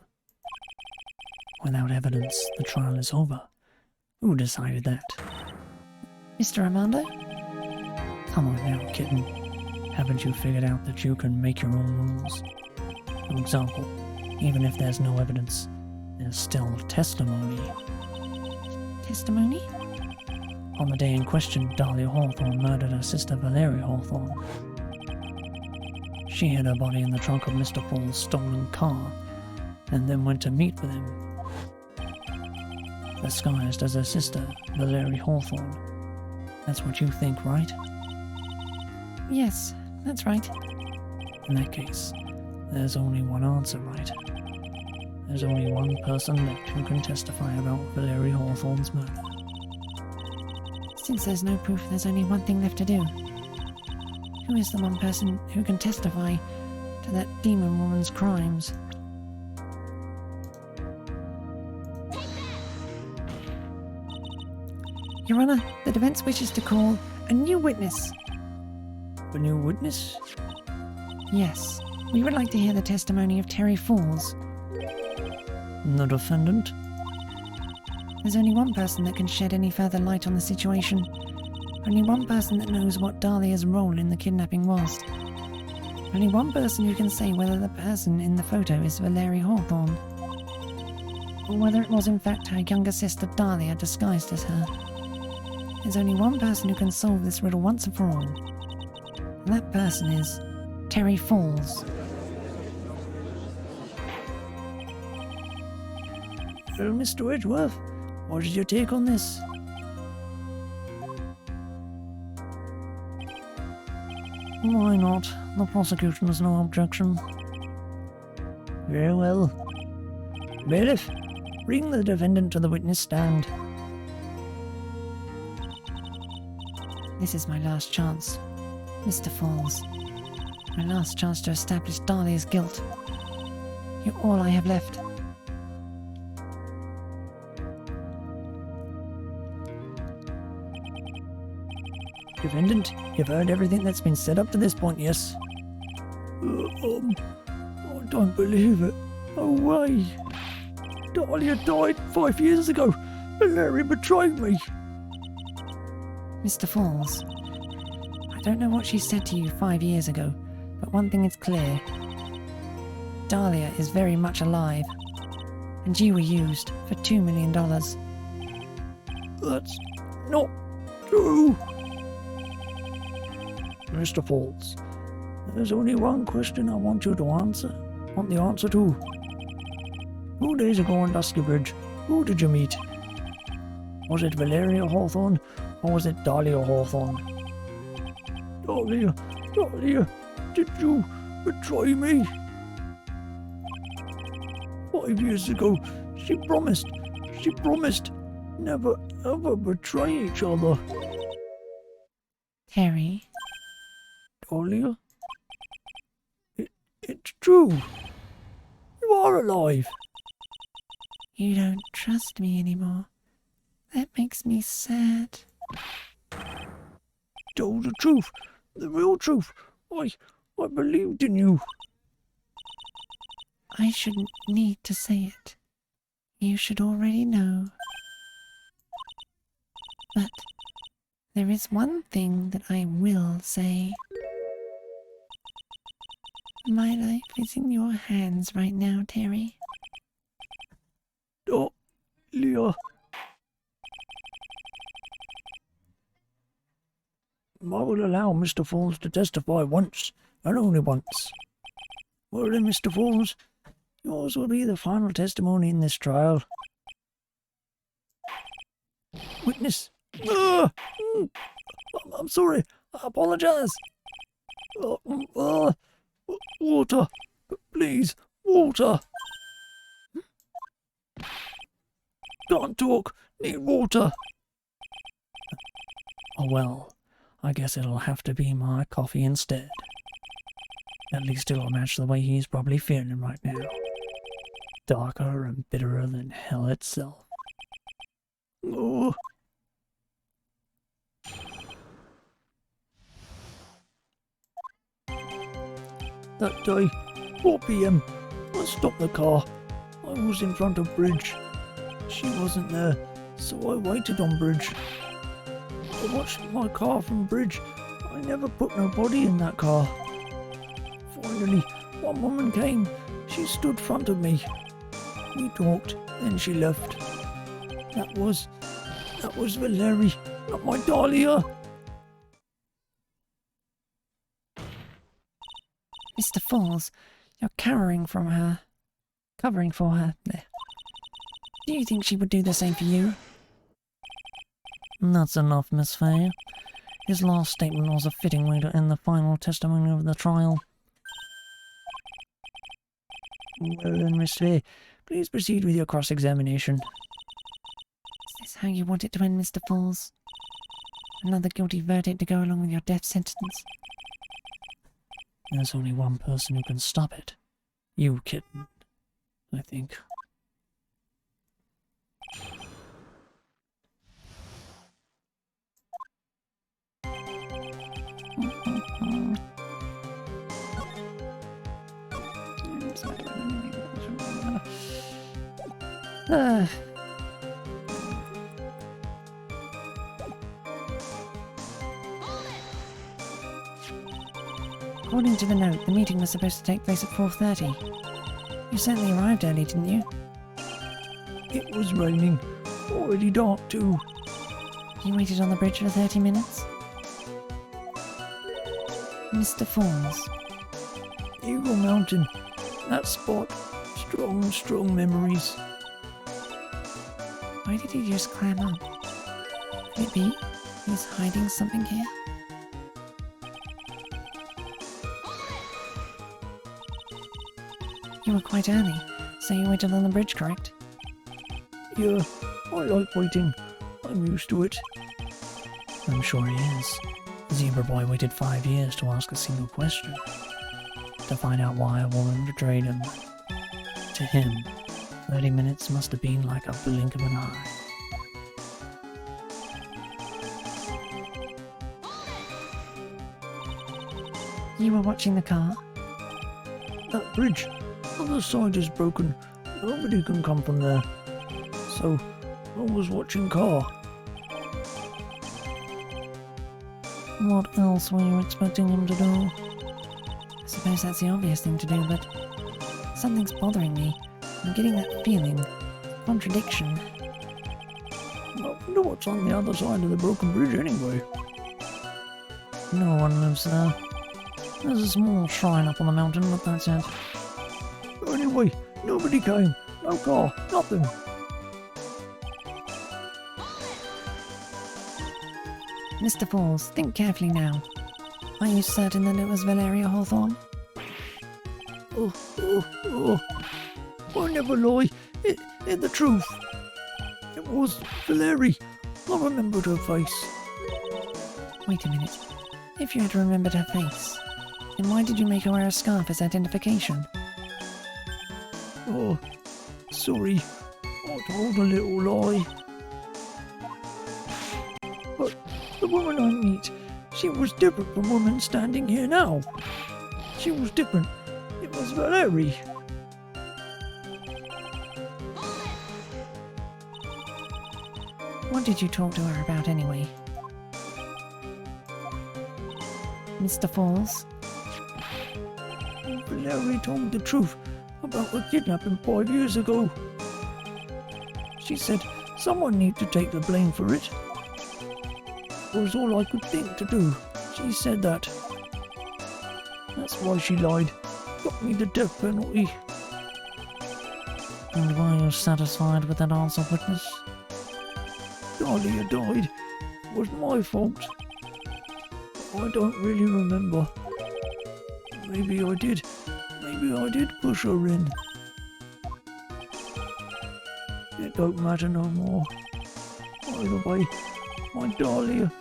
Without evidence, the trial is over. Who decided that? Mr. Armando? Come on now, kitten. Haven't you figured out that you can make your own rules? For example, even if there's no evidence, there's still testimony. Testimony? On the day in question, Dahlia Hawthorne murdered her sister Valeria Hawthorne. She hid her body in the trunk of Mr. Fall's stolen car, and then went to meet with him, disguised as her sister, Valeria Hawthorne. That's what you think, right? Yes, that's right. In that case, there's only one answer, right? There's only one person who can testify about Valeria Hawthorne's murder. Since there's no proof, there's only one thing left to do. Who is the one person who can testify to that demon woman's crimes? Your Honor, the defense wishes to call a new witness. A new witness? Yes, we would like to hear the testimony of Terry Falls. The defendant? There's only one person that can shed any further light on the situation. Only one person that knows what Dahlia's role in the kidnapping was. Only one person who can say whether the person in the photo is Valeria Hawthorne, or whether it was in fact her younger sister Dahlia disguised as her. There's only one person who can solve this riddle once and for all. And that person is Terry Falls. Mr. Edgeworth, what is your take on this? Why not? The prosecution has no objection. Very well. Bailiff, bring the defendant to the witness stand. This is my last chance, Mr. Falls. My last chance to establish Dahlia's guilt. You're all I have left. Defendant, you've heard everything that's been said up to this point, yes? I don't believe it. No way. Dahlia died 5 years ago. Larry betrayed me. Mr. Falls, I don't know what she said to you 5 years ago, but one thing is clear. Dahlia is very much alive, and you were used for $2 million. That's not true. Mr. Falls, there's only one question I want you to answer. Want the answer to? 2 days ago on Dusky Bridge, who did you meet? Was it Valeria Hawthorne, or was it Dahlia Hawthorne? Dahlia, did you betray me? 5 years ago, she promised never ever betray each other. Terry? Dahlia? It's true. You are alive. You don't trust me anymore. That makes me sad. Tell the truth. The real truth. I believed in you. I shouldn't need to say it. You should already know. But there is one thing that I will say. My life is in your hands right now, Terry. Dahlia. I will allow Mr. Falls to testify once, and only once. Well then, Mr. Falls, yours will be the final testimony in this trial. Witness. I'm sorry. I apologize. Water. Please, water. Can't talk. Need water. Oh well, I guess it'll have to be my coffee instead. At least it'll match the way he's probably feeling right now. Darker and bitterer than hell itself. Oh. That day, 4 p.m, I stopped the car. I was in front of Bridge. She wasn't there, so I waited on Bridge. I watched my car from Bridge. I never put nobody in that car. Finally, one woman came. She stood front of me. We talked, then she left. That was Valeri, not my Dahlia. Mr. Falls, you're covering for her. There. Do you think she would do the same for you? That's enough, Miss Faye. His last statement was a fitting way to end the final testimony of the trial. Well then, Miss Faye, please proceed with your cross-examination. Is this how you want it to end, Mr. Falls? Another guilty verdict to go along with your death sentence? There's only one person who can stop it. You, kitten, I think. According to the note, the meeting was supposed to take place at 4:30. You certainly arrived early, didn't you? It was raining. Already dark too. You waited on the bridge for 30 minutes? Mr. Falls. Eagle Mountain. That spot. Strong memories. Why did he just climb up? Could it be he's hiding something here? You were quite early, so you waited on the bridge, correct? Yeah, I like waiting. I'm used to it. I'm sure he is. Zebra Boy waited 5 years to ask a single question. To find out why a woman betrayed him. To him, 30 minutes must have been like a blink of an eye. You were watching the car? That bridge, other side is broken. Nobody can come from there. So, I was watching car. What else were you expecting him to do? I suppose that's the obvious thing to do, but something's bothering me. I'm getting that feeling. Contradiction. I wonder what's on the other side of the broken bridge anyway. No one lives there. There's a small shrine up on the mountain, but that's it. Anyway, nobody came. No car, nothing. Mr. Falls, think carefully now. Are you certain that it was Valeria Hawthorne? I never lie. It's the truth. It was Valeri. I remembered her face. Wait a minute. If you had remembered her face, then why did you make her wear a scarf as identification? Oh, sorry. I told a little lie. But the woman I meet, she was different from the woman standing here now. She was different. It was Valeri. What did you talk to her about anyway? Mr. Falls? Valeri told the truth about the kidnapping 5 years ago. She said someone needed to take the blame for it. It was all I could think to do. She said that. That's why she lied. Got me the death penalty. And were you satisfied with that answer, witness? Dahlia died. It was my fault. I don't really remember. Maybe I did. Maybe I did push her in. It don't matter no more. Either way, my Dahlia,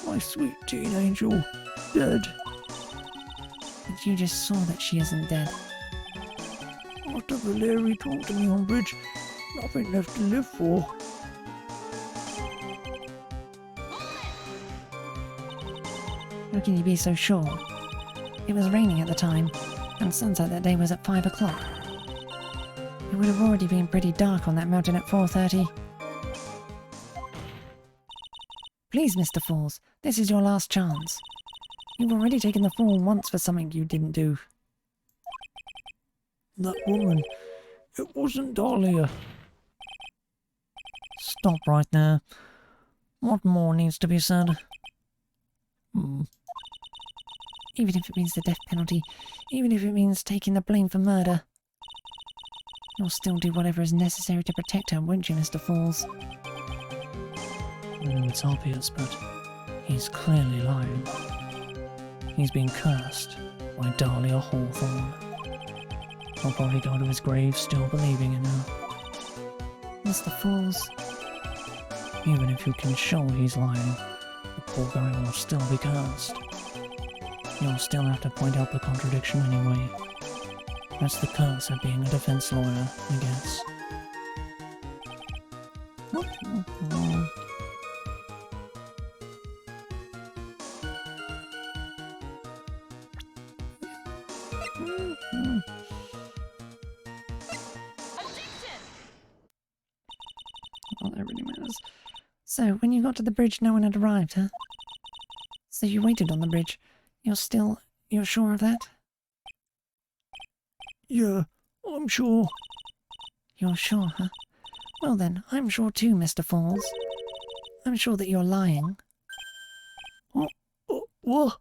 my sweet teen angel, dead. But you just saw that she isn't dead. After Valeri talked to me on bridge, nothing left to live for. How can you be so sure? It was raining at the time, and sunset that day was at 5 o'clock. It would have already been pretty dark on that mountain at 4:30. Please, Mr. Falls, this is your last chance. You've already taken the fall once for something you didn't do. That woman, it wasn't Dahlia. Stop right there. What more needs to be said? Even if it means the death penalty, even if it means taking the blame for murder, you'll still do whatever is necessary to protect her, won't you, Mr. Falls? I know it's obvious, but he's clearly lying. He's been cursed by Dahlia Hawthorne. He'll probably go to his grave still believing in her. Mr. Falls, Even if you can show he's lying, the poor guy will still be cursed. You'll still have to point out the contradiction anyway. That's the curse of being a defense lawyer, I guess. all that really matters. So, when you got to the bridge, no one had arrived, huh? So you waited on the bridge. You're sure of that? Yeah, I'm sure. You're sure, huh? Well then, I'm sure too, Mr. Falls. I'm sure that you're lying. What? What?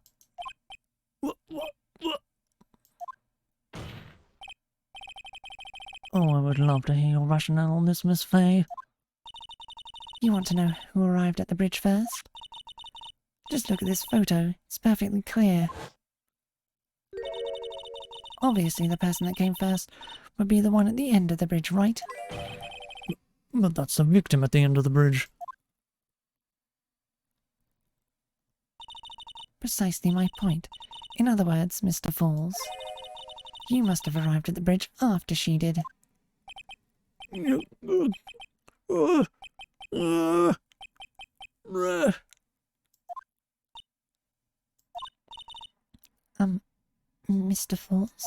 Oh, I would love to hear your rationale on this, Miss Fay. You want to know who arrived at the bridge first? Just look at this photo. It's perfectly clear. Obviously, the person that came first would be the one at the end of the bridge, right? But that's the victim at the end of the bridge. Precisely my point. In other words, Mr. Falls, you must have arrived at the bridge after she did. Mr. Falls?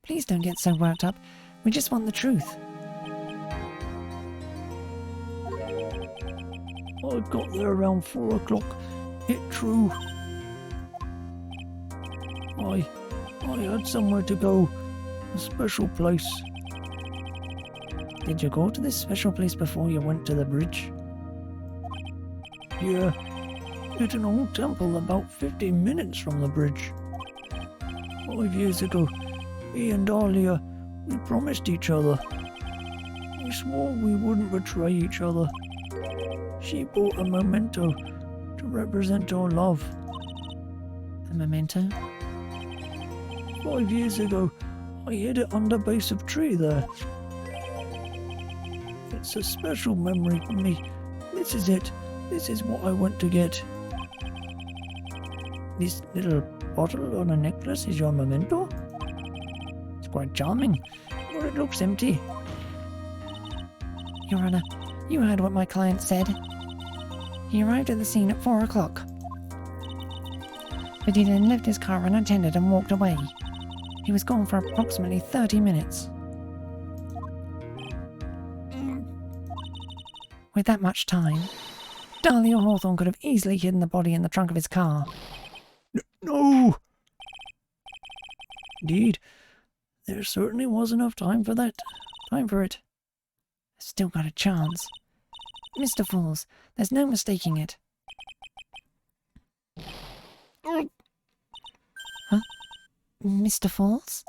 Please don't get so worked up. We just want the truth. I got there around 4 o'clock. It true. I had somewhere to go. A special place. Did you go to this special place before you went to the bridge? Yeah. It's an old temple about 15 minutes from the bridge. 5 years ago, me and Dahlia, we promised each other. We swore we wouldn't betray each other. She bought a memento to represent our love. A memento? 5 years ago, I hid it under base of tree there. It's a special memory for me. This is it. This is what I went to get. This little bottle on a necklace is your memento? It's quite charming, but it looks empty. Your Honor, you heard what my client said. He arrived at the scene at 4 o'clock. But he then left his car unattended and walked away. He was gone for approximately 30 minutes. With that much time, Dahlia Hawthorne could have easily hidden the body in the trunk of his car. No! Indeed, there certainly was enough time for that. Time for it. Still got a chance. Mr. Falls, there's no mistaking it. Huh? Mr. Falls?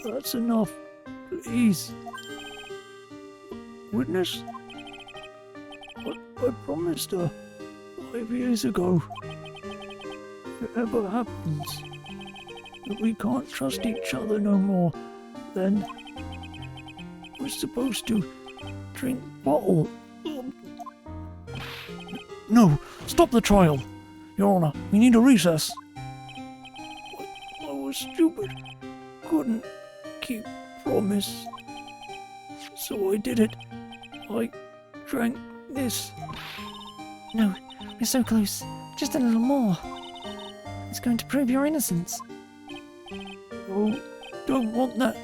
That's enough. Please. witness? I promised her 5 years ago. If it ever happens that we can't trust each other no more, then we're supposed to drink bottle. No, stop the trial, Your Honor. We need a recess. I was stupid. Couldn't keep promise. So I did it. I drank this. No, we're so close. Just a little more. It's going to prove your innocence. No, don't want that.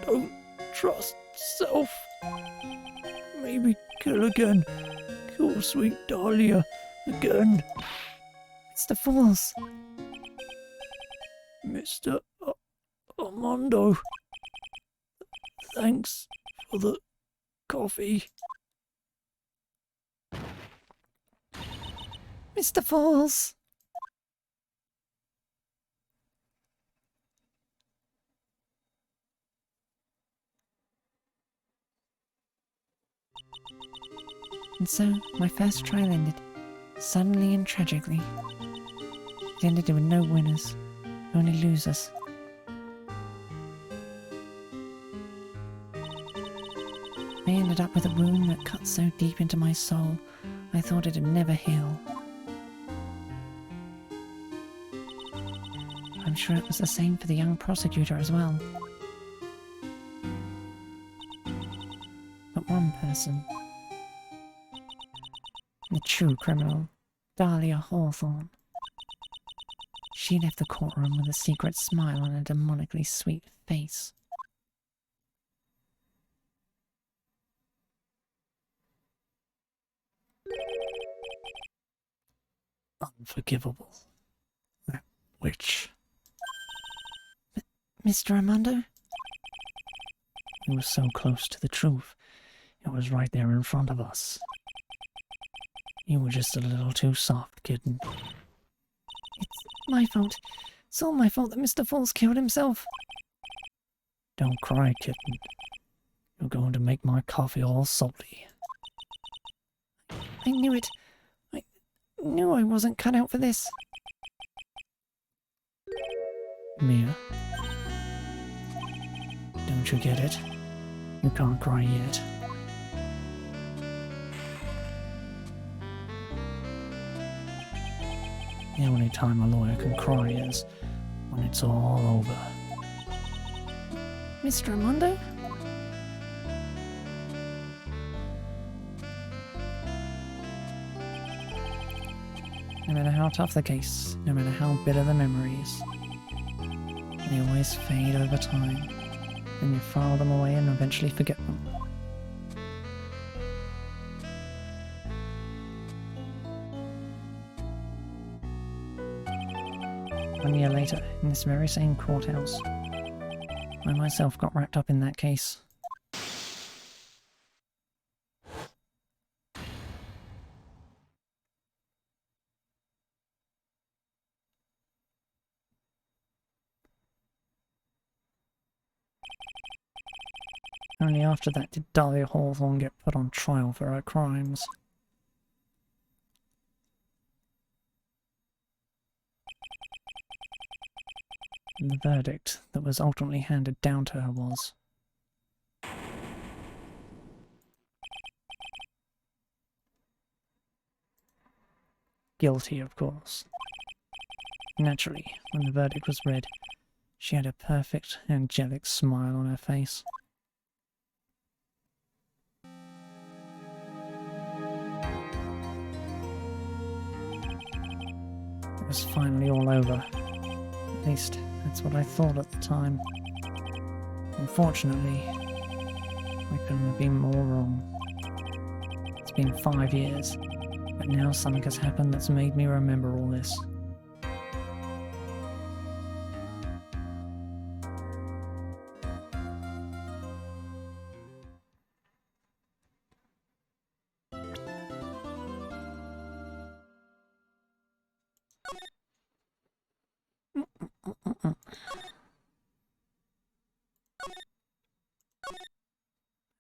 Don't trust self. Maybe kill again. Kill sweet Dahlia again. Mr. Falls. Mr. Armando. Thanks for the coffee. Mr. Falls. And so, my first trial ended, suddenly and tragically. It ended with no winners, only losers. I ended up with a wound that cut so deep into my soul, I thought it'd never heal. I'm sure it was the same for the young prosecutor as well. But one person, the true criminal, Dahlia Hawthorne. She left the courtroom with a secret smile on a demonically sweet face. Unforgivable. That witch. Mr. Armando? He was so close to the truth. It was right there in front of us. You were just a little too soft, kitten. It's my fault. It's all my fault that Mr. Falls killed himself. Don't cry, kitten. You're going to make my coffee all salty. I knew it. I knew I wasn't cut out for this. Mia. Don't you get it? You can't cry yet. The only time a lawyer can cry is when it's all over. Mr. Armando? No matter how tough the case, no matter how bitter the memories, they always fade over time, and you file them away and eventually forget them. 1 year later, in this very same courthouse, I myself got wrapped up in that case. Only after that did Dahlia Hawthorne get put on trial for her crimes. And the verdict that was ultimately handed down to her was guilty, of course. Naturally, when the verdict was read, she had a perfect, angelic smile on her face. It was finally all over. At least, that's what I thought at the time. Unfortunately, I couldn't have been more wrong. It's been 5 years, but now something has happened that's made me remember all this.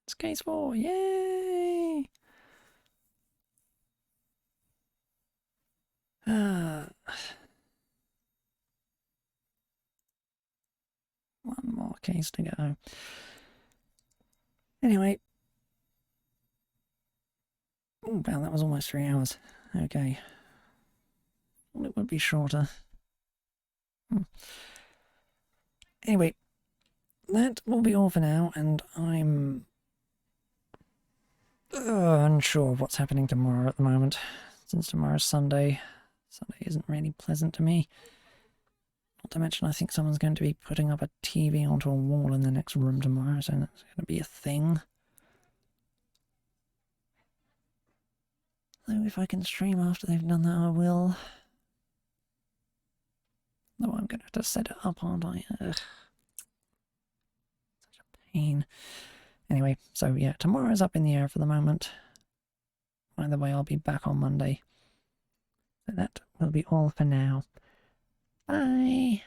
It's case 4, yay! case to go. Anyway. Oh, wow, that was almost 3 hours. Okay. Well, it would be shorter. Anyway, that will be all for now, and I'm unsure of what's happening tomorrow at the moment. Since tomorrow's Sunday, Sunday isn't really pleasant to me. Not to mention, I think someone's going to be putting up a TV onto a wall in the next room tomorrow, so that's going to be a thing. Though if I can stream after they've done that, I will. Though I'm going to have to set it up, aren't I? Ugh. Such a pain. Anyway, so yeah, tomorrow's up in the air for the moment. Either way, I'll be back on Monday. So that will be all for now. Bye!